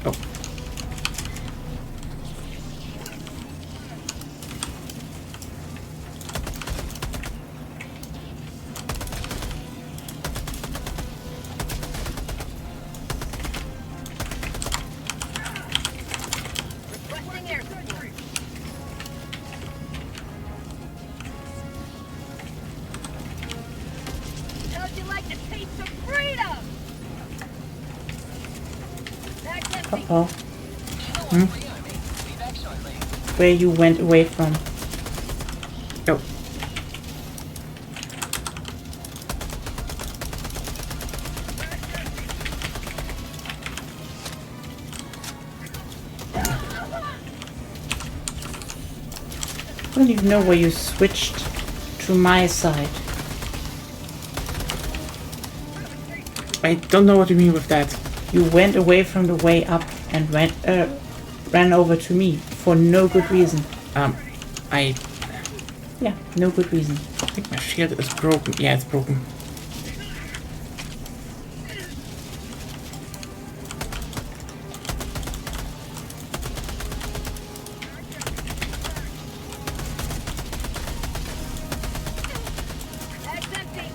Oh. Requesting air support. How'd you like the taste of freedom? That's empty. Uh-oh. Free enemy. Be back shortly. Where you went away from. Oh. I don't even know where you switched to my side. I don't know what you mean with that. You went away from the way up and ran over to me for no good reason. I Yeah, no good reason. think my shield is broken. Yeah, it's broken. That's empty.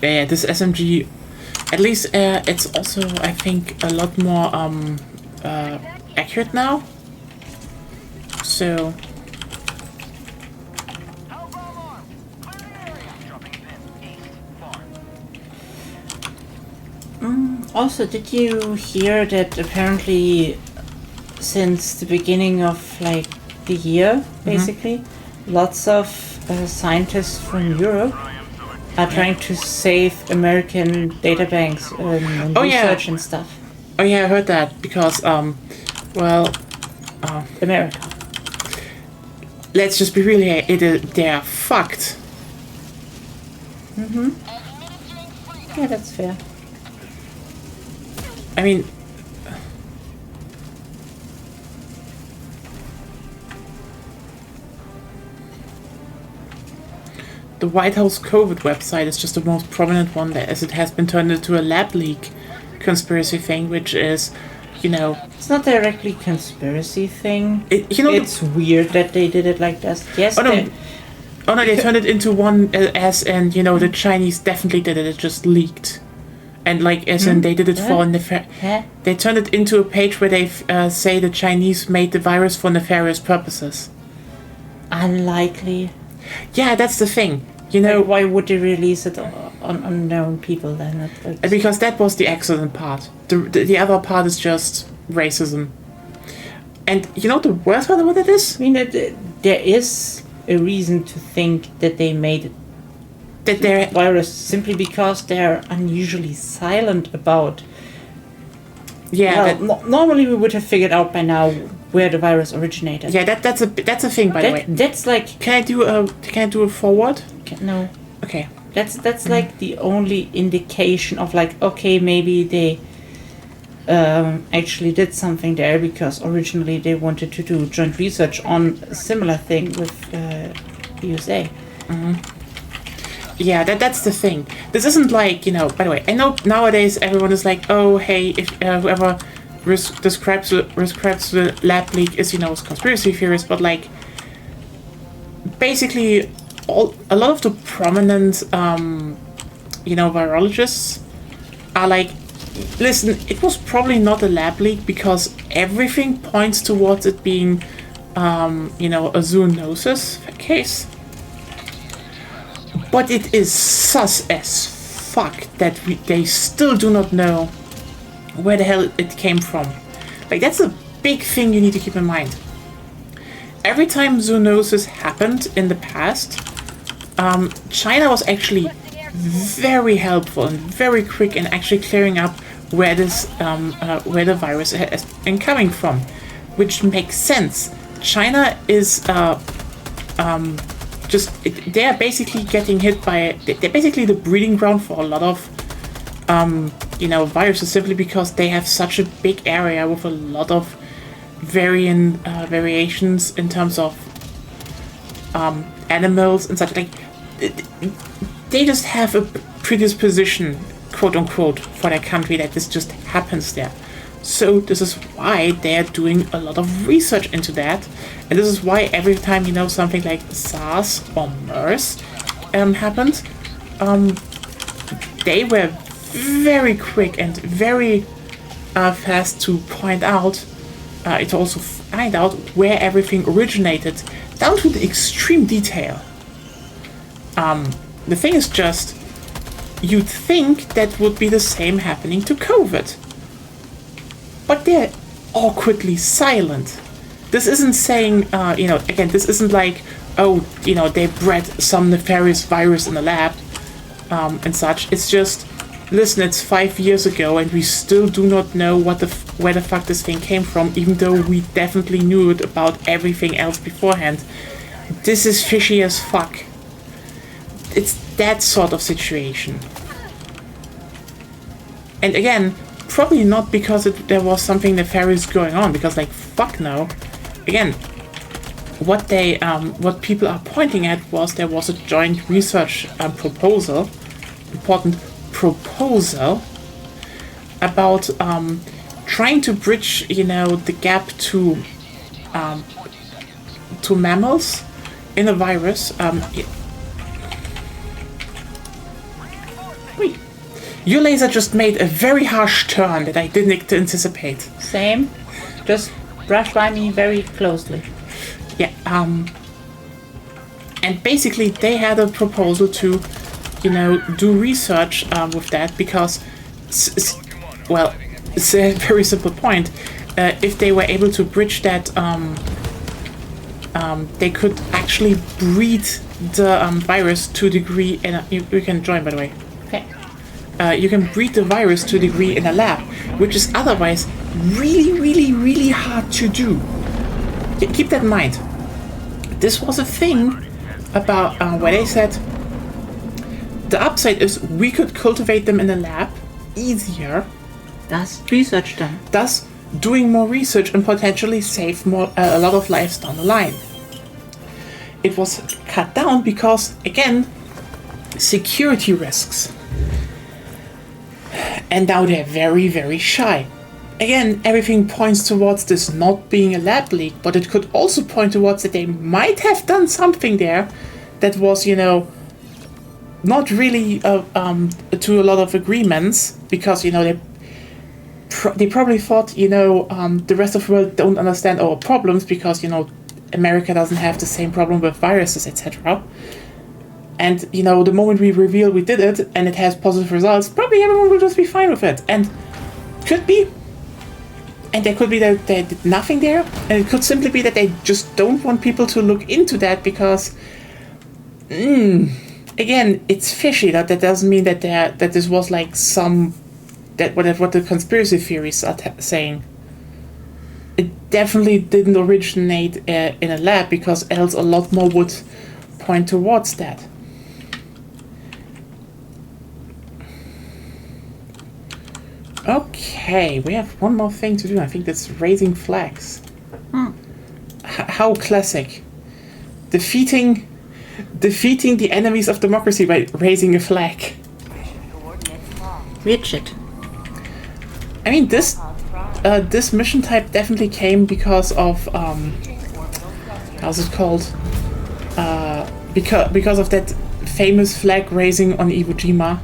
yeah, this SMG, at least it's also, I think, a lot more accurate now. So Also, did you hear that apparently since the beginning of like the year, basically, lots of scientists from Europe are trying to save American databanks and research and stuff. Oh yeah, I heard that because well, America. let's just be really, they're fucked. Yeah, that's fair. I mean, the White House COVID website is just the most prominent one there, as it has been turned into a lab leak conspiracy thing, which is, you know, It's not directly conspiracy thing. you know, It's weird that they did it like that. Yes, oh no, they- oh no, they turned it into one as, and you know, the Chinese definitely did it. It just leaked, and like as in they did it for Huh? They turned it into a page where they say the Chinese made the virus for nefarious purposes. Unlikely. Yeah, that's the thing. You know, Like, why would they release it on unknown people then? because that was the excellent part. The other part is just racism. And you know the worst part about it is? I mean, there is a reason to think that they made it That they're... virus simply because they're unusually silent about. Yeah, Well, normally we would have figured out by now where the virus originated. yeah, that's a thing, by the way. That's like Can I do a forward? no. Okay. That's like the only indication of like, okay, maybe they actually did something there because originally they wanted to do joint research on a similar thing with USA. Yeah, that's the thing. This isn't like, you know, by the way, I know nowadays everyone is like, oh, hey, if whoever describes the lab leak is, you know, conspiracy theorist, but like, basically, a lot of the prominent, you know, virologists are like, listen, it was probably not a lab leak because everything points towards it being, you know, a zoonosis case. But it is sus as fuck that they still do not know where the hell it came from. Like, that's a big thing you need to keep in mind. Every time zoonosis happened in the past, China was actually very helpful and very quick in actually clearing up where this where the virus has been coming from, which makes sense. China is they're basically getting hit by, they're basically the breeding ground for a lot of you know, viruses, simply because they have such a big area with a lot of variations in terms of animals and such. Like, they just have a predisposition, quote unquote, for their country that this just happens there. So this is why they're doing a lot of research into that, and this is why every time, you know, something like SARS or MERS happened, they were very quick and very fast to point out, to also find out where everything originated, down to the extreme detail. The thing is just, you'd think that would be the same happening to COVID. But they're awkwardly silent. This isn't saying, you know, again, this isn't like, oh, you know, they bred some nefarious virus in the lab, and such. It's just, listen, it's 5 years ago, and we still do not know where the fuck this thing came from, even though we definitely knew it about everything else beforehand. This is fishy as fuck. It's that sort of situation. And again, probably not because there was something nefarious going on, because, like, fuck no. Again, what people are pointing at was there was a joint research proposal, important proposal, about trying to bridge, you know, the gap to mammals in a virus. Your laser just made a very harsh turn that I didn't anticipate. Same. Just brush by me very closely. Yeah, and basically they had a proposal to, you know, do research with that because, well, it's a very simple point. If they were able to bridge that, they could actually breed the virus to a degree, and you can join, by the way. Okay. You can breed the virus to a degree in a lab, which is otherwise really hard to do. Keep that in mind. This was a thing about where they said the upside is we could cultivate them in a lab easier, That's research done. thus doing more research and potentially save more a lot of lives down the line. It was cut down because, again, security risks. And now they're very shy. Again, everything points towards this not being a lab leak, but it could also point towards that they might have done something there that was, you know, not really to a lot of agreements, because, you know, they probably thought, you know, the rest of the world don't understand our problems because, you know, America doesn't have the same problem with viruses, etc. And, you know, the moment we reveal we did it and it has positive results, probably everyone will just be fine with it. And could be. And there could be that they did nothing there. And it could simply be that they just don't want people to look into that because, again, it's fishy. That doesn't mean that this was like what the conspiracy theories are saying. It definitely didn't originate in a lab, because else a lot more would point towards that. Okay, we have one more thing to do. I think that's raising flags. How classic. Defeating the enemies of democracy by raising a flag. Coordinates locked. Widget. I mean, this mission type definitely came because of how's it called? Because of that famous flag raising on Iwo Jima.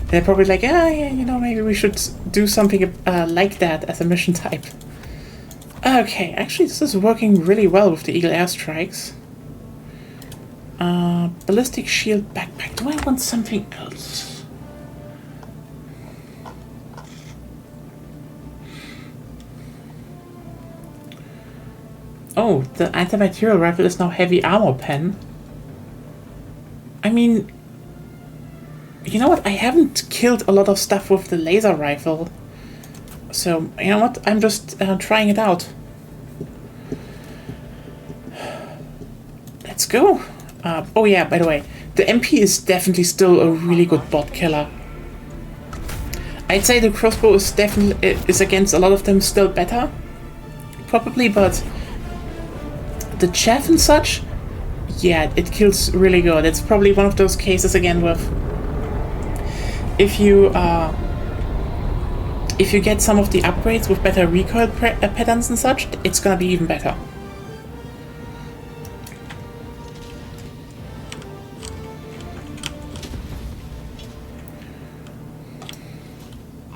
They're probably like, yeah, you know, maybe we should do something like that as a mission type. Okay, actually, this is working really well with the Eagle airstrikes. Ballistic shield backpack. Do I want something else? Oh, the antibacterial rifle is now heavy armor pen. I mean, you know what? I haven't killed a lot of stuff with the laser rifle. So, you know what? I'm just trying it out. Let's go. Oh yeah, by the way, the MP is definitely still a really good bot killer. I'd say the crossbow is definitely against a lot of them still better, probably, but the chaff and such, yeah, it kills really good. It's probably one of those cases again with if you get some of the upgrades with better recoil patterns and such, it's gonna be even better.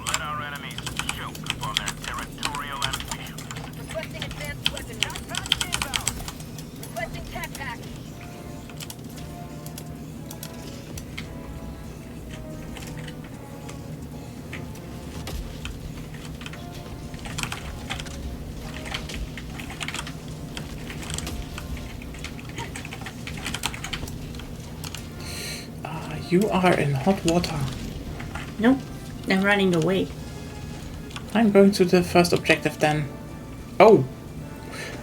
Let our enemies choke upon their territorial ambitions. Requesting advanced weapon. Backpack inbound. Requesting tech pack. You are in hot water. Nope. I'm running away. I'm going to the first objective then. Oh!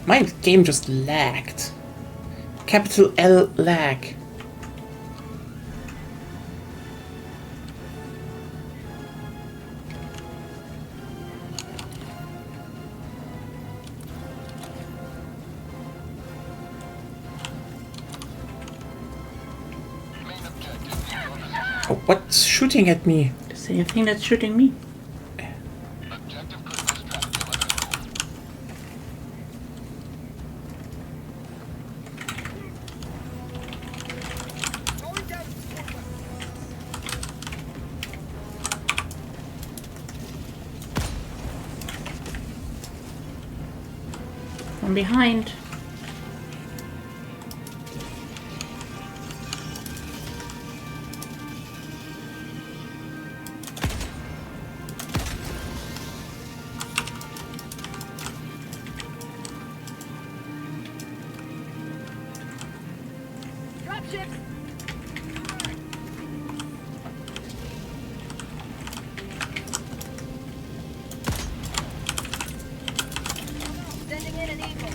My game just lagged. Capital L lag. Oh, what's shooting at me? The same thing that's shooting me. Objective critical strategy eliminated. From behind. Dropships! Sending in an eagle.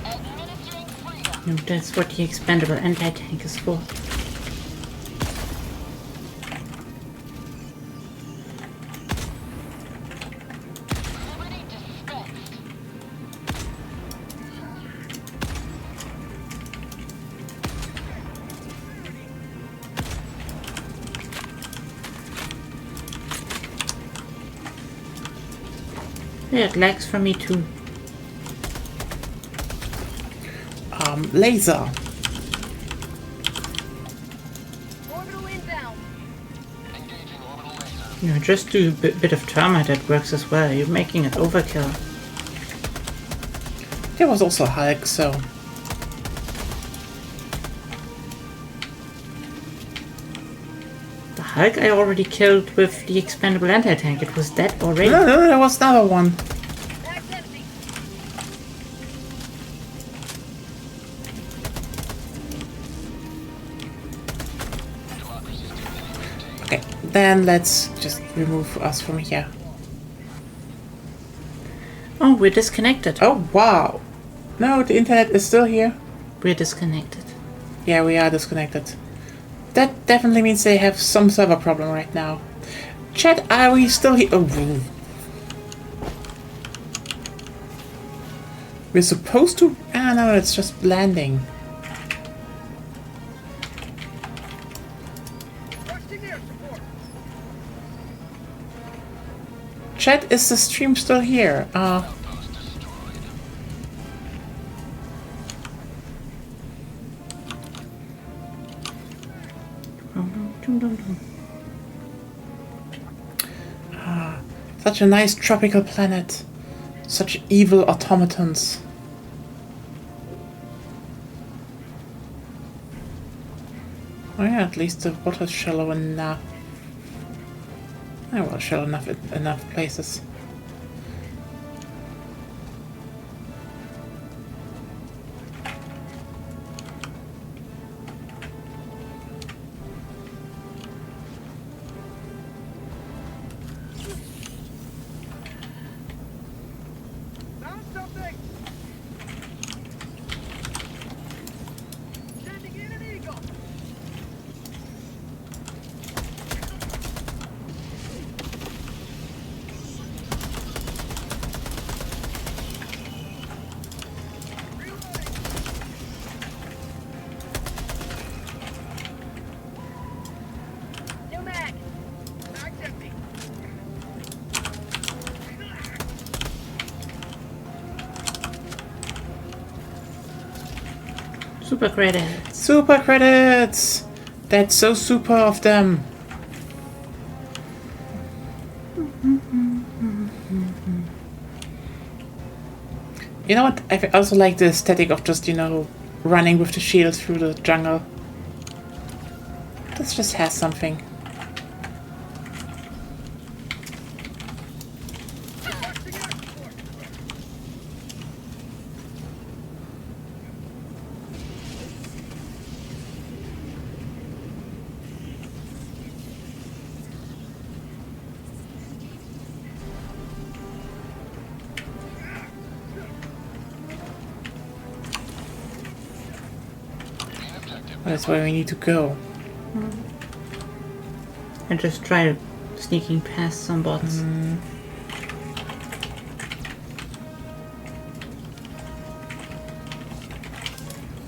Administering freedom. And that's what the expendable anti-tank is for. Liberty dispensed. Yeah, it lags for me too. Laser. Orbital inbound. Engaging orbital laser. You know, just do a bit of termite that works as well. You're making it overkill. There was also Hulk, so The Hulk I already killed with the expendable anti-tank. It was dead already. no, there was another one. Bag's empty. Democracy's dignity maintained. Okay, then let's just remove us from here. Oh, we're disconnected. Oh wow! No, the internet is still here. We're disconnected. Yeah, we are disconnected. That definitely means they have some server problem right now. Chat, are we still here? Oh. We're supposed to... Ah, no, it's just landing. Requesting air support. Chat, is the stream still here? Outpost destroyed. Such a nice tropical planet. Such evil automatons. Oh yeah, at least the water's shallow enough. Oh well, shallow enough in enough places. Found something. Sending in an eagle. New mag. Mag's empty. Super credits. Super credits! That's so super of them. You know what? I also like the aesthetic of just, you know, running with the shield through the jungle. This just has something. Requesting air support. Main objective. That's where we need to go. And just try sneaking past some bots.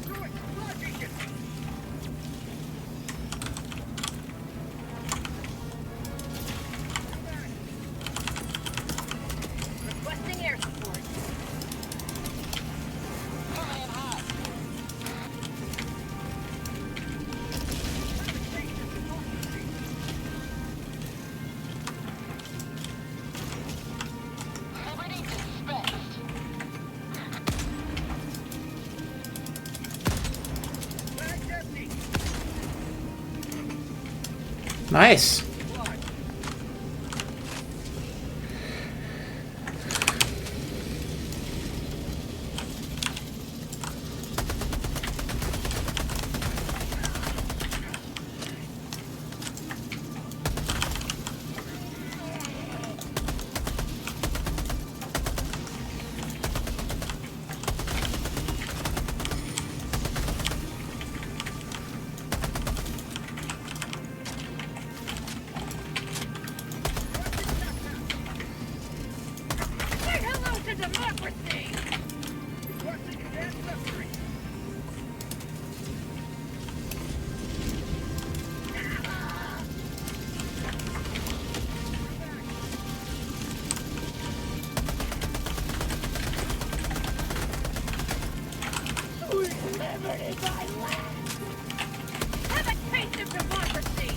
Destroy supply beacon. Requesting air support. Flying high. Nice. Say hello to democracy! Requesting advanced suffering. Have a taste of democracy!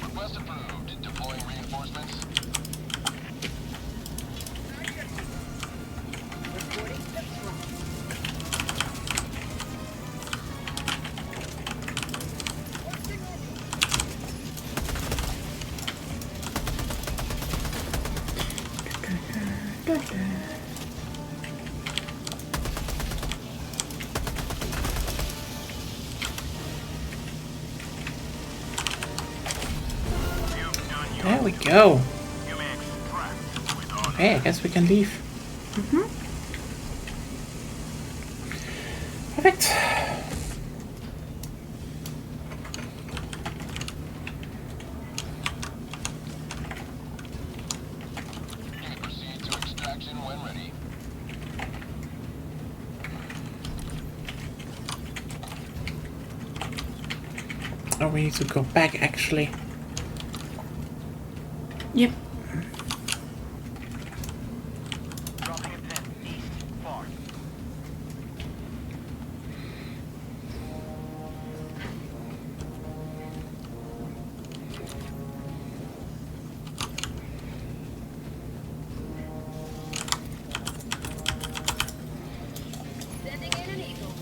Request approved. Deploying reinforcements. Reporting control. You've done your There we go. You may extract with honor. Okay, I guess we can leave. Perfect. You may proceed to extraction when ready. Oh, we need to go back actually. Yep. Dropping a pin east, far. Sending in an eagle.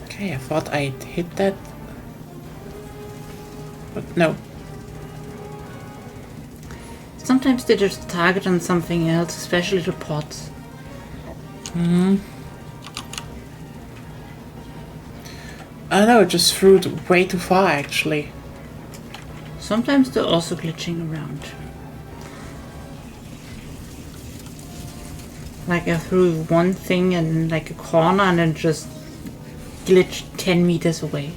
Okay, I thought I'd hit that. But no. Sometimes they just target on something else, especially the pods. I know, it just threw it way too far actually. Sometimes they're also glitching around. Like I threw one thing in like a corner and then just glitched 10 meters away.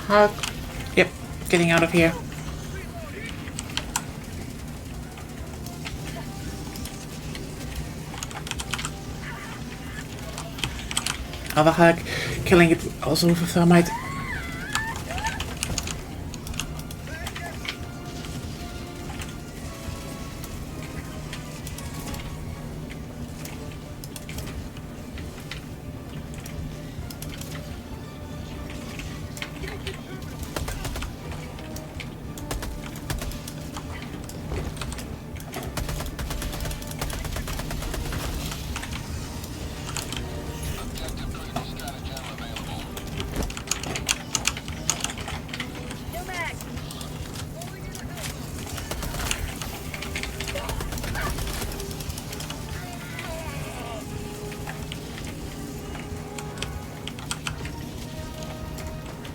Hug. Yep, getting out of here. other Hulk, killing it also with a thermite. New mag.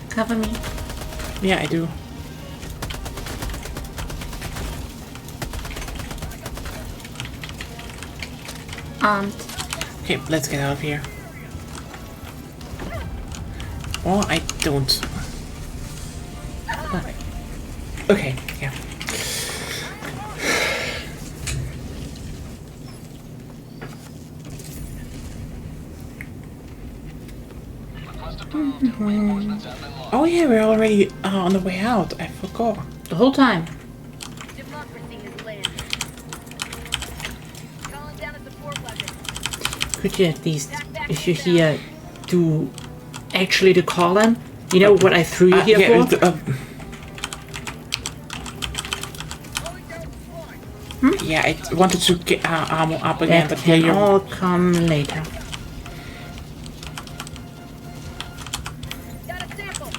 Cover me. Yeah, I do. Armed. Okay, let's get out of here. Or I don't. Okay, yeah. Request approved. Reinforcements have been launched. Oh yeah, we're already on the way out. I forgot. The whole time. Democracy has landed. Calling down a support weapon. Could you at least, if you're here, do actually the call in? You know what I threw you here Yeah, for? Yeah, I wanted to get armor up again, That but yeah, can you're... all come later. Got a sample.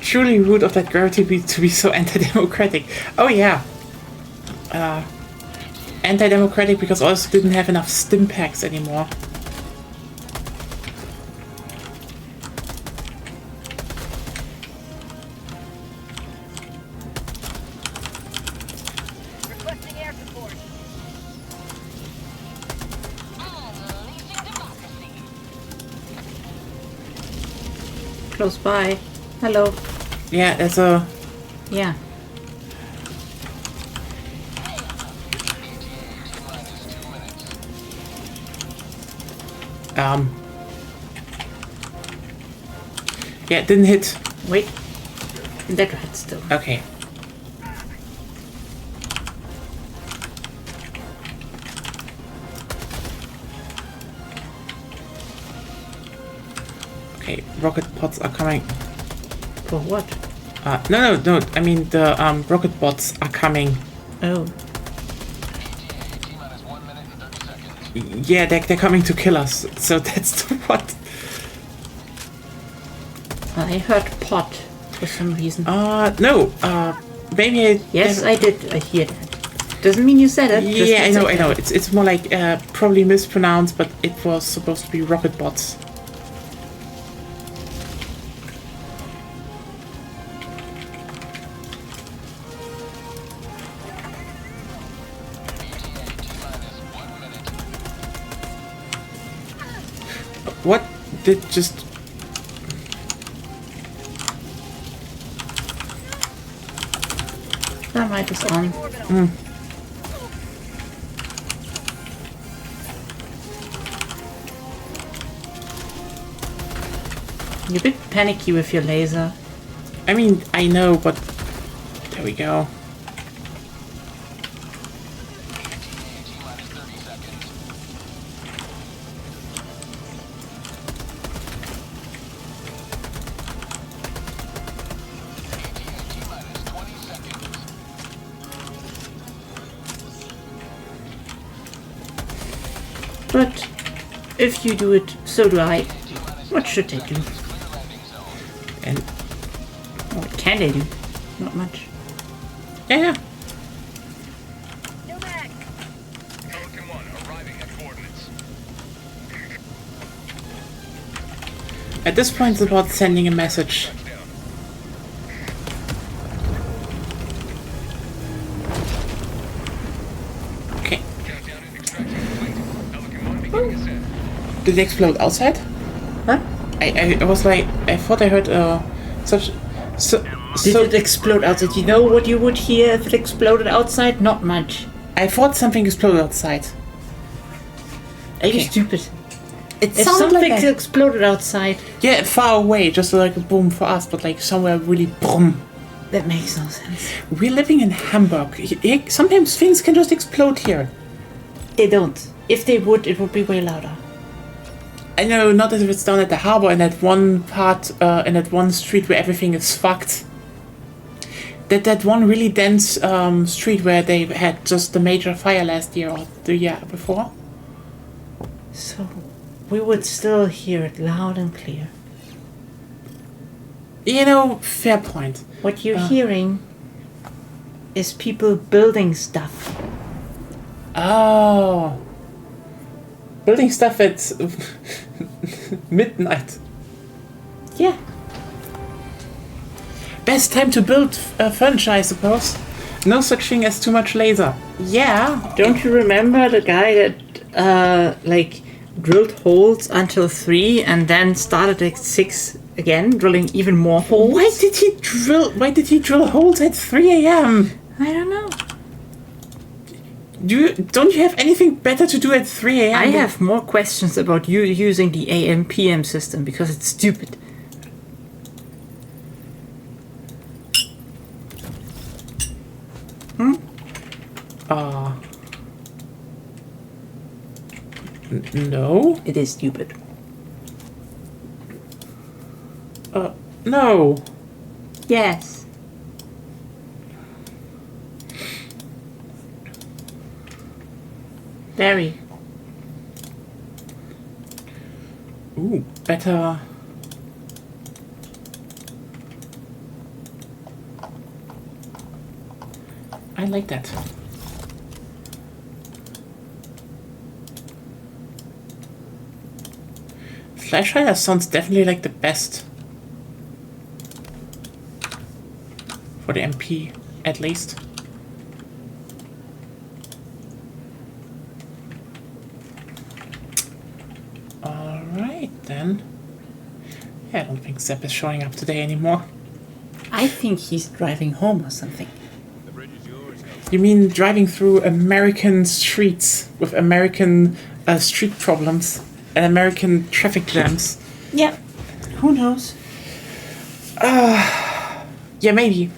Truly rude of that gravity to be so anti-democratic. Oh yeah. Anti-democratic because also didn't have enough stim packs anymore. Requesting air support. Close by. Hello. Yeah, there's a... Yeah. Yeah, it didn't hit. Wait. That right still. Okay. Okay, rocket pods are coming. For what? No. I mean, the rocket bots are coming. Oh. T-minus 1 minute and 30 seconds. Yeah, they're coming to kill us. So that's the what? I heard pot for some reason. No. Maybe I... Yes, I did. I hear that. Doesn't mean you said it. just Yeah, I it's know. okay. It's more like probably mispronounced, but it was supposed to be rocket bots. What did just... That might is on. You're a bit panicky with your laser. I mean, I know, but... There we go. T-minus 30 seconds. T-minus 20 seconds. But if you do it, so do I. What should they do? And... What can they do? Not much. Yeah. New mag. Pelican 1 arriving at coordinates. At this point, it's about sending a message. Okay. Countdown and extraction complete. Pelican 1 beginning ascent. Did it explode outside? Huh? I was like, I thought I heard such. Did it explode outside? You know what you would hear if it exploded outside? Not much. I thought something exploded outside. Are you Okay. stupid? It If sounded something like that. exploded outside, Yeah, far away, just like a boom for us, but like somewhere really boom. that makes no sense. We're living in Hamburg. Sometimes things can just explode here. They don't. If they would, it would be way louder. I know, not as if it's down at the harbor in that one part, in that one street where everything is fucked. That one really dense street where they had just the major fire last year or the year before. So, we would still hear it loud and clear. You know, fair point. What you're hearing is people building stuff. Oh. Building stuff at midnight. Yeah. Best time to build furniture, I suppose. No such thing as too much laser. Yeah. Don't you remember the guy that, drilled holes until 3 and then started at 6 again, drilling even more holes? Why did he drill holes at 3 a.m.? I don't know. Don't you have anything better to do at 3 a.m.? I have more questions about you using the AM/PM system because it's stupid. No. It is stupid. No. Yes. Very. Ooh, better. I like that. Flashlight sounds definitely like the best. For the MP, at least. Alright then. Yeah, I don't think Sepp is showing up today anymore. I think he's driving home or something. The bridge is yours. You mean driving through American streets with American street problems and American traffic jams? Yeah. Who knows? Yeah, maybe.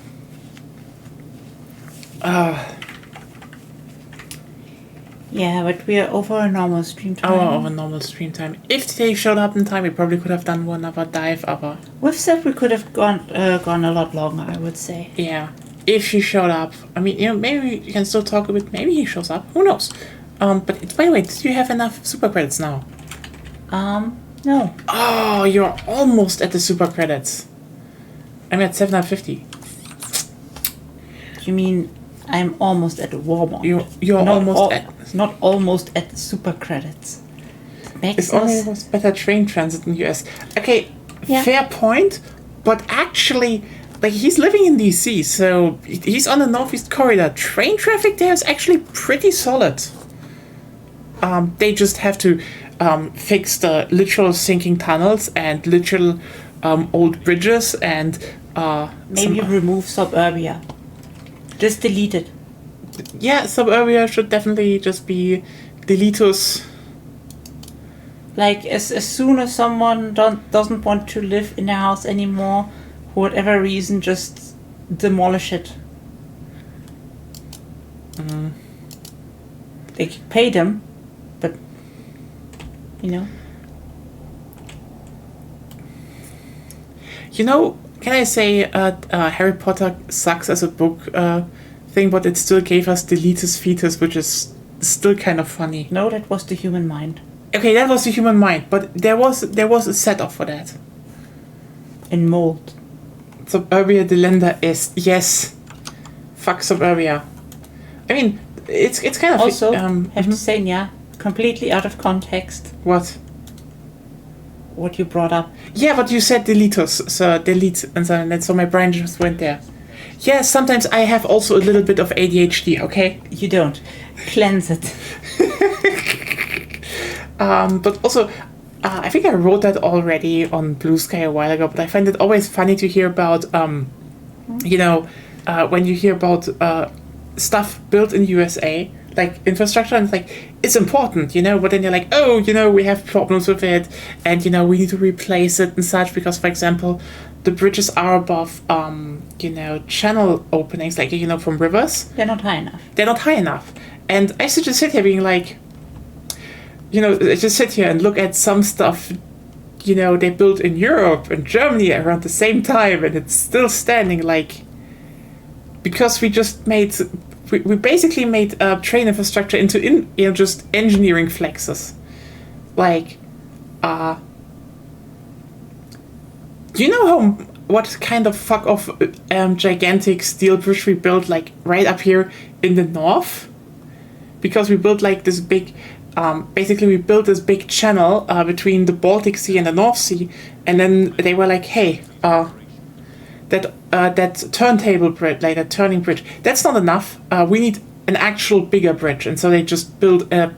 Yeah, but we are over a normal stream time. Of a normal stream time. If they showed up in time, we probably could have done one other dive, aber With Seth, we could have gone a lot longer, I would say. yeah. If he showed up, I mean, you know, maybe you can still talk a bit. Maybe he shows up. Who knows? But by the way, did you have enough super credits now? No. Oh, you're almost at the super credits. I'm at 750. You mean I'm almost at the Walmart? You're not almost at. Not almost at the super credits. Makes It's no almost better train transit in the US. Okay, Yeah. fair point. But actually, like, he's living in DC, so he's on the Northeast Corridor. Train traffic there is actually pretty solid. They just have to fix the literal sinking tunnels and literal old bridges and Maybe remove Suburbia. Just delete it. yeah, Suburbia should definitely just be deletus. Like, as soon as someone doesn't want to live in a house anymore, for whatever reason, just demolish it. They could pay them, but, you know. You know, can I say Harry Potter sucks as a book thing, but it still gave us Deletus Fetus, which is still kind of funny. No, that was the human mind. Okay, that was the human mind, but there was a setup for that. In mold. Suburbia Delenda is yes. Fuck Suburbia. I mean, it's kind of Also, have to say, yeah, completely out of context, what? what you brought up. Yeah, but you said deletus, so delete, and so my brain just went there. Yeah, sometimes I have also a little bit of ADHD. Okay. You don't. Cleanse it. But also, I think I wrote that already on Blue Sky a while ago, but I find it always funny to hear about, when you hear about stuff built in USA, like infrastructure, and it's like, it's important, but then you're like, oh, we have problems with it, and, we need to replace it and such, because, for example, the bridges are above, channel openings, like, from rivers. They're not high enough. They're not high enough. And I used to just sit here being like, just sit here and look at some stuff, they built in Europe and Germany around the same time, and it's still standing, like, because we basically made train infrastructure into, just engineering flexes. Like, do you know what kind of fuck off gigantic steel bridge we built, like, right up here in the north? Because we built, like, this big, we built this big channel between the Baltic Sea and the North Sea, and then they were like, hey, that turntable bridge, like that turning bridge, that's not enough. We need an actual bigger bridge, and so they just built a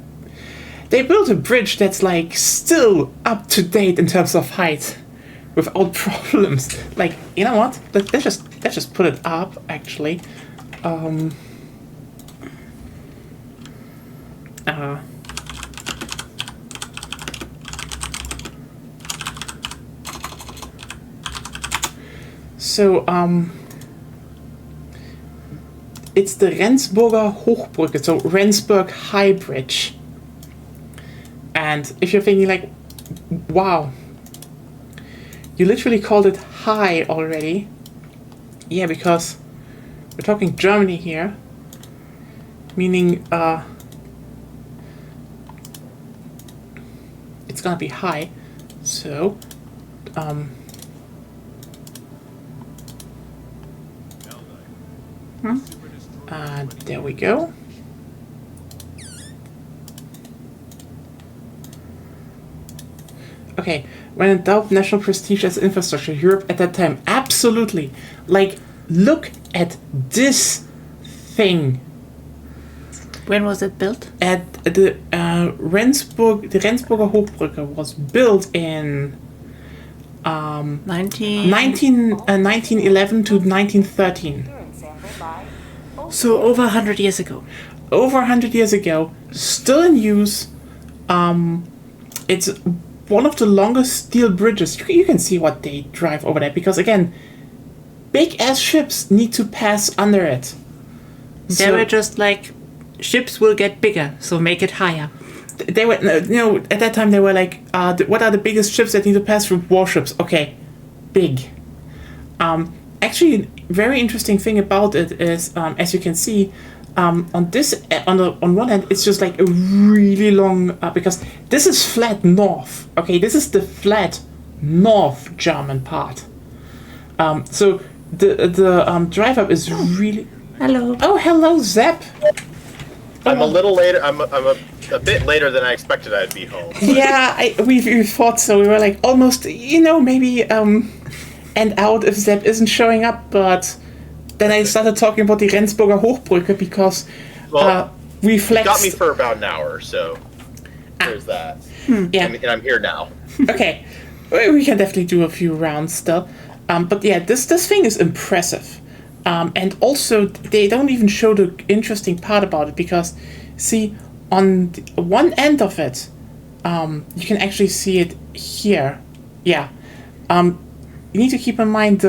bridge that's, like, still up to date in terms of height, without problems. Like, you know what? Let's just put it up, actually. So, it's the Rendsburger Hochbrücke, so Rendsburg High Bridge. And if you're thinking, like, wow, you literally called it high already. Yeah, because we're talking Germany here, meaning it's gonna be high. So, there we go. Okay, when in doubt, national prestige as infrastructure, Europe at that time, absolutely. Like, look at this thing. When was it built? At the Rendsburger Hochbrücke was built in 1911 to 1913. Urine sample by So over 100 years ago. Over 100 years ago, still in use. It's one of the longest steel bridges. You can see what they drive over there, because again, big ass ships need to pass under it. They were just like, ships will get bigger, so make it higher. They were, at that time they were like, what are the biggest ships that need to pass through? Warships. Okay, big. Actually, very interesting thing about it is, as you can see, on one end, it's just like a really long, because this is flat north. Okay, this is the flat north German part. So the drive up is really. Hello. Oh, hello, Zep. I'm a little later. I'm a bit later than I expected I'd be home. Yeah, we thought so. We were like almost, maybe end out if Zep isn't showing up, but then I started talking about the Rendsburger Hochbrücke because we flexed. Got me for about an hour, so there's that. Yeah, and I'm here now. Okay, we can definitely do a few rounds still, but yeah, this thing is impressive, and also they don't even show the interesting part about it because, see, on one end of it, you can actually see it here. Yeah, you need to keep in mind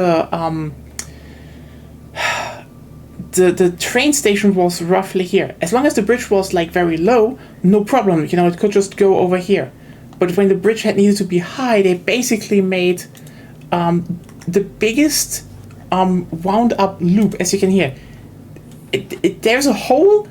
the train station was roughly here. As long as the bridge was like very low, no problem. It could just go over here. But when the bridge had needed to be high, they basically made the biggest wound up loop, as you can hear. There's a whole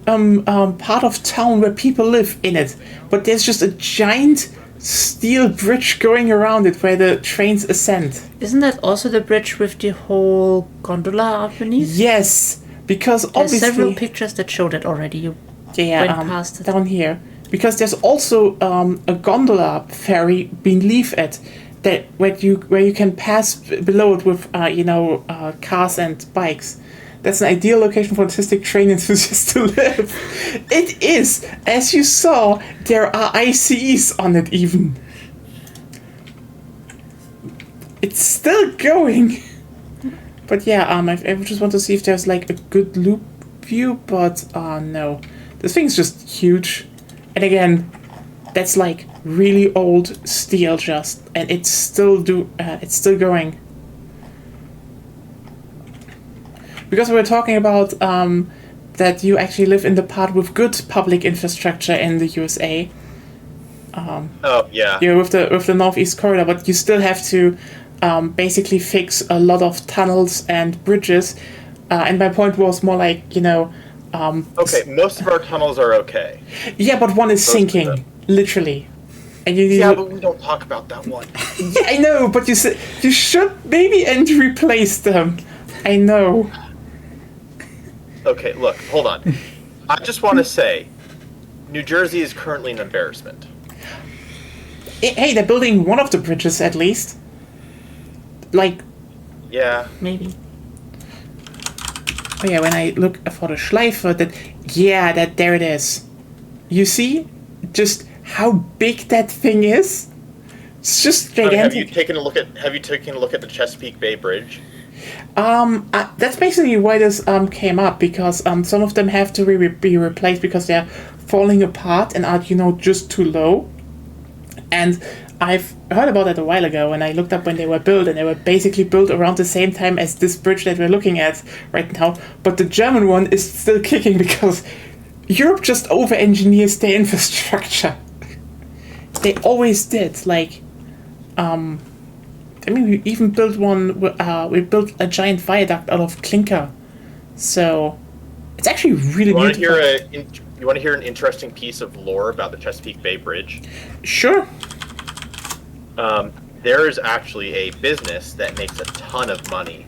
part of town where people live in it, but there's just a giant steel bridge going around it where the trains ascend. Isn't that also the bridge with the whole gondola underneath? Yes, because There's obviously several pictures that show that already. You went past it. Down here, because there's also a gondola ferry beneath it that where you can pass below it with cars and bikes. That's an ideal location for artistic train enthusiasts to live. It is, as you saw, there are ICEs on it even. It's still going. But yeah, I just want to see if there's like a good loop view, but no. This thing's just huge. And again, that's like really old steel and it's still going. Because we were talking about that you actually live in the part with good public infrastructure in the USA. Oh yeah. Yeah, with the Northeast Corridor, but you still have to basically fix a lot of tunnels and bridges. And my point was more like, Okay, most of our tunnels are okay. yeah, but one is Most of sinking, them. literally. And you need Yeah, but we don't talk about that one. yeah, I know, but you should maybe and replace them. I know. Okay, look, hold on. I just want to say, New Jersey is currently an embarrassment. Hey, they're building one of the bridges at least. Like, Yeah. Maybe. oh yeah, when I look for the Schleifer, there it is. You see, just how big that thing is. It's just gigantic. Have you taken a look at the Chesapeake Bay Bridge? That's basically why this came up, because some of them have to be replaced because they're falling apart and are just too low. And I've heard about that a while ago when I looked up when they were built, and they were basically built around the same time as this bridge that we're looking at right now. But the German one is still kicking because Europe just over-engineers their infrastructure. They always did. Like, we even built one. We built a giant viaduct out of clinker, so it's actually really beautiful. You want to hear an interesting piece of lore about the Chesapeake Bay Bridge? Sure. There is actually a business that makes a ton of money,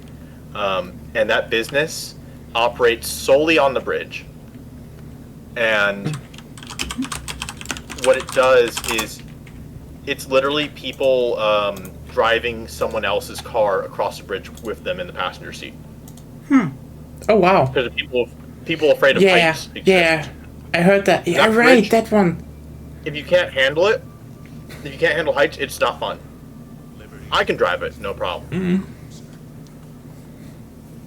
and that business operates solely on the bridge. And what it does is, it's literally people driving someone else's car across the bridge with them in the passenger seat. Oh wow. Because people afraid of heights. Yeah, I heard that. Yeah, right, bridge, that one. If you can't handle it, if you can't handle heights, it's not fun. I can drive it, no problem. Mm-hmm.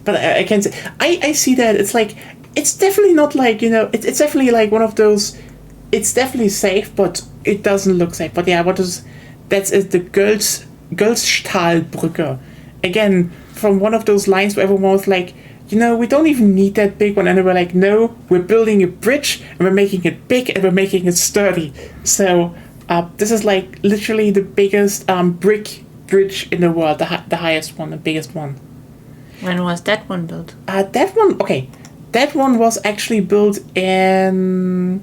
But I can say, I see that it's like, it's definitely not like, it's definitely like one of those, it's definitely safe, but it doesn't look safe. But yeah, that's the Gölzstahlbrücke. Again, from one of those lines where everyone was like, we don't even need that big one. And they were like, no, we're building a bridge, and we're making it big, and we're making it sturdy. So this is like literally the biggest brick bridge in the world, the highest one, the biggest one. When was that one built? That one was actually built in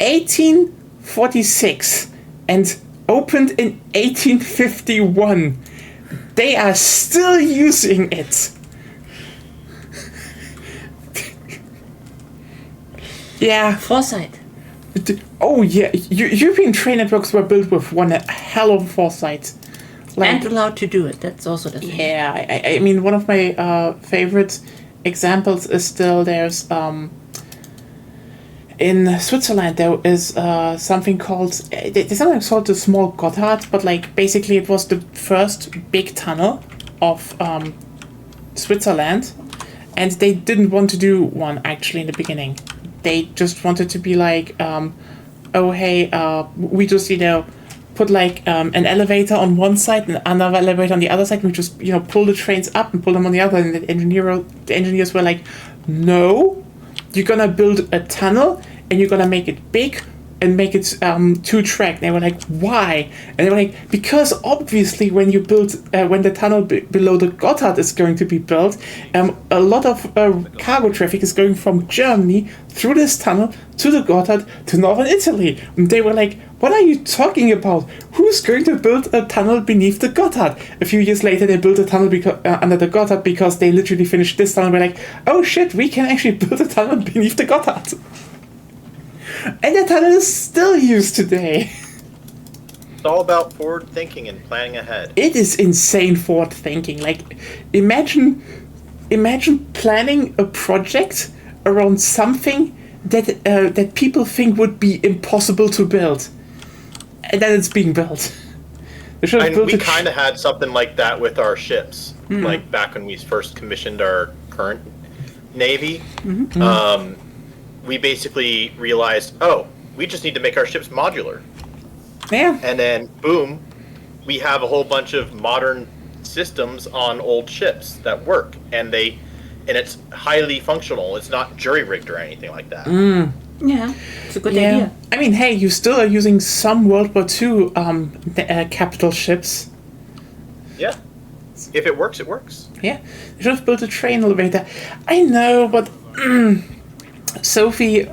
1846 and opened in 1851. They are still using it. Yeah. Foresight. Oh yeah, European train networks were built with one hell of a foresight. And allowed to do it. That's also the thing. Yeah, I mean, one of my favorite examples is still there's in Switzerland there is something called they sometimes called the Small Gotthard, but like basically it was the first big tunnel of Switzerland, and they didn't want to do one actually in the beginning. They just wanted to be like, oh hey, we just put like an elevator on one side and another elevator on the other side. And we just pull the trains up and pull them on the other. And the engineers were like, no, you're gonna build a tunnel and you're gonna make it big and make it 2-track. And they were like, why? And they were like, because obviously when you build when the tunnel below the Gotthard is going to be built, a lot of cargo traffic is going from Germany through this tunnel to the Gotthard to northern Italy. And they were like, what are you talking about? Who's going to build a tunnel beneath the Gotthard? A few years later, they built a tunnel under the Gotthard because they literally finished this tunnel. We're like, oh shit, we can actually build a tunnel beneath the Gotthard. And that tunnel is still used today. It's all about forward thinking and planning ahead. It is insane forward thinking. Like, imagine planning a project around something that people think would be impossible to build, and then it's being built. They should have And built we a kind of had something like that with our ships, like back when we first commissioned our current navy. We basically realized, oh, we just need to make our ships modular, yeah. and then boom, we have a whole bunch of modern systems on old ships that work, and it's highly functional. It's not jury rigged or anything like that. Yeah, it's a good Yeah. idea. I mean, hey, you still are using some World War II capital ships. Yeah, if it works, it works. Yeah, they should have built a train elevator. I know, but Sophie,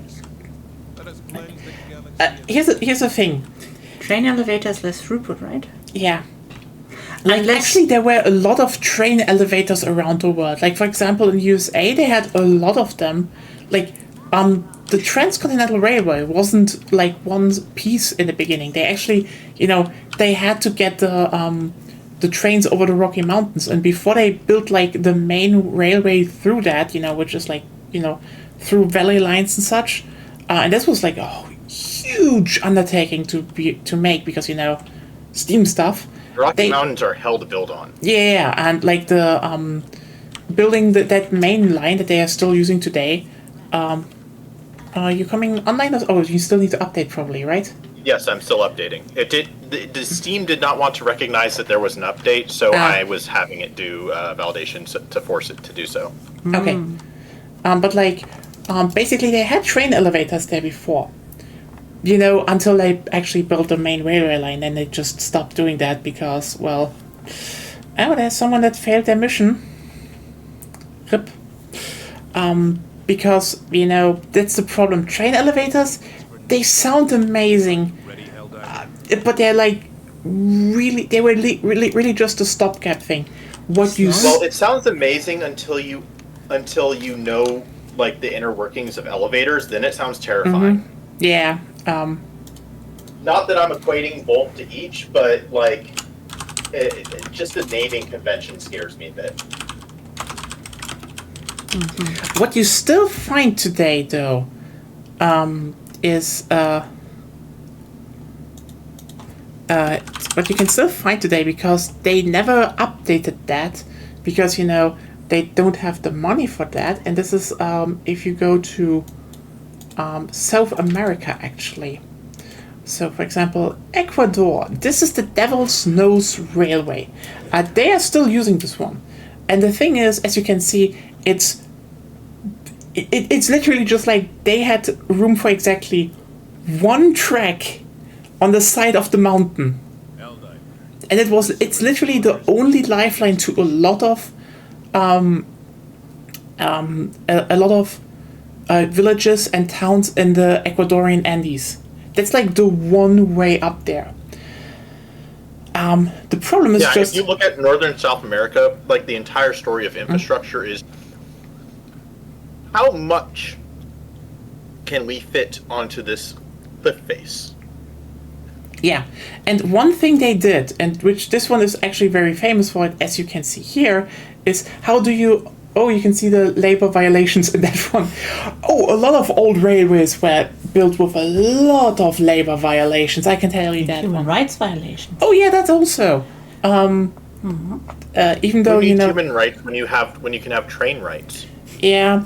Let us cleanse the galaxy. here's the thing. Train elevator is less throughput, right? Yeah. Like, Unless- actually, there were a lot of train elevators around the world. Like, for example, in USA, they had a lot of them. Like, the Transcontinental Railway wasn't, like, one piece in the beginning. They actually, they had to get the trains over the Rocky Mountains. And before they built, like, the main railway through that, which is, like, through valley lines and such. And this was, like, a huge undertaking to make because, steam stuff. Rocky Mountains are hell to build on. Yeah, and like the building that main line that they are still using today. Are you coming online? Oh, you still need to update probably, right? Yes, I'm still updating. It did. The Steam did not want to recognize that there was an update, so I was having it do validation to force it to do so. Okay. But like, basically they had train elevators there before. Until they actually built the main railway line, then they just stopped doing that because, well, there's someone that failed their mission. Rip. Because, that's the problem. Train elevators, they sound amazing, Ready, Helldivers. but they're like, really just a stopgap thing. What you Well, it sounds amazing until you know like the inner workings of elevators. Then it sounds terrifying. yeah, Not that I'm equating both to each, but like, just the naming convention scares me a bit. what you still find today, though, is what you can still find today because they never updated that because they don't have the money for that, and this is if you go to South America actually. So, for example, Ecuador. This is the Devil's Nose Railway. They are still using this one, and the thing is, as you can see, it's literally just like they had room for exactly one track on the side of the mountain, Helldivers. and it's literally the only lifeline to a lot of villages and towns in the Ecuadorian Andes. That's like the one way up there. The problem is If you look at northern South America, like the entire story of infrastructure is how much can we fit onto this cliff face? Yeah, and one thing they did, and which this one is actually very famous for it, as you can see here, is how do you... Oh, you can see the labor violations in that one. Oh, a lot of old railways were built with a lot of labor violations, I can tell you that Human one. rights violations. Oh yeah, that's also. Even though, Who needs human rights when you can have train rights? Yeah.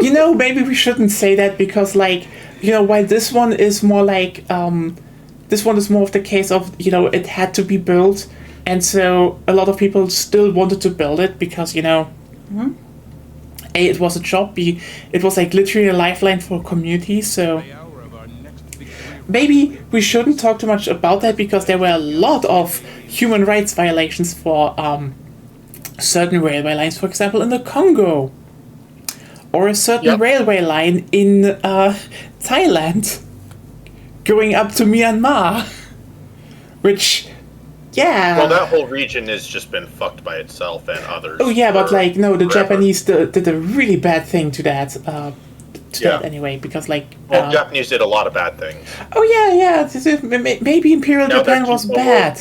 Maybe we shouldn't say that because, like, while this one is more like, this one is more of the case of, it had to be built, and so a lot of people still wanted to build it because, A, it was a job, B, it was like literally a lifeline for a community, so The hour of our next victory. maybe we shouldn't talk too much about that because there were a lot of human rights violations for certain railway lines, for example, in the Congo. Or a certain railway line in Thailand going up to Myanmar. Which, yeah. Well, that whole region has just been fucked by itself and others. Oh, yeah, but, like, no, the forever. Japanese did a really bad thing to that. That anyway, because, like... Well, Japanese did a lot of bad things. Oh, yeah. Maybe Imperial Now Japan they're was people- bad.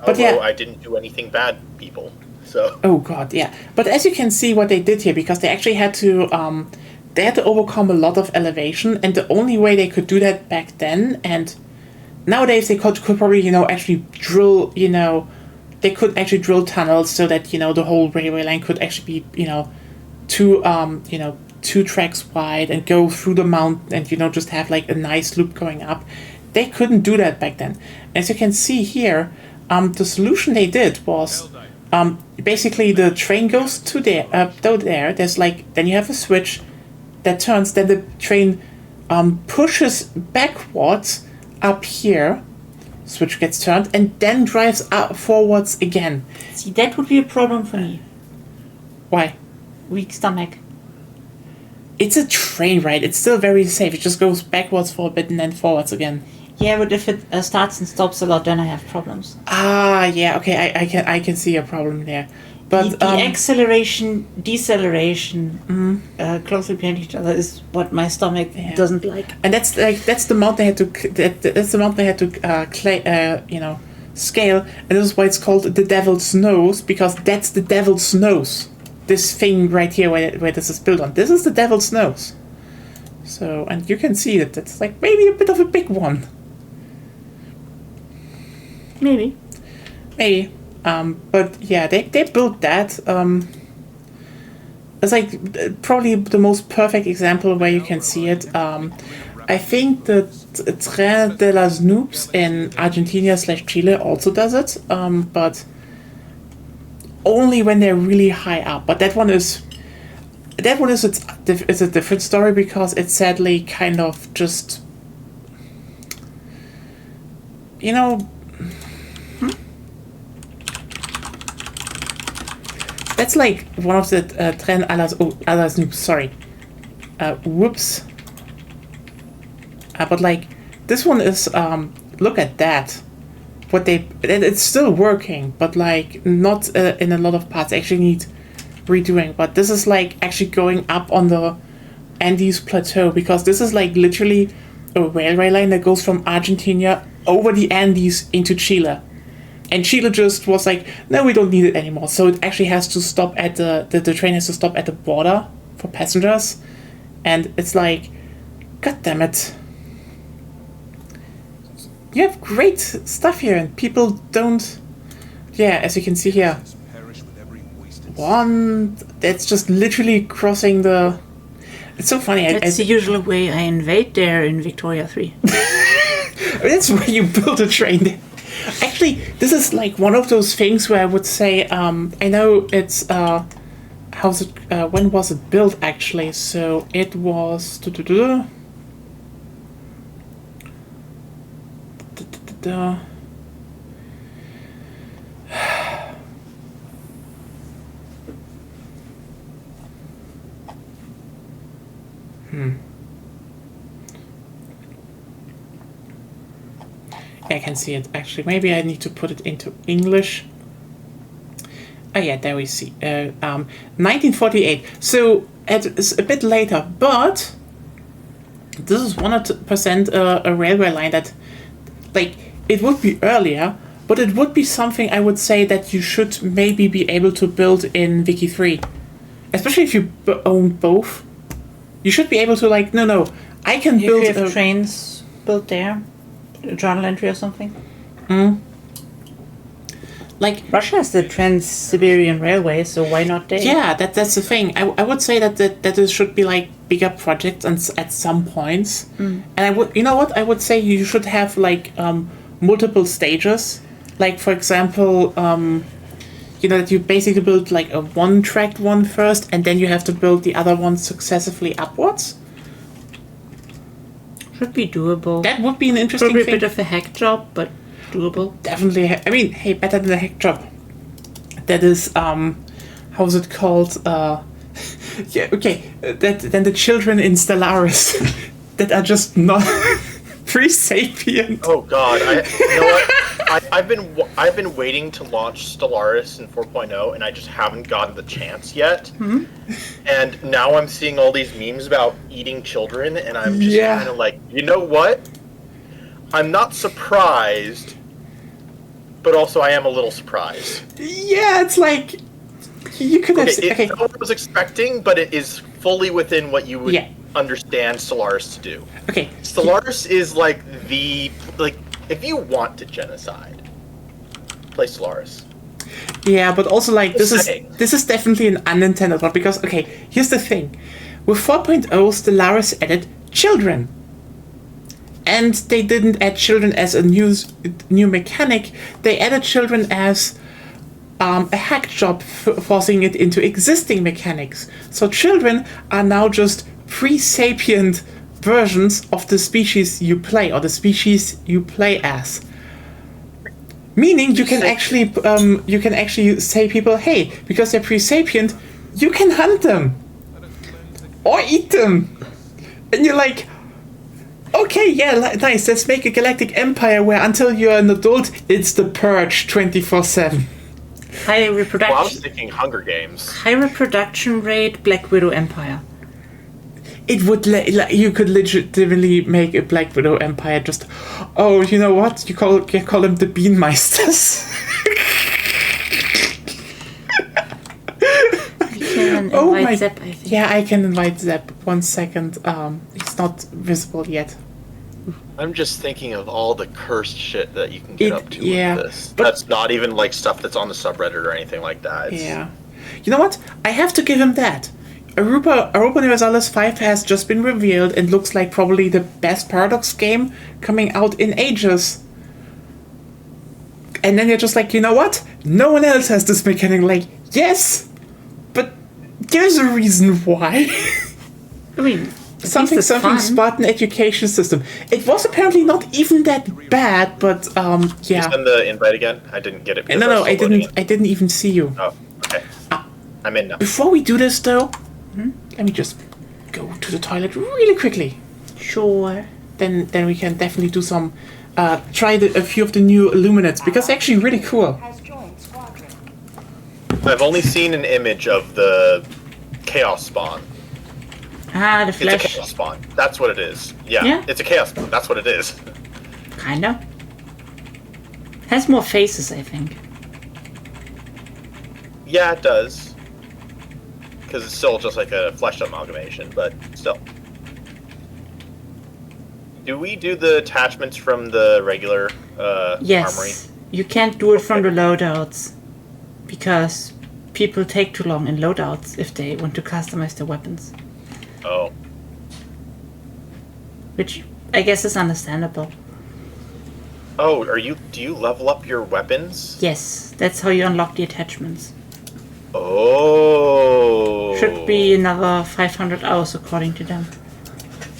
But Although yeah. I didn't do anything bad, people. So Oh god, yeah. But as you can see, what they did here, because they actually had to overcome a lot of elevation, and the only way they could do that back then, and nowadays they could probably, actually drill, they could actually drill tunnels so that, the whole railway line could actually be, two, 2 tracks wide and go through the mountain and, just have like a nice loop going up. They couldn't do that back then. As you can see here, the solution they did was, basically the train goes to there, there's like, then you have a switch that turns, then the train pushes backwards up here, switch gets turned, and then drives up forwards again. See, that would be a problem for me. Why? Weak stomach. It's a train ride. It's still very safe. It just goes backwards for a bit and then forwards again. Yeah, but if it starts and stops a lot, then I have problems. Ah, yeah. Okay, I can see a problem there. But the acceleration, deceleration, closely behind each other is what my stomach doesn't like. and that's the amount they had to that's the amount they had to scale, and this is why it's called the Devil's Nose, because that's the Devil's Nose. This thing right here where this is built on. This is the Devil's Nose. So, and you can see that that's like maybe a bit of a big one. Maybe. But yeah, they built that. It's like probably the most perfect example where you can see it. I think the Tren de las Nubes in Argentina/Chile also does it, but only when they're really high up. But that one is it's a different story, because it's sadly kind of just that's like one of the Tren a las Nubes, sorry. Whoops. But like, this one is, look at that. It's still working, but like, not in a lot of parts. Actually need redoing. But this is like actually going up on the Andes Plateau, because this is like literally a railway line that goes from Argentina over the Andes into Chile. And Chile just was like, no, we don't need it anymore. So it actually has to stop at the train has to stop at the border for passengers. And it's like, god damn it. You have great stuff here, and people don't. Yeah, as you can see here. One, that's just literally crossing the. It's so funny. That's the usual way I invade there in Victoria 3. That's where you build a train there. Actually, this is like one of those things where I would say, I know it's, when was it built actually? So it was, I can see it actually. Maybe I need to put it into English. Oh yeah, there we see. 1948. So it's a bit later, but this is 100% a railway line that, like, it would be earlier, but it would be something I would say that you should maybe be able to build in Wiki 3. Especially if you own both. You should be able to, like, no, I can build you have trains built there. A journal entry or something. Like, Russia has the Trans-Siberian Railway, so why not they? Yeah, that's the thing. I would say that it should be like bigger projects at some points. And I would, you know what? I would say you should have like multiple stages. Like, for example, that you basically build like a one-tracked one first, and then you have to build the other ones successively upwards. Should be doable. That would be an interesting Probably thing. a bit of a hack job, but doable. Definitely. I mean, hey, better than a hack job. That is, how's it called? Yeah, okay. Than the children in Stellaris that are just not free sapient. Oh God! You know what? I've been waiting to launch Stellaris in 4.0, and I just haven't gotten the chance yet. And now I'm seeing all these memes about eating children, and I'm just kind of like, you know what? I'm not surprised, but also I am a little surprised. Yeah, it's like you could have. It's not what I was expecting, but it is fully within what you would understand Stellaris to do. Okay. Stellaris is like if you want to genocide, play Stellaris. Yeah, but also like this Saying. is definitely an unintended one because okay, here's the thing. With 4.0, Stellaris added children. And they didn't add children as a new mechanic. They added children as a hack job, forcing it into existing mechanics. So children are now just pre-sapient versions of the species you play, or the species you play as. Meaning you can actually say people, hey, because they're pre-sapient, you can hunt them or eat them, and you're like, okay, yeah, nice. Let's make a galactic empire where until you're an adult, it's the purge 24/7. High reproduction. Well, I was thinking Hunger Games. High reproduction rate, Black Widow Empire. It would you could legitimately make a Black Widow empire. Just, oh, you know what? You call them the Beanmeisters. Oh my! Zep, I think. Yeah, I can invite Zep. 1 second. He's not visible yet. I'm just thinking of all the cursed shit that you can get up to yeah, with this. but- That's not even like stuff that's on the subreddit or anything like that. Yeah. You know what? I have to give him that. Europa Universalis 5 has just been revealed and looks like probably the best Paradox game coming out in ages. And then you're just like, you know what? No one else has this mechanic. Like, yes, but there's a reason why. I mean, something fun. Spartan education system. It was apparently not even that bad, but You yeah. send the invite again? I didn't get it. because No, was I still loading didn't. I didn't even see you. it. Oh, okay. I'm in now. Before we do this, though, let me just go to the toilet really quickly. Sure. Then we can definitely do some. Try a few of the new Illuminates because they're actually really cool. Has joined squadron. I've only seen an image of the Chaos Spawn. Ah, the It's a flesh. Chaos Spawn. That's what it is. Yeah, Yeah? it's a Chaos Spawn. That's what it is. Kinda. Has more faces, I think. Yeah, it does. Because it's still just like a fleshed amalgamation, but still. Do we do the attachments from the regular Yes. armory? You can't do it from the loadouts. Because people take too long in loadouts if they want to customize their weapons. Oh. Which I guess is understandable. Oh, do you level up your weapons? Yes, that's how you unlock the attachments. Oh. Should be another 500 hours according to them.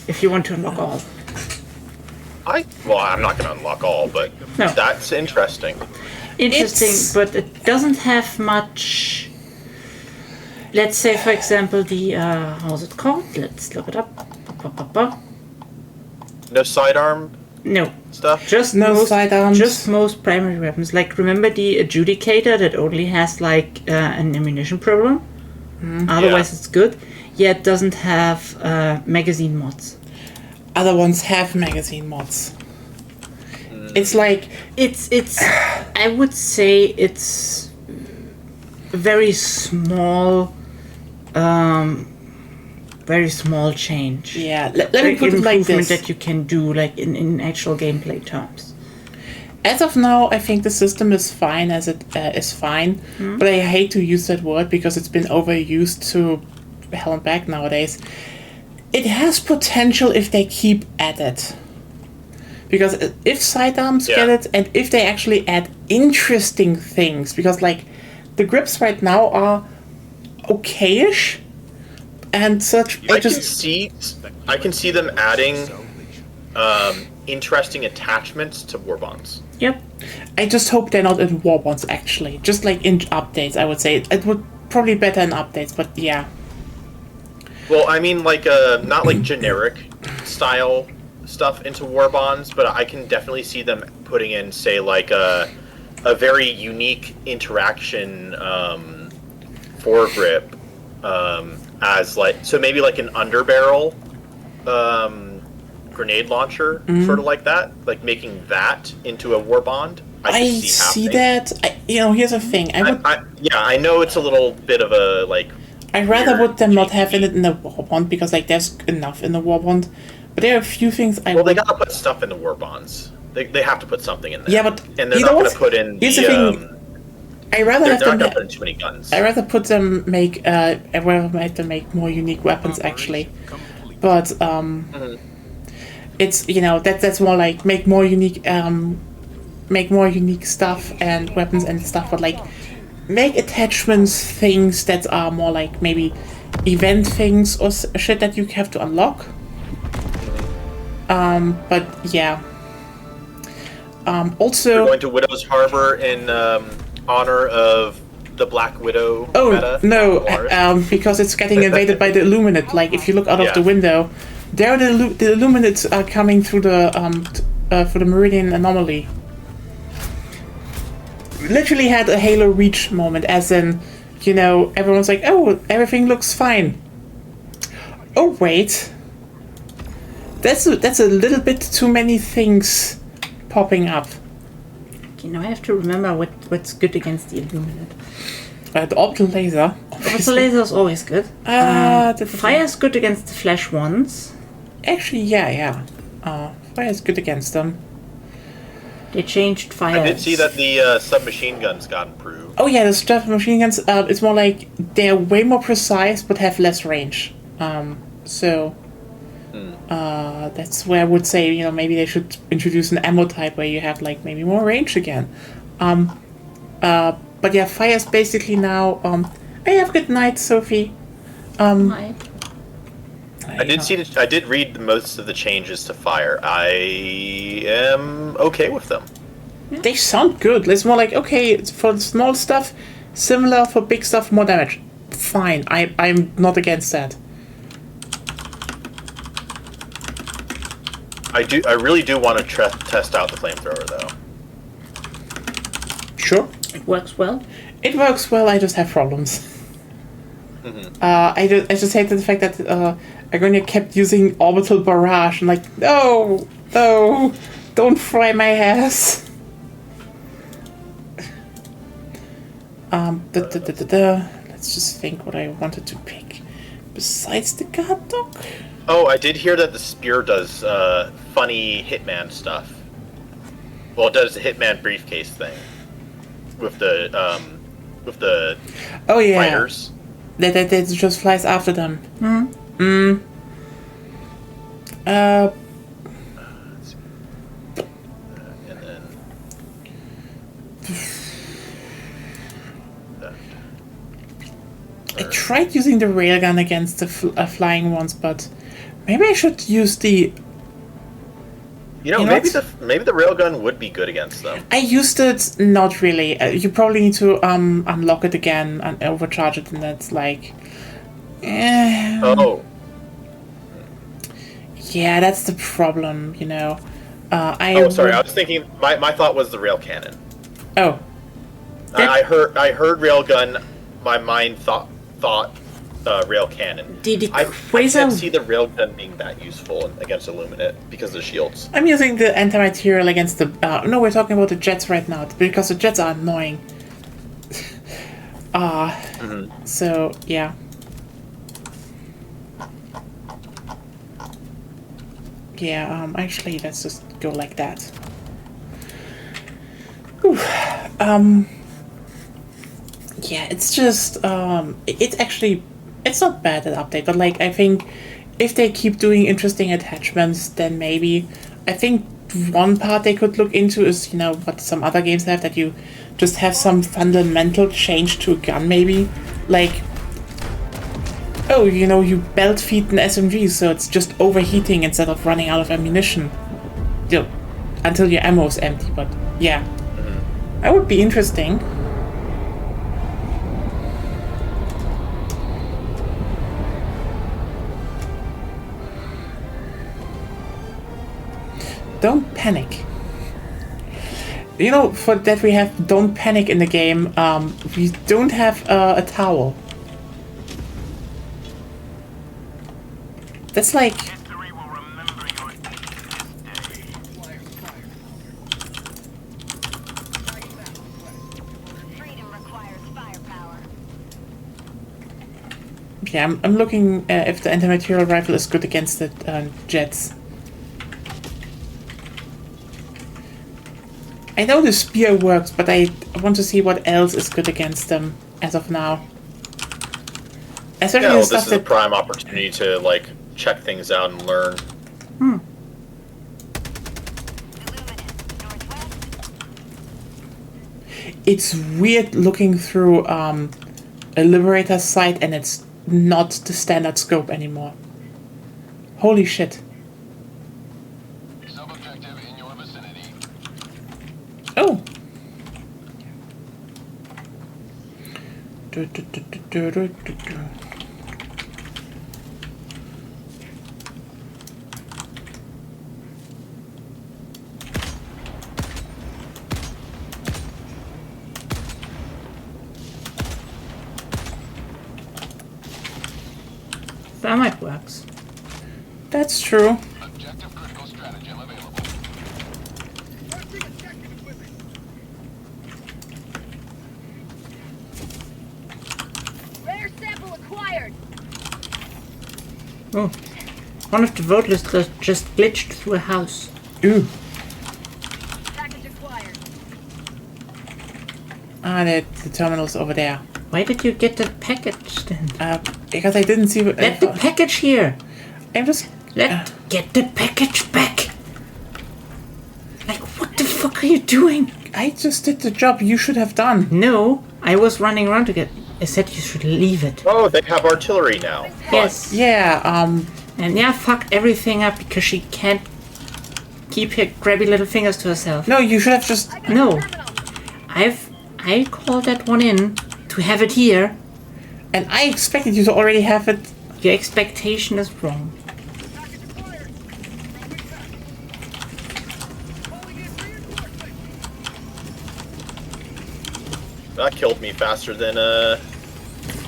If you want to unlock all. Well, I'm not going to unlock all, but No. that's interesting. Interesting, It's- but it doesn't have much. Let's say, for example, the how's it called? Let's look it up. No sidearm No, stuff? just No most, sidearms. just most primary weapons. Like remember the adjudicator that only has like an ammunition problem. Otherwise, Yeah. it's good. Yeah, it doesn't have magazine mods. Other ones have magazine mods. It's like It's I would say it's very small change. yeah. Let me put it like Improvement this. that you can do like in actual gameplay terms. As of now, I think the system is fine as it is fine, but I hate to use that word because it's been overused to hell and back nowadays. It has potential if they keep at it. Because if sidearms get Yeah. it, and if they actually add interesting things, because like the grips right now are okayish, and such. I can see them adding interesting attachments to war bonds. Yep. I just hope they're not in war bonds actually. Just like in updates, I would say it would probably better in updates, but yeah. Well, I mean, like not like generic style stuff into war bonds, but I can definitely see them putting in, say, like a very unique interaction foregrip as like, so maybe like an underbarrel grenade launcher, sort of like that, like making that into a war bond. I can see happening. that. Here's the thing. I know it's a little bit of a like. I rather weird would them not change. have it in the war bond because like there's enough in the war bond. But there are a few things I Well, they would. gotta put stuff in the war bonds. They have to put something in there. Yeah, but and they're you not know going what? to put in Here's the. the thing. I rather They're have not them. going to put in too many guns. I rather put them make. I rather make them make more unique weapons actually, but it's that's more like make more unique stuff and weapons and stuff, but like make attachments things that are more like maybe event things or shit that you have to unlock. But yeah. Also, We're going to Widow's Harbor in honor of the Black Widow meta. No, because it's getting invaded by the Illuminate. Like if you look out of the window, there the Illuminates are coming through the for the Meridian anomaly. Literally had a Halo Reach moment, as in, everyone's like, oh, everything looks fine. Oh wait, that's a little bit too many things popping up. Now I have to remember what's good against the Illuminate. The orbital laser. Orbital laser is always good. Fire is good against the flash ones. Actually, yeah. Fire is good against them. They changed fire. I did see that the submachine guns got improved. Oh yeah, the submachine guns. It's more like they're way more precise but have less range. That's where I would say maybe they should introduce an ammo type where you have like maybe more range again. But yeah, fire is basically now. Hey, have a good night, Sophie. Hi. I did read most of the changes to fire. I am okay with them. They sound good. It's more like, okay, it's for the small stuff, similar; for big stuff, more damage. Fine, I'm not against that. I really do want to test out the flamethrower though. Sure. It works well. It works well. I just have problems. I just hate the fact that Agonia kept using orbital barrage. I'm like, no, don't fry my ass. Let's just think what I wanted to pick besides the guard dog. Oh, I did hear that the spear does funny Hitman stuff. Well, it does the Hitman briefcase thing with the oh yeah, fighters. That just flies after them. And then I tried using the railgun against the flying ones, but maybe I should use the. maybe the railgun would be good against them. I used it, not really. You probably need to unlock it again and overcharge it, and that's like. Oh. Yeah, that's the problem, Sorry. I was thinking. My thought was the rail cannon. Oh. I heard railgun. My mind thought rail cannon. I can't see the railgun being that useful against Illuminate because of the shields. I'm using the anti-material against the. No, we're talking about the jets right now because the jets are annoying. So yeah. Yeah. Actually, let's just go like that. Whew. Yeah, it's just it's not bad, that update, but like I think if they keep doing interesting attachments, then maybe I think one part they could look into is what some other games have, that you just have some fundamental change to a gun, maybe like you belt feed an SMG so it's just overheating instead of running out of ammunition until your ammo is empty. But yeah, that would be interesting. Don't panic. For that we have don't panic in the game, we don't have a towel. That's like... History will remember your deeds this day. Freedom requires firepower. Yeah, I'm looking if the anti-material rifle is good against the jets. I know the spear works, but I want to see what else is good against them as of now. Especially Yeah, the well, stuff this is a that prime opportunity to like check things out and learn. Illuminate. Northwest. it's weird looking through a Liberator's sight and it's not the standard scope anymore. Holy shit. Sub-objective in your vicinity. Oh. Do, do, do, do, do, do, do, do. Thermite works. That's true. Objective critical stratagem available. Rare sample acquired. Oh. One of the vote listers just glitched through a house. Ooh. Package acquired. Ah, the terminal's over there. Why did you get the package then? Because I didn't see what. Let the package here. I'm just. Get the package back. Like, what the fuck are you doing? I just did the job you should have done. No, I was running around to get. I said you should leave it. Oh, they have artillery now. Yes. Yeah. And yeah, fucked everything up because she can't keep her grabby little fingers to herself. No, you should have just. No. I called that one in to have it here. And I expected you to already have it. Your expectation is wrong. That killed me faster than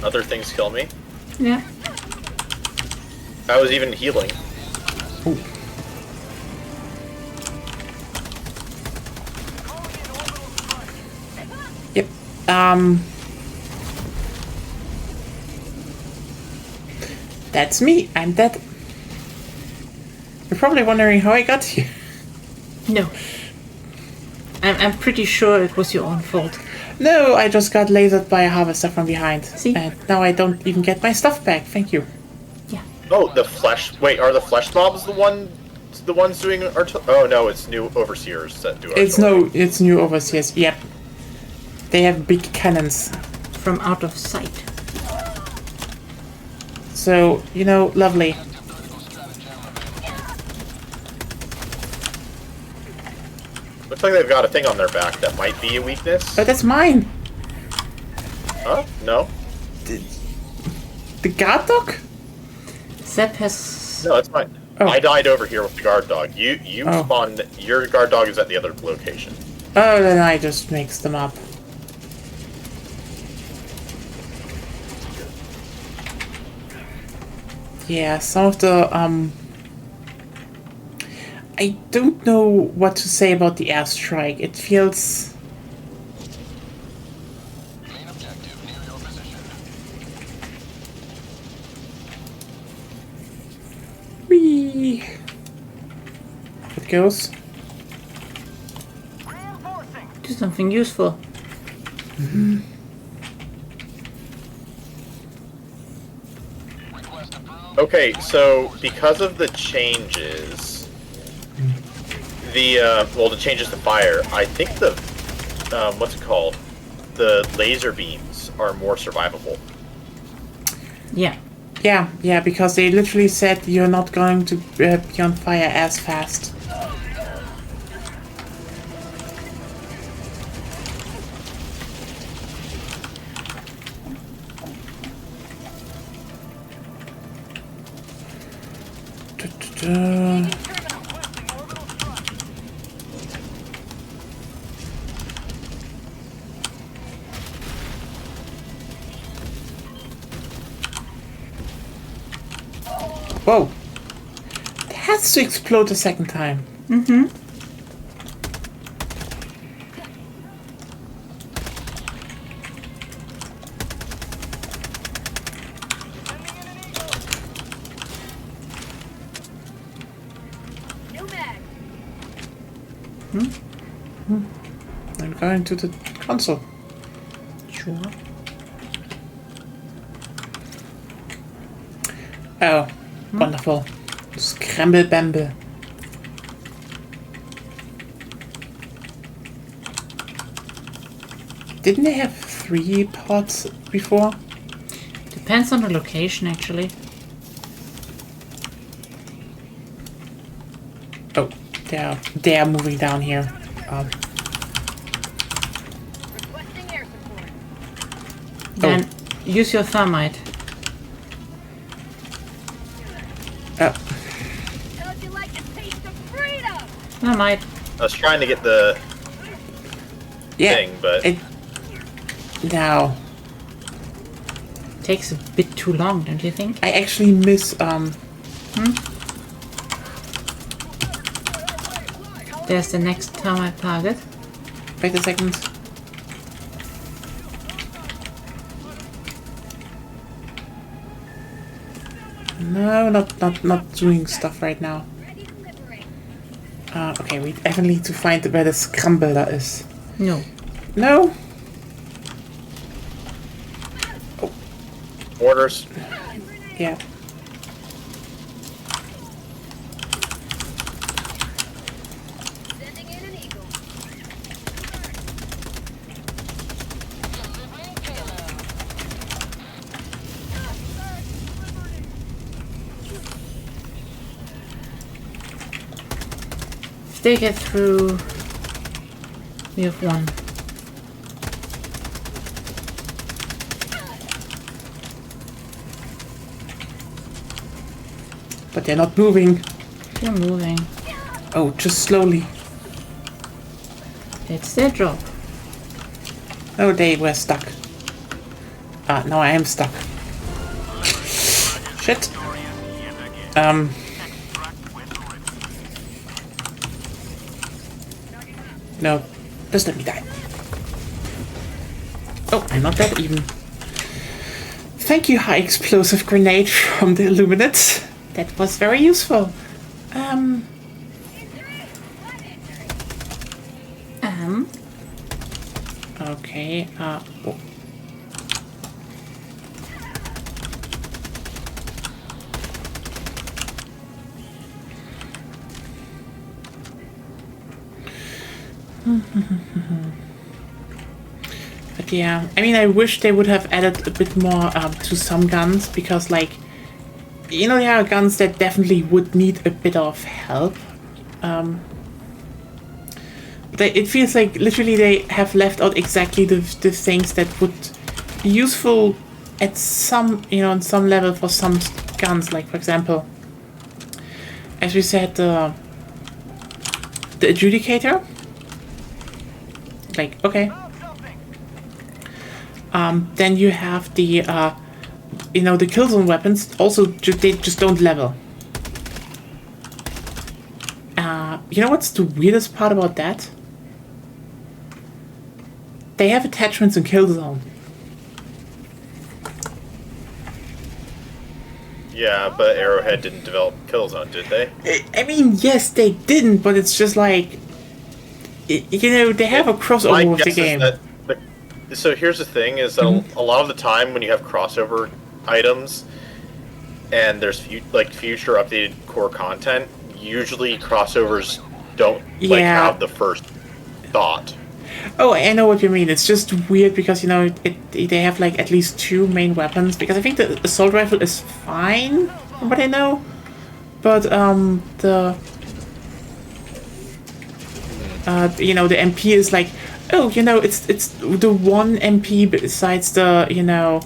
other things kill me. Yeah. I was even healing. Ooh. Yep. That's me. I'm dead. You're probably wondering how I got here. No. I'm pretty sure it was your own fault. No, I just got lasered by a harvester from behind. See? And now I don't even get my stuff back. Thank you. Yeah. Oh, the flesh. Wait, are the flesh mobs the ones doing artillery? Oh no, it's new overseers that do artillery. It's new overseers. Yep. They have big cannons. From out of sight. So, lovely. Looks like they've got a thing on their back that might be a weakness. Oh, that's mine. Huh? No? The guard dog? Zep has... No, that's mine. Oh. I died over here with the guard dog. You Oh. spawned. Your guard dog is at the other location. Oh, then I just mixed them up. Yeah, some of the, I don't know what to say about the airstrike. It feels... Main objective near your position. Whee! It goes. Reinforcing. Do something useful. Request approved. Okay, so because of the changes, the changes to fire, I think the what's it called? The laser beams are more survivable. Yeah. Yeah, because they literally said you're not going to be on fire as fast. Whoa! It has to explode a second time. Mm-hmm. New mag. I'm going to the console. Sure. Oh, wonderful. Scramble bamble. Didn't they have 3 pods before? Depends on the location, actually. Oh, they are moving down here. Requesting air support. Then use your thermite. Oh, How'd you like the taste of freedom? Thermite. I was trying to get the yeah. thing, but Now, Takes a bit too long, don't you think? I actually miss There's the next thermite target. Wait a second. No, not doing stuff right now. Ready to liberate. Okay, we definitely need to find where the scrambler is. No. No? orders. Yeah. Sending in an eagle. If they get through, we have one. But they're not moving. They're moving. Oh, just slowly. It's their job. Oh, they were stuck. Now I am stuck. Shit. No. Just let me die. Oh, I'm not dead even. Thank you, high explosive grenade from the Illuminate. That was very useful. Okay, oh. But yeah, I mean, I wish they would have added a bit more to some guns, because, like, you know, there are guns that definitely would need a bit of help. It feels like literally they have left out exactly the things that would be useful at some, you know, on some level for some guns. Like, for example, as we said, the adjudicator. Like, okay. Then you have the, you know, the killzone weapons. Also, they just don't level. You know what's the weirdest part about that? They have attachments in killzone. Yeah, but Arrowhead didn't develop Killzone, did they? I mean, yes, they didn't, but it's just like, you know, they have a crossover with the game. So here's the thing: is that a lot of the time when you have crossover items, and there's future updated core content, usually crossovers don't have the first thought. Oh, I know what you mean. It's just weird because, you know, they have like at least 2 main weapons. Because I think the assault rifle is fine, from what I know. But you know, the MP is like, oh, you know, it's the one MP besides the, you know,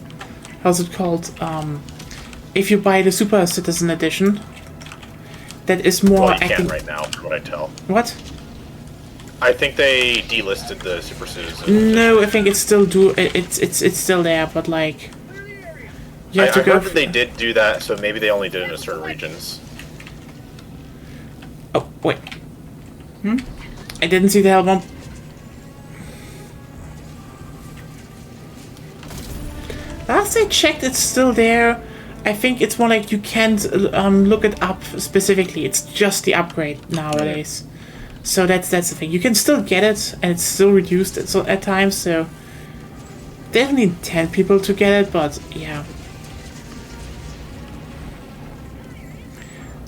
how's it called? If you buy the Super Citizen Edition, that is more. Well, you can't right now, from what I tell. What? I think they delisted the Super Citizen. No, I think it's still it's still there, but like you have to go. I heard that they did do that, so maybe they only did it in certain regions. Oh wait, I didn't see the hell bomb. Last I checked, it's still there. I think it's more like you can't look it up specifically. It's just the upgrade nowadays. So that's the thing. You can still get it, and it's still reduced at times. So definitely 10 people to get it, but yeah.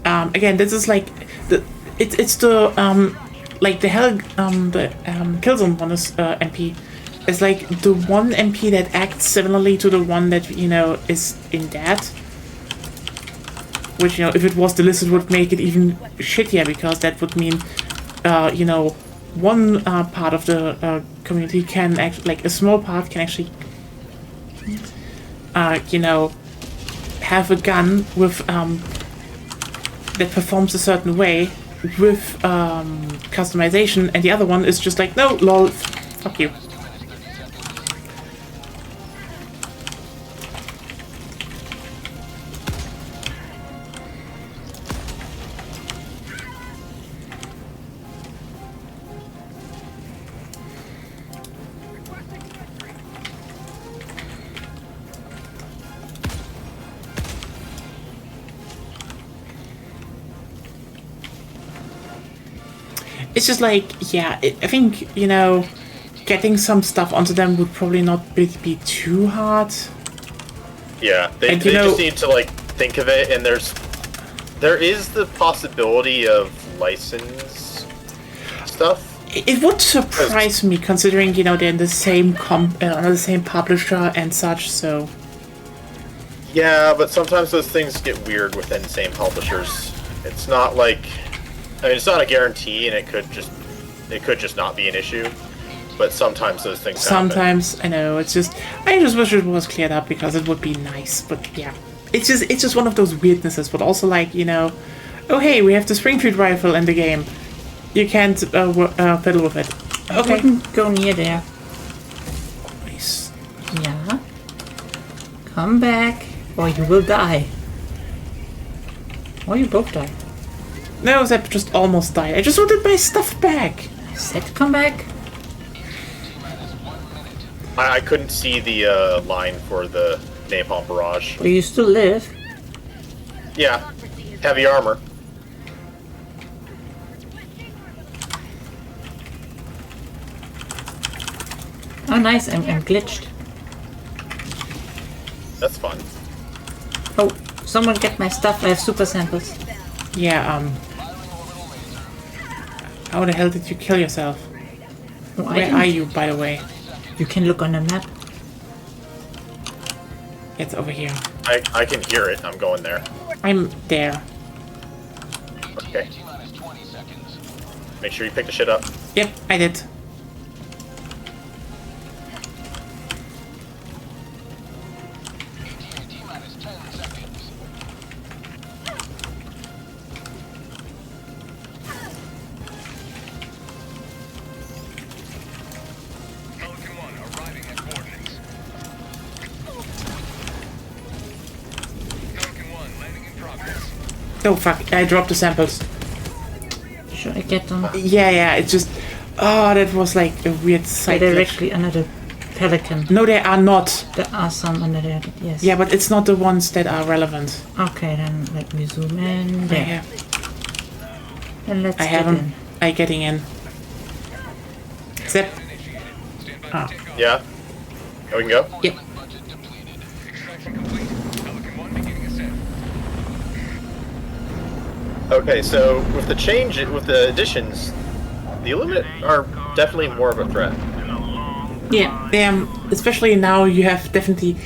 Again, this is like it's the like the Killzone one is MP. It's like the one MP that acts similarly to the one that is in that. Which if it was the lizard would make it even shittier, because that would mean one part of the community can actually, like a small part can actually have a gun with that performs a certain way with customization, and the other one is just like, no, lol, fuck you. It's just like, yeah, I think, getting some stuff onto them would probably not be too hard. Yeah, they just need to, like, think of it, and there is the possibility of license stuff. It would surprise me, considering, they're in the same the same publisher and such, so... Yeah, but sometimes those things get weird within the same publishers. It's not like... I mean, it's not a guarantee, and it could just not be an issue. But sometimes those things happen. Sometimes, I know, I just wish it was cleared up, because it would be nice, but yeah. It's just one of those weirdnesses, but also like, oh hey, we have the Springfield rifle in the game. You can't fiddle with it. Okay. I wouldn't go near there. Nice. Yeah. Come back, or you will die. Or you both die. No, Zep just almost died. I just wanted my stuff back. I said come back. I couldn't see the line for the napalm barrage. But you still live. Yeah, heavy armor. Oh nice, I'm glitched. That's fun. Oh, someone get my stuff, I have super samples. Yeah, how the hell did you kill yourself? Oh, Where are you, by the way? You can look on the map. It's over here. I can hear it. I'm going there. I'm there. Okay. Make sure you pick the shit up. Yep, I did. Oh fuck, I dropped the samples. Should I get them? Yeah, it's just... Oh, that was like a weird side They're glitch. actually under the pelican. No, they are not. There are some under there, yes. Yeah, but it's not the ones that are relevant. Okay, then let me zoom in. There. Yeah. Then let's I get have them. in. I'm getting in. Zip. Ah. Yeah? We can go? Yep. Okay, so with the additions, the Illuminate are definitely more of a threat. Yeah, especially now you have definitely...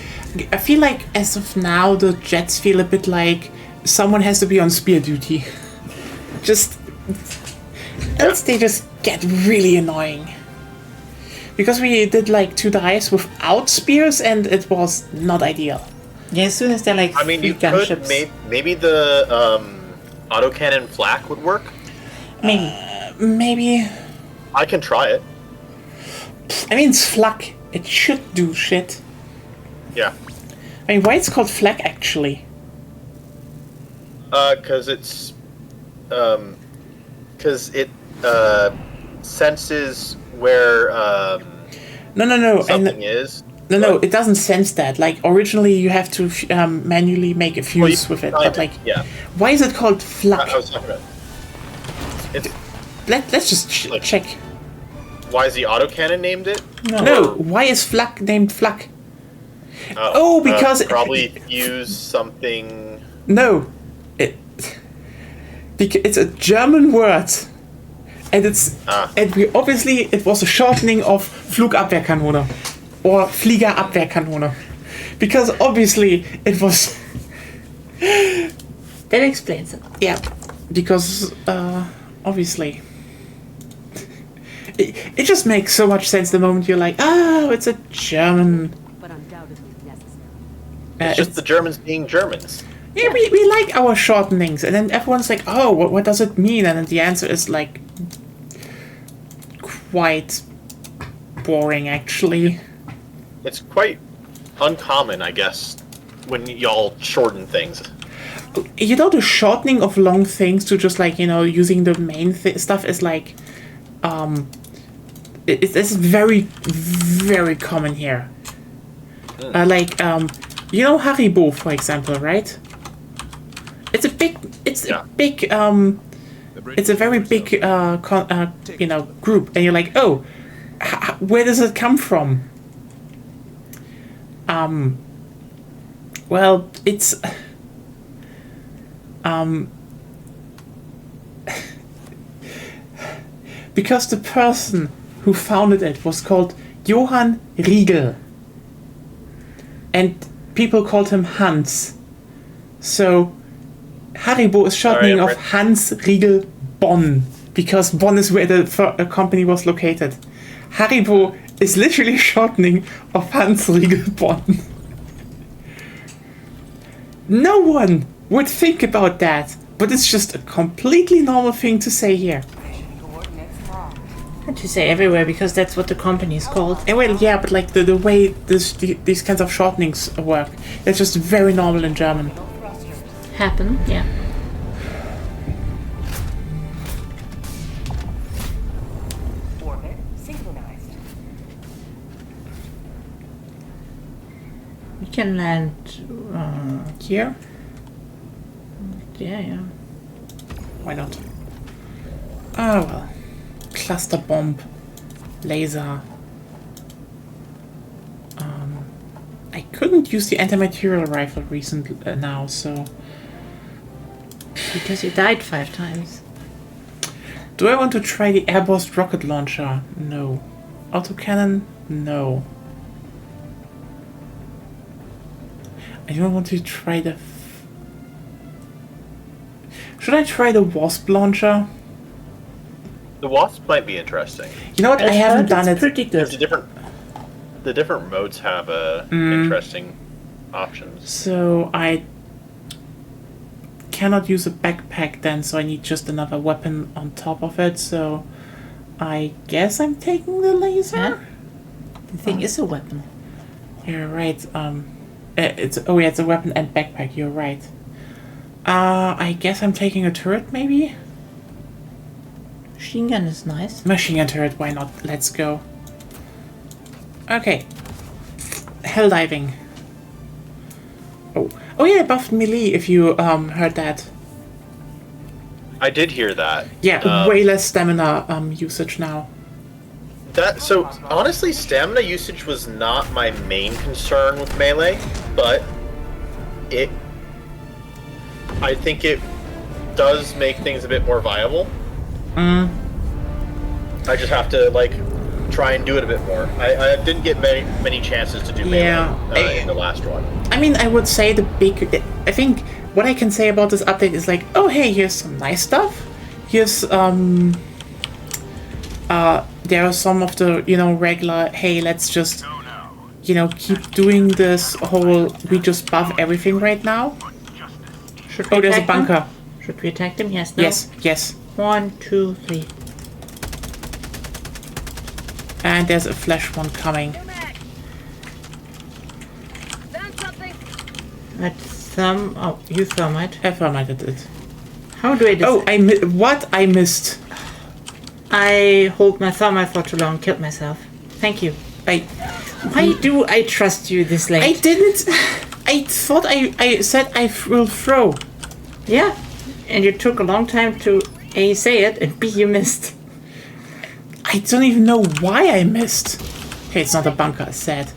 I feel like as of now the jets feel a bit like someone has to be on spear duty. Else they just get really annoying. Because we did like 2 dives without spears and it was not ideal. Yeah, as soon as they're like I mean, you could maybe the autocannon flak would work. Maybe. I can try it. I mean, it's flak. It should do shit. Yeah. I mean, why it's called flak actually? Because it's because it senses where No. something is. No, it doesn't sense that. Like, originally you have to manually make a fuse with it, but like, yeah. why is it called flak? I was talking about. It's let's just check. Why is the autocannon named it? No, why is flak named flak? Because probably use something. No, because it's a German word, and and we obviously it was a shortening of Flugabwehrkanone or Fliegerabwehrkanone, because obviously it was. That explains it. Yeah, because obviously. It just makes so much sense the moment you're like, oh, it's a German. But undoubtedly necessary. It's just the Germans being Germans. Yeah, we like our shortenings, and then everyone's like, oh, what does it mean? And then the answer is like quite boring, actually. It's quite uncommon, I guess, when y'all shorten things. You know, the shortening of long things to just like, you know, using the main stuff is like, it's very, very common here. Like, you know Haribo, for example, right? It's a very big, you know, group, and you're like, oh, where does it come from? Well, it's, because the person who founded it was called Johann Riegel. And people called him Hans. So Haribo is shortening of Hans Riegel Bonn, because Bonn is where the company was located. Haribo is literally shortening of Hans Riegel Bonn. No one would think about that, but it's just a completely normal thing to say here. Coordinates locked. And to say everywhere, because that's what the company is called. Well, yeah, but like the way these kinds of shortenings work, it's just very normal in German. Thrusters. Happen, yeah. Orbit synchronized. We can land Here? yeah. Why not? Oh well. Cluster bomb. Laser. I couldn't use the anti-material rifle recently now, so... Because you died 5 times. Do I want to try the airburst rocket launcher? No. Autocannon? No. I don't want to try the... Should I try the wasp launcher? The Wasp might be interesting. You know what? I haven't done it. Pretty good. The different modes have interesting options. So I cannot use a backpack then, so I need just another weapon on top of it. So I guess I'm taking the laser. Yeah. The thing is a weapon. You're right. It's a weapon and backpack. You're right. I guess I'm taking a turret, maybe. Machine gun is nice. Machine gun turret. Why not? Let's go. Okay. Helldiving. Oh yeah, buffed melee. If you heard that. I did hear that. Yeah, way less stamina usage now. So honestly, stamina usage was not my main concern with melee, but I think it does make things a bit more viable. I just have to like try and do it a bit more. I didn't get many chances to do melee in the last one. I mean, I would say I think what I can say about this update is like, oh hey, here's some nice stuff. Here's there are some of the, you know, regular, hey, let's just, you know, keep doing this whole, we just buff everything right now. Oh, there's a bunker. Should we attack them? Yes, no? Yes. 1, 2, 3. And there's a flash one coming. Found something. Oh, you thermite. I thermited it. How do I do Oh, I missed. I hold my thermite for too long, killed myself. Thank you. Why do I trust you this late? I didn't. I thought I said I will throw. Yeah, and you took a long time to A, say it, and B, you missed. I don't even know why I missed. Okay, it's not a bunker, I said.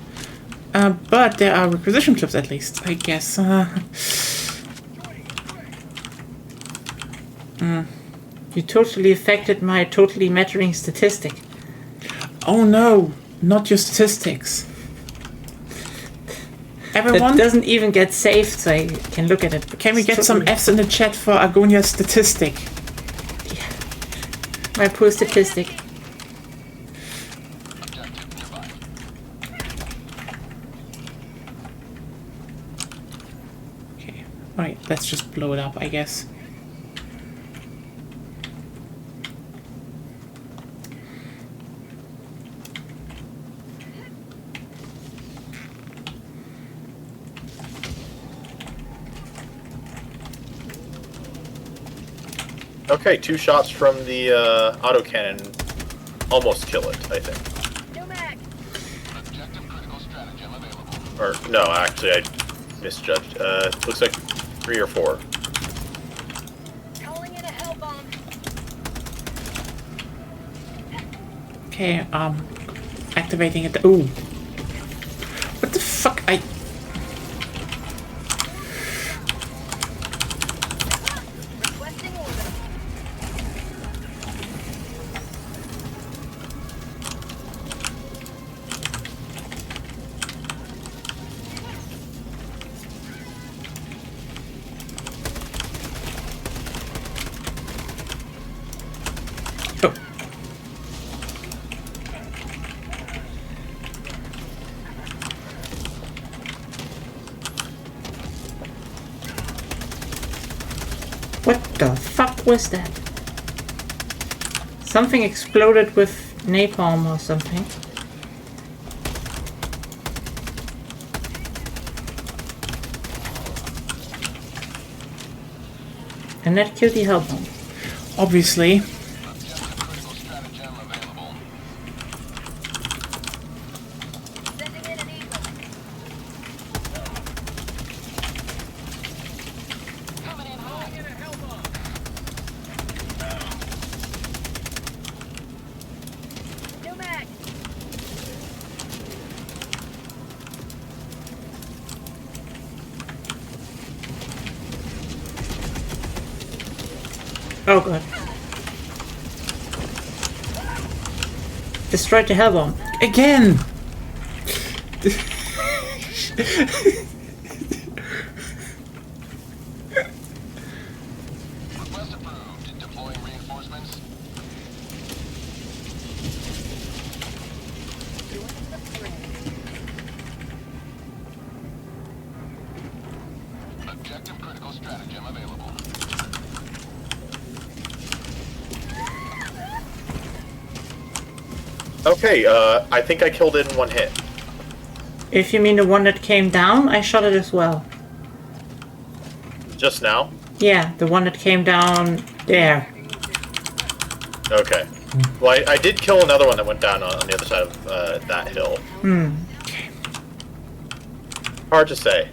But there are requisition clips at least, I guess. You totally affected my totally mattering statistic. Oh no, not your statistics. That Everyone, doesn't even get saved, so I can look at it. can we It's get some totally- Fs in the chat for Agonia's statistic? My poor statistic. Objective nearby. Okay, alright, let's just blow it up, I guess. Okay, 2 shots from the autocannon almost kill it, I think. New mag. Objective critical stratagem available. Or, no, actually, I misjudged. Looks like 3 or 4. Calling in a hell bomb. Okay, activating it. Ooh. What the fuck? Requesting order. Oh. What the fuck was that? Something exploded with napalm or something. And that killed the hellbomb. Obviously. Objective critical stratagem available. Sending in an eagle. Coming in hot. New mag. Oh god. Destroyed the hellbomb. Again! Request approved. Deploying reinforcements. Objective critical stratagem available. Okay, I think I killed it in 1 hit. If you mean the one that came down, I shot it as well. Just now? Yeah, the one that came down there. Okay. Well, I did kill another one that went down on the other side of that hill. Hard to say.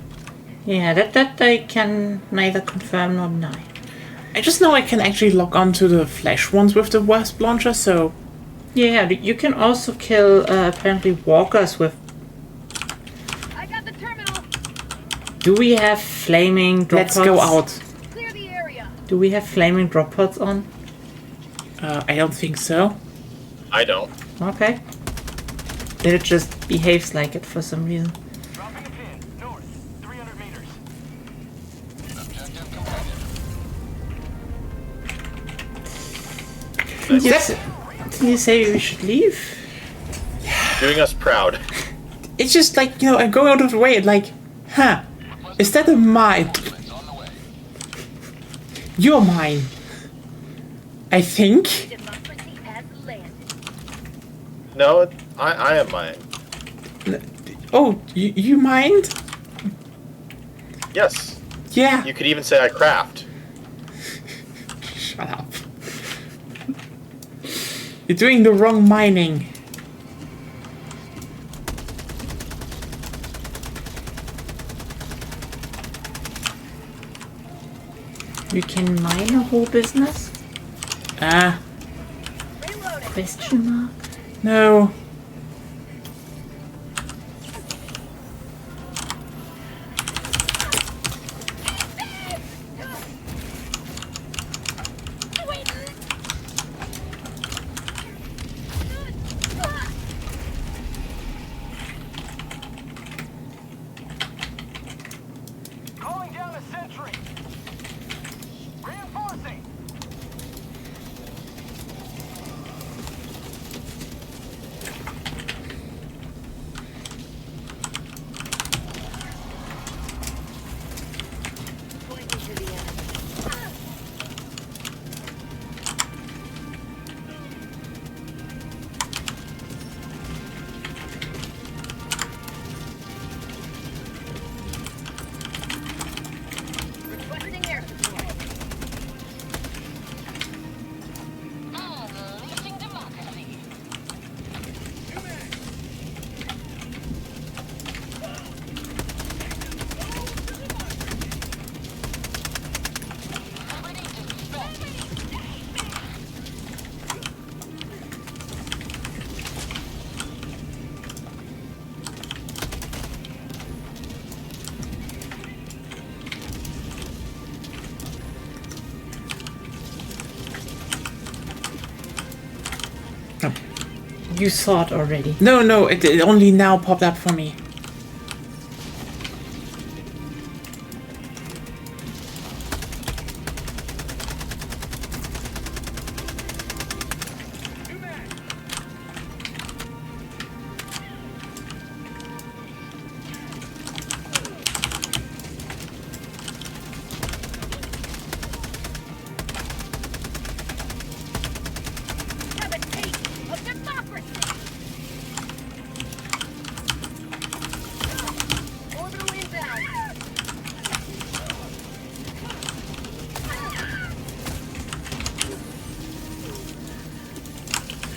Yeah, that I can neither confirm nor deny. I just know I can actually log onto the flash ones with the Wasp launcher, so Yeah, you can also kill apparently walkers with. I got the terminal. Do we have flaming drop let's pods? go out. Clear the area. Do we have flaming drop pods on? I don't think so. I don't. Okay. Then it just behaves like it for some reason. Dropping a pin. North. 300 meters. Objective completed. Didn't you say we should leave? Doing us proud. It's just like, you know, I go out of the way and like, huh, is that a mine? It's on the way. You're mine. I think. Democracy has landed. No, I am mine. Oh, you mind? Yes. Yeah. You could even say I craft. Shut up. You're doing the wrong mining. You can mine a whole business? Ah, Reloading. Question mark? No. Calling down a sentry. Reinforcing. Pointing to the enemy. Requesting air support. Unleashing democracy. You saw it already. No, it only now popped up for me. Have a taste of democracy. Orbital inbound.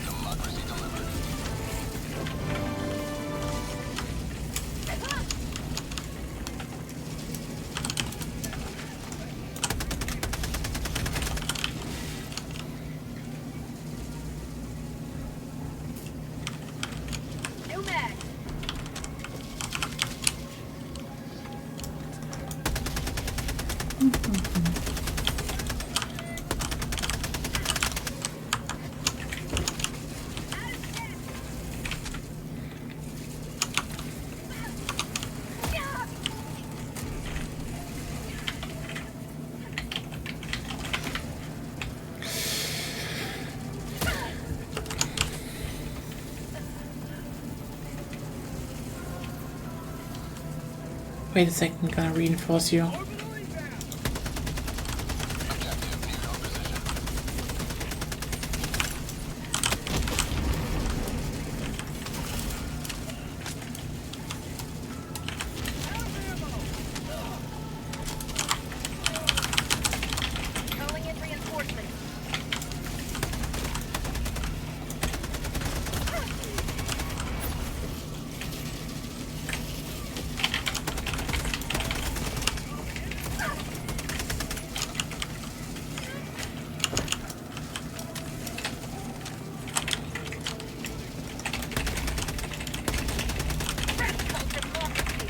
Democracy delivered. New mag. Wait a second, I'm gonna reinforce you. Calling in reinforcements. Radical democracy.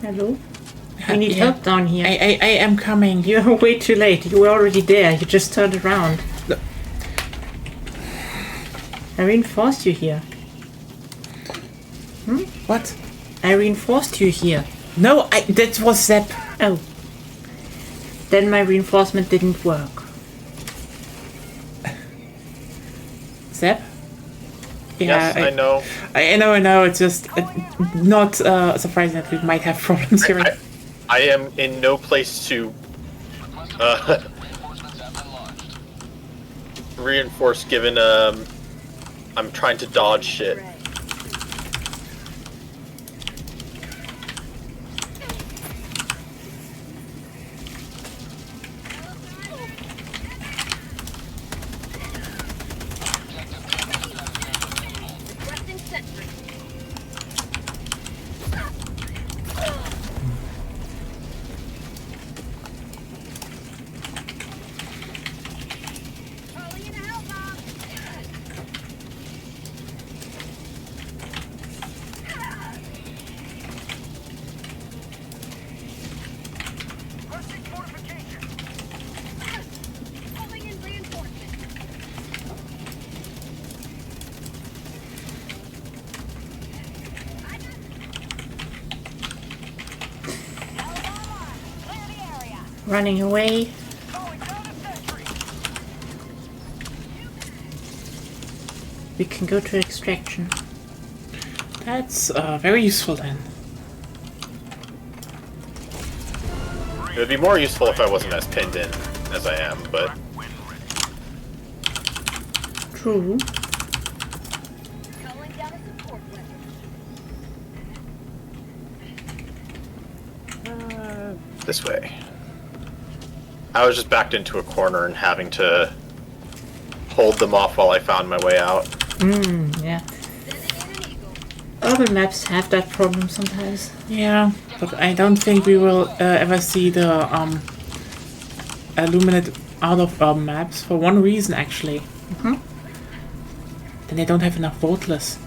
Hello? We need Yeah. help down here. I am coming. You're way too late. You were already there. You just turned around. No. I reinforced you here. What? I reinforced you here. No, that was Zep. Oh. Then my reinforcement didn't work. Zep? Yes, I know. I know. It's just not surprising that we might have problems here. I am in no place to Reinforcements have been launched. reinforce given I'm trying to dodge shit. Requesting sentry. Running away. We can go to extraction. That's very useful then. It would be more useful if I wasn't as pinned in as I am, but True. Calling down a support weapon. this way. I was just backed into a corner and having to hold them off while I found my way out. Yeah. Other maps have that problem sometimes. Yeah, but I don't think we will ever see the Illuminate out of our maps for one reason, actually. Then they don't have enough voteless.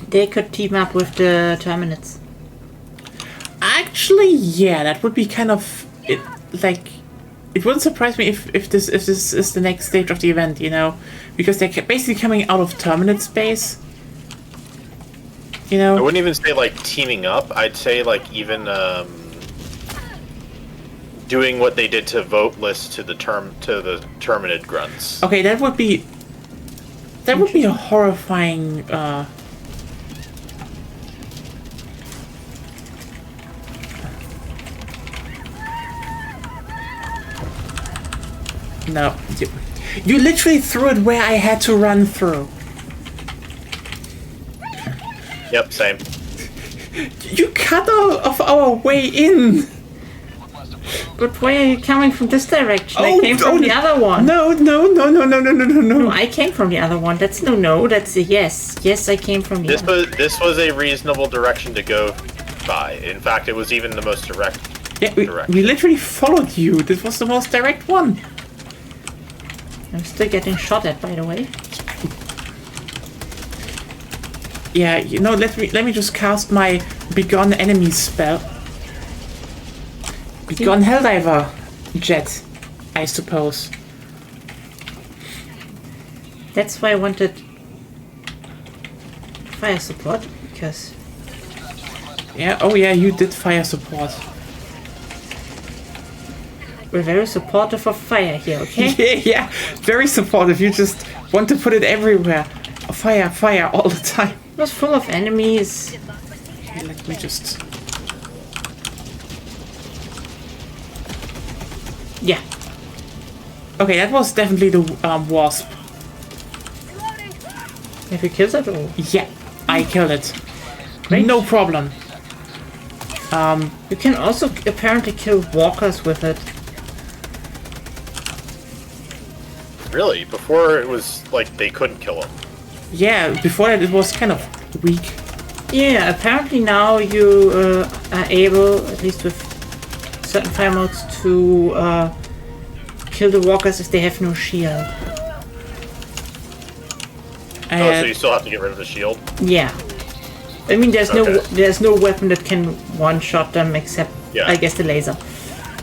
They could team up with the Terminates. Actually, yeah, that would be kind of it. Like, it wouldn't surprise me if this is the next stage of the event, you know, because they're basically coming out of Terminate space. You I know, wouldn't even say like teaming up. I'd say like even doing what they did to voteless to the Terminid grunts. okay, that would be a horrifying. No, you literally threw it where I had to run through. Yep, same. You cut off our way in. But why are you coming from this direction? I came from the other one. No. No, I came from the other one. That's no. That's a yes. Yes, I came from the other. This was a reasonable direction to go by. In fact, it was even the most direct. Yeah, we literally followed you. This was the most direct one. I'm still getting shot at, by the way. Yeah, you know, let me just cast my Begone Enemy spell. Begone Helldiver jet, I suppose. That's why I wanted fire support, because Yeah, oh yeah, you did fire support. we're very supportive of fire here, okay? Yeah, very supportive. You just want to put it everywhere. Fire all the time. It was full of enemies. Okay, let me just... Yeah. Okay, that was definitely the wasp. Have you killed it all? Yeah, I killed it. Great. No problem. You can also apparently kill walkers with it. Really? Before it was like they couldn't kill him. Yeah, before that it was kind of weak. Yeah, apparently now you are able, at least with certain fire modes, to kill the walkers if they have no shield. Oh, so you still have to get rid of the shield? Yeah. I mean, there's Okay. no weapon that can one-shot them except, Yeah. I guess, the laser.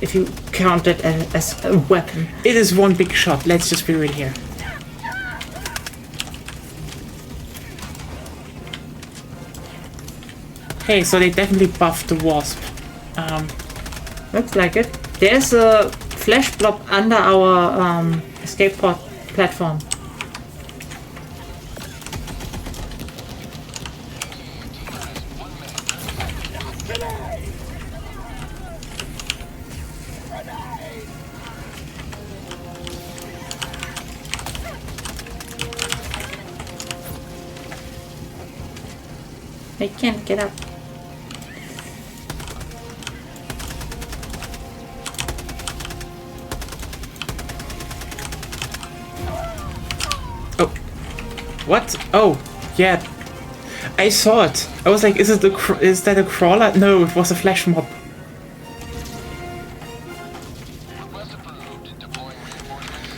If you count it as a weapon. It is one big shot, let's just be real here. Okay, so they definitely buffed the wasp. Looks like it. There's a flash blob under our escape pod platform. I can't get up. Oh. What? Oh, yeah. I saw it. I was like, is that a crawler? No, it was a flash mob. Request approved. Deploying reinforcements.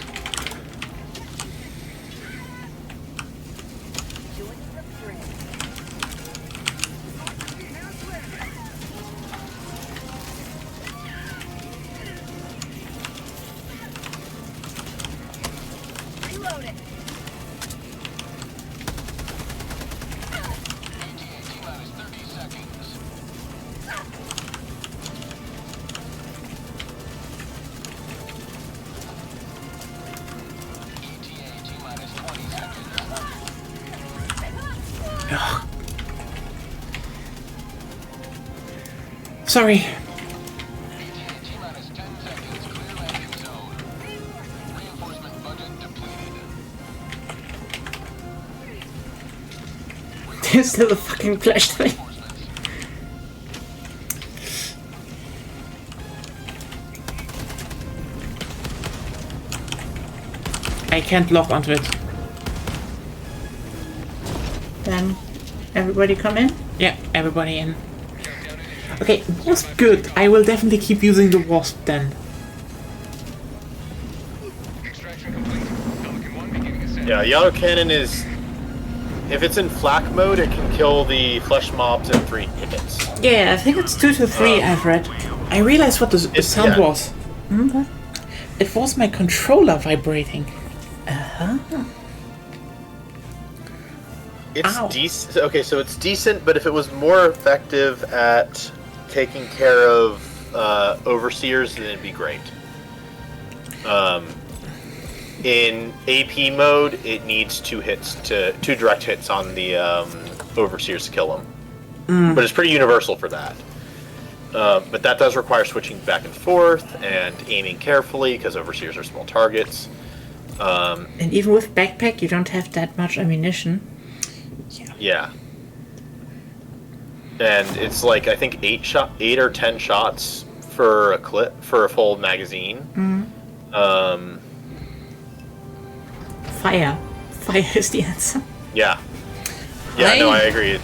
Reload it. ETA T-minus 30 seconds. sorry. T-minus 10 seconds. Clear landing zone. Reinforcement budget depleted. There's still a fucking flashlight. I can't lock onto it. Then everybody come in. Yeah, everybody in. Okay, wasp good. I will definitely keep using the wasp then. Extraction complete. Pelican 1 beginning ascent. Yeah, the autocannon is... If it's in flak mode, it can kill the flesh mobs in 3 hits. Yeah, I think it's 2 to 3. I've read. I realized what the sound yeah. was. It was my controller vibrating. It's Ow. decent. Okay, so it's decent, but if it was more effective at taking care of overseers, then it'd be great. In AP mode, it needs 2 direct hits on the overseers to kill them. But it's pretty universal for that. But that does require switching back and forth and aiming carefully because overseers are small targets. And even with backpack, you don't have that much ammunition. Yeah. And it's like I think 8 or 10 shots for a clip for a full magazine. Fire. Fire is the answer. Yeah. Yeah, no, I agree.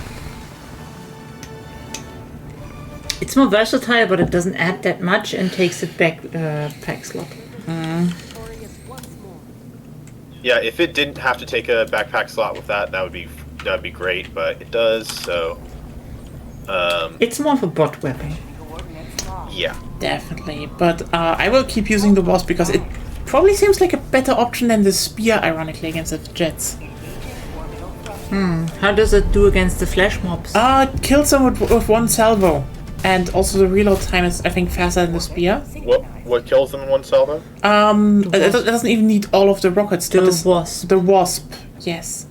It's more versatile, but it doesn't add that much and takes it back pack slot. Yeah, if it didn't have to take a backpack slot with that would be great, but it does, so It's more of a bot weapon. yeah. Definitely, but I will keep using the wasp because it probably seems like a better option than the spear, ironically, against the jets. How does it do against the flash mobs? It kills them with 1 salvo. And also the reload time is, I think, faster than the spear. What kills them in 1 salvo? It doesn't even need all of the rockets. The but wasp. The wasp, yes.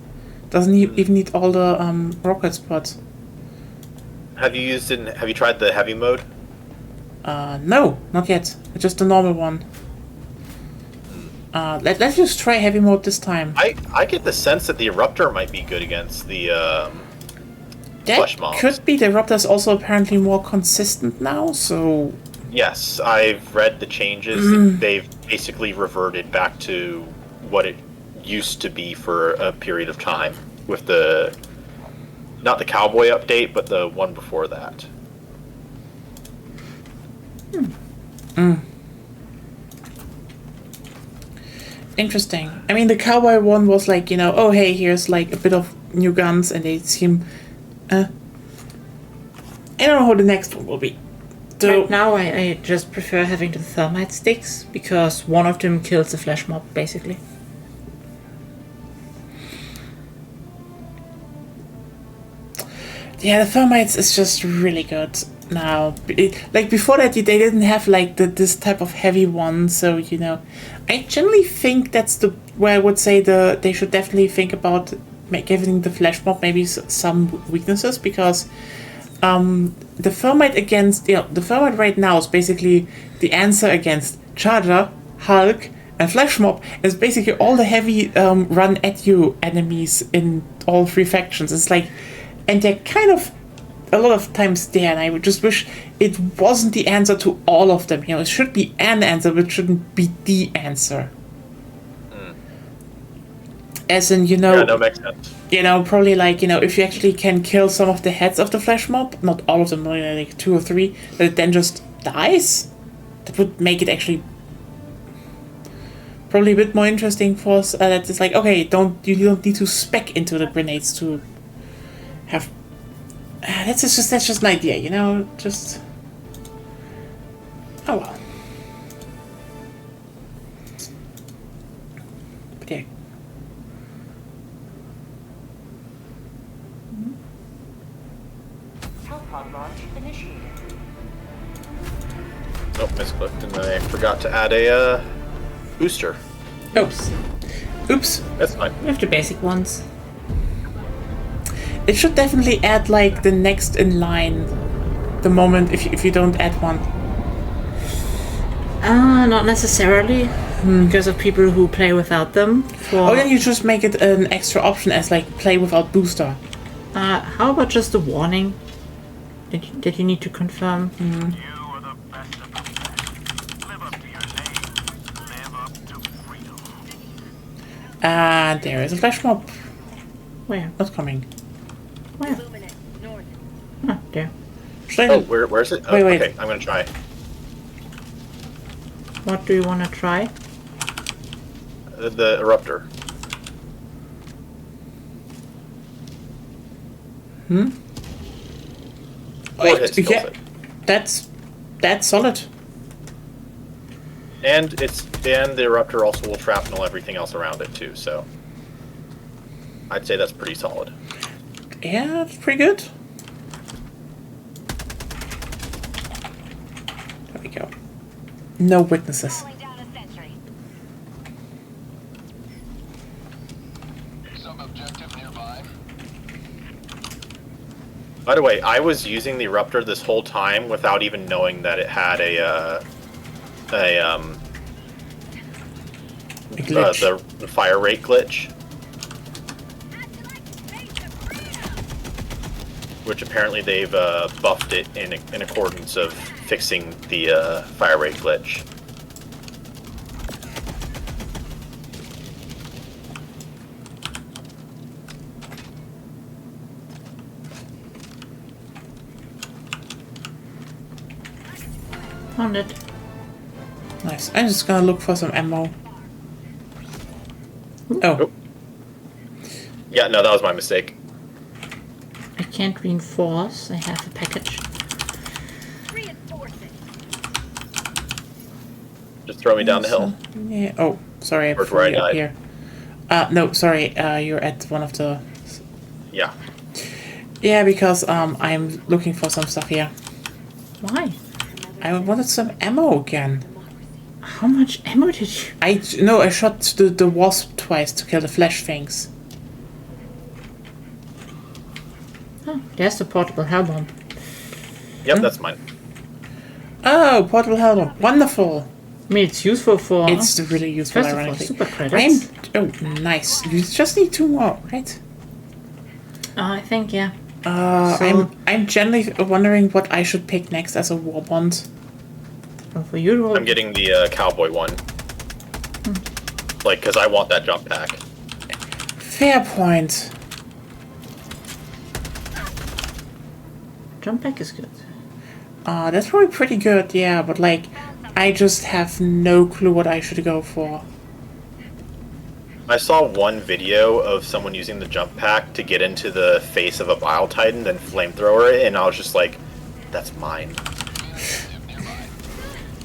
Doesn't even need all the rockets, but... Have you tried the heavy mode? No, not yet. Just the normal one. Let's just try heavy mode this time. I get the sense that the Eruptor might be good against the flesh That mobs. could be. The Eruptor is also apparently more consistent now, so... Yes, I've read the changes. They've basically reverted back to what it used to be for a period of time with the... Not the Cowboy update, but the one before that. Interesting. I mean, the Cowboy one was like, you know, oh hey, here's like a bit of new guns, and they seem... I don't know how the next one will be. So, Right now, I just prefer having the thermite sticks, because one of them kills the flash mob, basically. yeah, the Thermites is just really good now. Like, before that, they didn't have, like, this type of heavy one, so, you know. I generally think that's where I would say they should definitely think about giving the flash mob maybe some weaknesses, because the Thermite against, the Thermite right now is basically the answer against Charger, Hulk, and Flash Mob. Is basically all the heavy run at you enemies in all 3 factions. It's like, and they're kind of a lot of times there, and I would just wish it wasn't the answer to all of them. You know, it should be an answer, but it shouldn't be the answer. As in, you know, Yeah, no, makes sense. you know, probably like, you know, if you actually can kill some of the heads of the flash mob, not all of them, like 2 or 3, that it then just dies, that would make it actually probably a bit more interesting for us. That it's like, okay, you don't need to spec into the grenades to have. That's just an idea, you know, just. Oh well. But yeah. Pod launch initiated. Oh, misclicked, and I forgot to add a booster. Oops. Oops. That's fine. We have the basic ones. It should definitely add like the next in line the moment if you don't add one? Not necessarily, because of people who play without them. Oh, then you just make it an extra option as like play without booster. How about just a warning that you need to confirm? You are the best of the best. Live up to your name. Live up to freedom. There is a flash mob. Where? Not coming. Where? Illuminate. North. Oh, there. Should I? Oh, where's it? Oh, Wait. Okay, I'm gonna try. What do you want to try? The eruptor. Wait, hits kills yeah, it. that's solid. And the eruptor also will shrapnel everything else around it too. So I'd say that's pretty solid. Yeah, that's pretty good. There we go. No witnesses. Calling down a sentry. Sub-objective nearby. By the way, I was using the eruptor this whole time without even knowing that it had A glitch. the fire rate glitch, which apparently they've buffed it in accordance of fixing the fire rate glitch. Found it. Nice. I'm just gonna look for some ammo. Oh, Yeah, no, that was my mistake. I can't reinforce. I have a package. Reinforcing. Just throw me down the hill. yeah. Oh, sorry. I Or threw where I you up died. here. No, sorry. You're at one of the. Yeah. Yeah, because I'm looking for some stuff here. Why? I wanted some ammo again. How much ammo did you? I shot the wasp twice to kill the flesh things. Oh, there's the portable hell bomb. Yep, that's mine. Oh, portable helmet. Wonderful. I mean, it's useful for. It's really useful, First of all, ironically. super credits. Oh, nice. You just need 2 more, right? I think, yeah. I'm generally wondering what I should pick next as a war bond. Well, for you to I'm getting the cowboy one. Like, because I want that jump pack. Fair point. jump pack is good. That's probably pretty good, yeah, but like, I just have no clue what I should go for. I saw one video of someone using the jump pack to get into the face of a Bile Titan and flamethrower it, and I was just like, that's mine.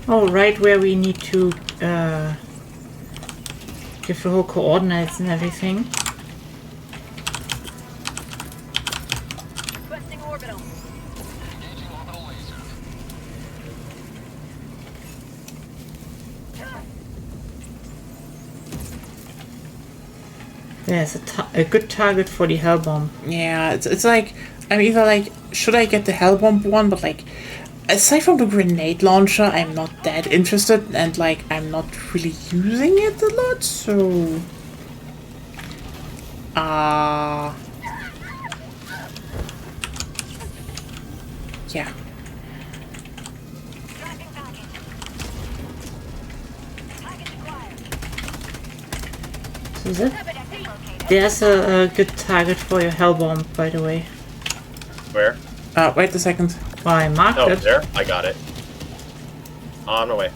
Oh, right where we need to give the whole coordinates and everything. Requesting orbital. Engaging orbital laser. There's a good target for the hell bomb. Yeah, it's like, I'm either like, should I get the Hellbomb one, but like, aside from the grenade launcher, I'm not that interested, and like, I'm not really using it a lot, so... yeah. Tracking package. Package acquired. This is it. Evidence located. There's a good target for your hell bomb, by the way. Where? Wait a second. Well, I marked Oh, it. there? I got it. On my way.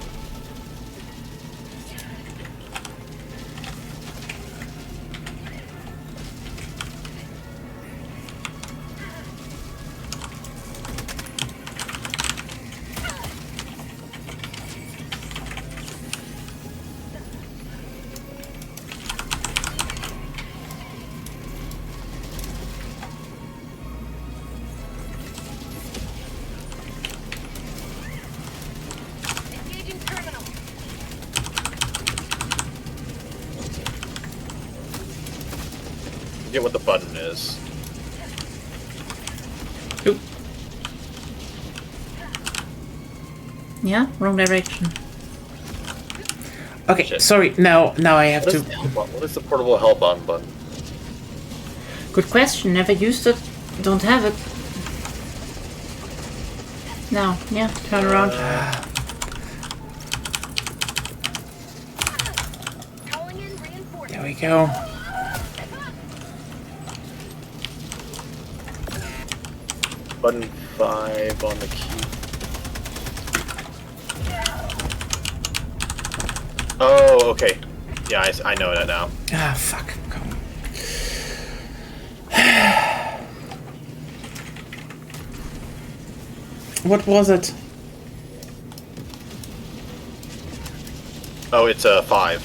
Engaging terminal. Get what the button is. Oop. Yeah, wrong direction. Okay, Shit. sorry. Now I have What to. is, what is the portable Hellbound button? Good question. Never used it. Don't have it. Now, yeah, turn around. Calling in reinforcements. There we go. Button 5 on the key. Oh, okay. Yeah, I know that now. Ah, fuck. Come on. What was it? Oh, it's a 5.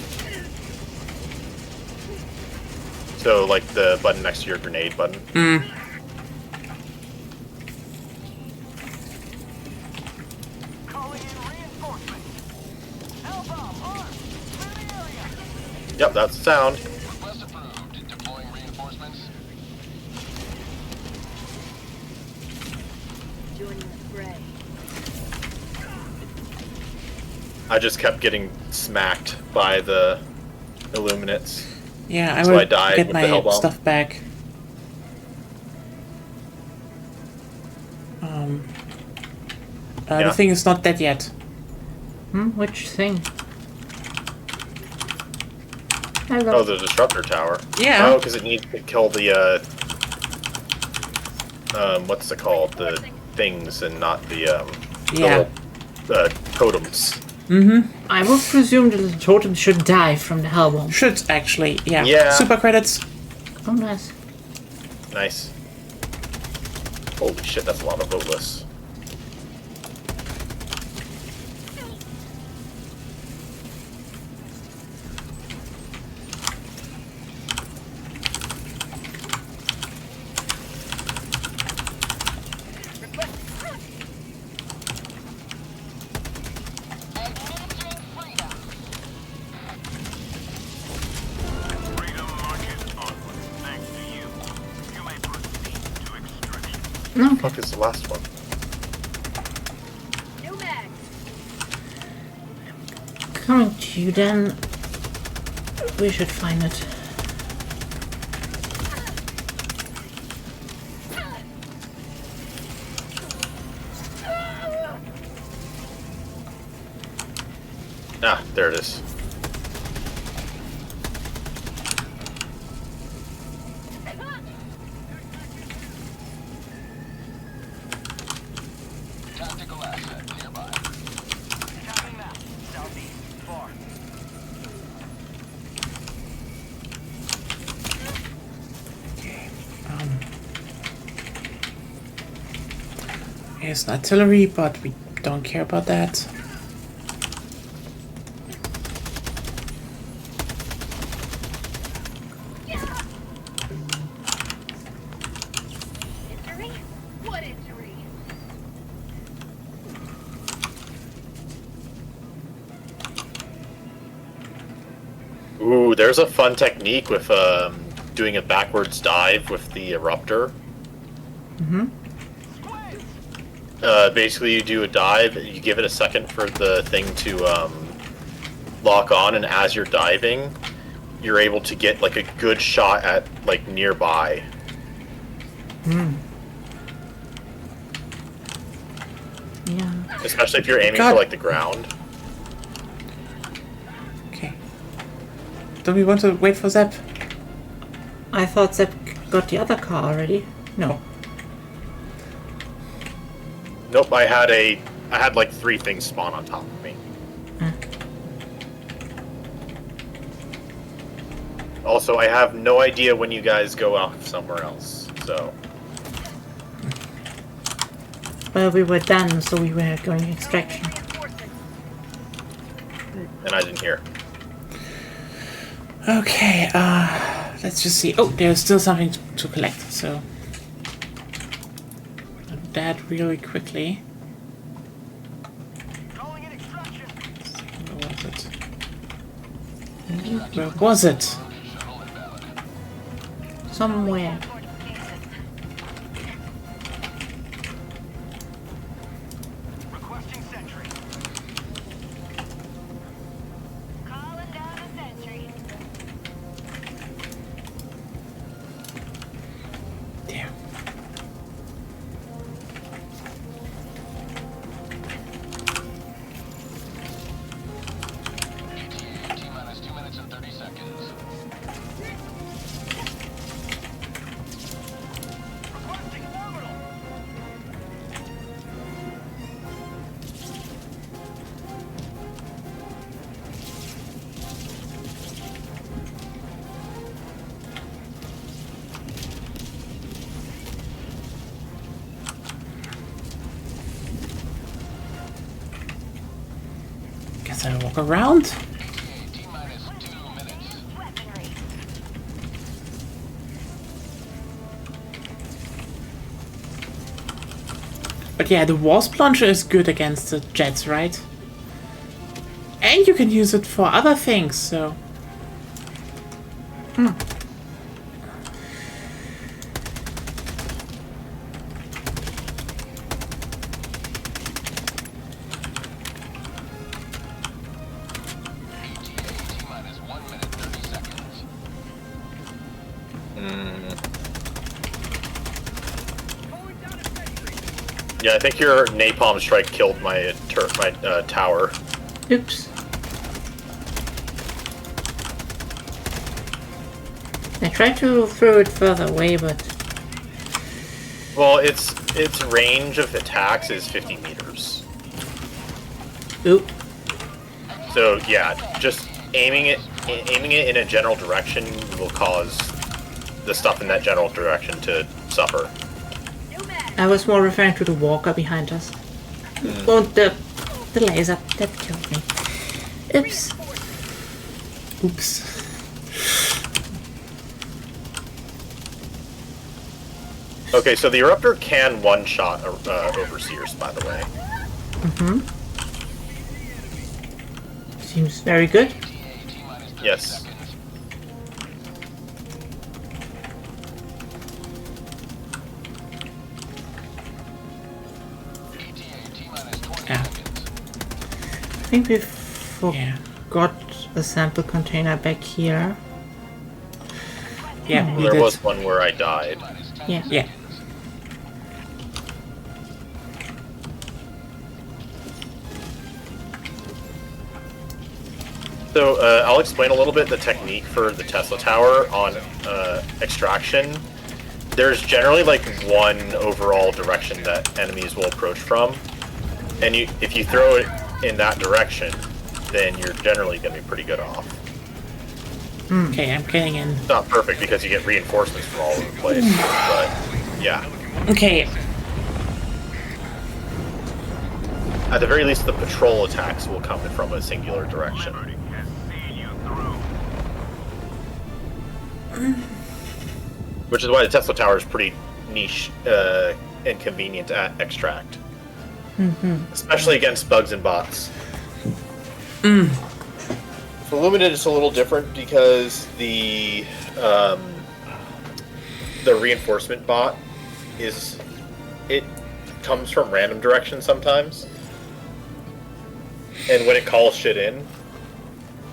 So, like the button next to your grenade button. Calling in reinforcements. Hellbomb, armed. Clear the area. Yep, that's the sound. Request approved. Deploying reinforcements. Joining the fray. I just kept getting smacked by the Illuminates. Yeah, I So will I died get with my the Hellbomb. stuff back. Yeah. The thing is not dead yet. Which thing? Oh, Hello. the disruptor tower. Yeah. Oh, because it needs to kill the what's it called? The things and not the Yeah. little totems. I will presume that the totem should die from the Hellbomb. Should actually, yeah. Yeah. Super credits. Oh, nice. Nice. Holy shit, that's a lot of voteless. Freedom marches onward. Thanks to you. You may proceed to extraction. No. Fuck is the last one? New mag. Coming to you then. We should find it. Ah, there it is. Tactical asset nearby. Tracking map. Southeast. Far. Here's an artillery, but we don't care about that. Injury? What injury? Ooh, there's a fun technique with doing a backwards dive with the eruptor. Basically, you do a dive, you give it a second for the thing to lock on, and as you're diving, you're able to get like a good shot at like nearby. Yeah. Especially if you're aiming God. for like the ground. Okay. Don't we want to wait for Zep? I thought Zep got the other car already. No. Nope, I had like 3 things spawn on top of me. Also, I have no idea when you guys go out somewhere else, so Well, we were done, so we were going extraction. Reinforcements. and I didn't hear. Okay, let's just see. Oh, there's still something to collect, so... I'll do that really quickly. Calling in extraction. Where was it? Where was it? Somewhere. Requesting sentry. Guess I'll walk around. T-minus 2 minutes. Weaponry. But yeah, the Wasp Launcher is good against the jets, right? And you can use it for other things, so... T-minus 1 minute 30 seconds. Yeah, I think your napalm strike killed my tower. Oops. I tried to throw it further away, but Well, its range of attacks is 50 meters. oop. So yeah, just aiming it in a general direction will cause the stuff in that general direction to suffer. I was more referring to the walker behind us. Oh, the laser that killed me. Oops. Oops. Okay, so the Eruptor can one-shot Overseers, by the way. Seems very good. Yes. Yeah. I think we Yeah. forgot a sample container back here. Yeah, we There did. was one where I died. Yeah. Yeah. So I'll explain a little bit the technique for the Tesla Tower on extraction. There's generally like one overall direction that enemies will approach from, and if you throw it in that direction, then you're generally going to be pretty good off. Okay, I'm getting in. It's not perfect because you get reinforcements from all over the place, but yeah. Okay. At the very least, the patrol attacks will come from a singular direction. Liberty has seen you through. Which is why the Tesla Tower is pretty niche and convenient to extract. Especially against bugs and bots. For Illuminate, it's a little different because the reinforcement bot it comes from random directions sometimes. And when it calls shit in,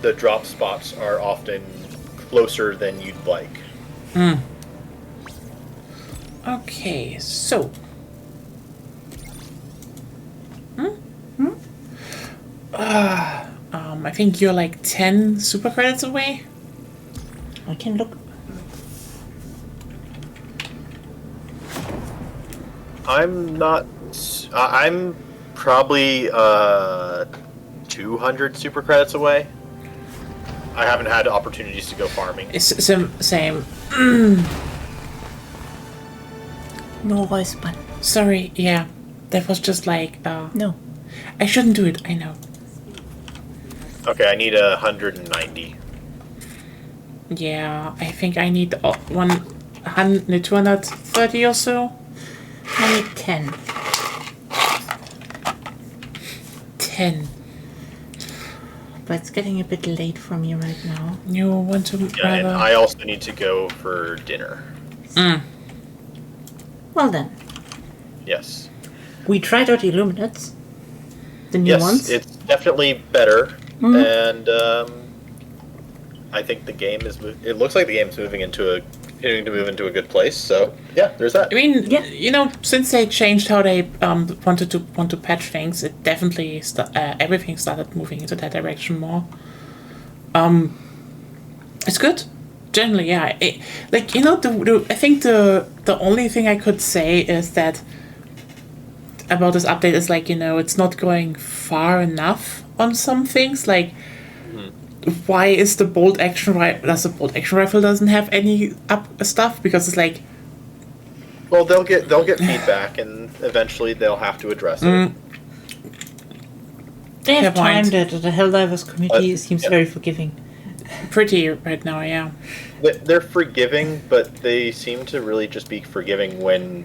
the drop spots are often closer than you'd like. Okay, so. I think you're like 10 super credits away. I can look. I'm not. I'm probably 200 super credits away. I haven't had opportunities to go farming. It's same. No voice button. Sorry, yeah. That was just like, No. I shouldn't do it, I know. Okay, I need 190. Yeah, I think I need 230 or so. I need 10. 10. But it's getting a bit late for me right now. You want to Yeah, and rather... I also need to go for dinner. Well then, Yes. we tried out Illuminates. The new Yes, ones. it's definitely better, and I think the game is. It looks like the game's continuing to move into a good place. So yeah, there's that. I mean, Yeah. you know, since they changed how they want to patch things, it definitely everything started moving into that direction more. It's good, generally. Yeah, I think the only thing I could say is that about this update is like, it's not going far enough on some things. Like, why is the bolt action rifle? Does the bolt action rifle doesn't have any stuff? Because it's like. Well, they'll get feedback, and eventually they'll have to address it. They have Fair point. time that the Helldivers community seems yeah. very forgiving. Pretty right now, yeah. They're forgiving, but they seem to really just be forgiving when,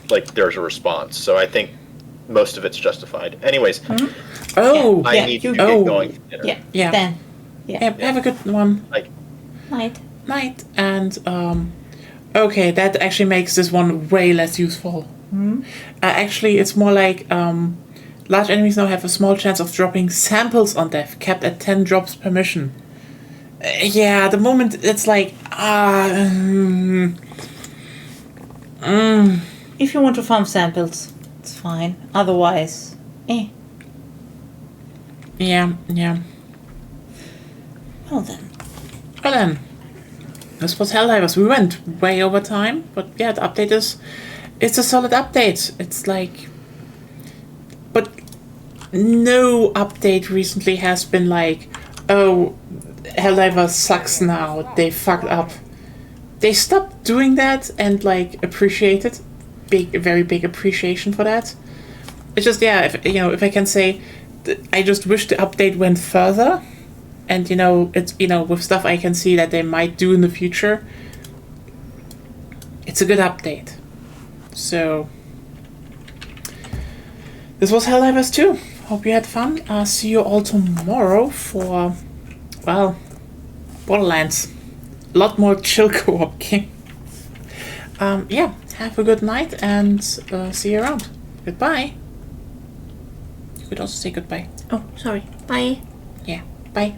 like, there's a response. So I think most of it's justified. Anyways, Oh, I Yeah, need you- to get Oh. going. for dinner. Yeah. Yeah. Then. yeah, have a good one. Like, Night. Night. And, okay, that actually makes this one way less useful. Actually, it's more like, large enemies now have a small chance of dropping samples on death, capped at 10 drops per mission. Yeah, at the moment it's like, If you want to farm samples, it's fine. Otherwise, yeah. Well then. Well then, this was Helldivers. We went way over time, but yeah, the update it's a solid update. It's like, but no update recently has been like, oh, Helldivers sucks now. They fucked up. They stopped doing that and like appreciate it. Very big appreciation for that. It's just, yeah, if I can say, I just wish the update went further. And, it's, with stuff I can see that they might do in the future, it's a good update. So, this was Helldivers 2. Hope you had fun. See you all tomorrow for, well, Borderlands. A lot more chill co-op game. Yeah, have a good night and see you around. Goodbye. You could also say goodbye. Oh, sorry. Bye. Yeah, bye.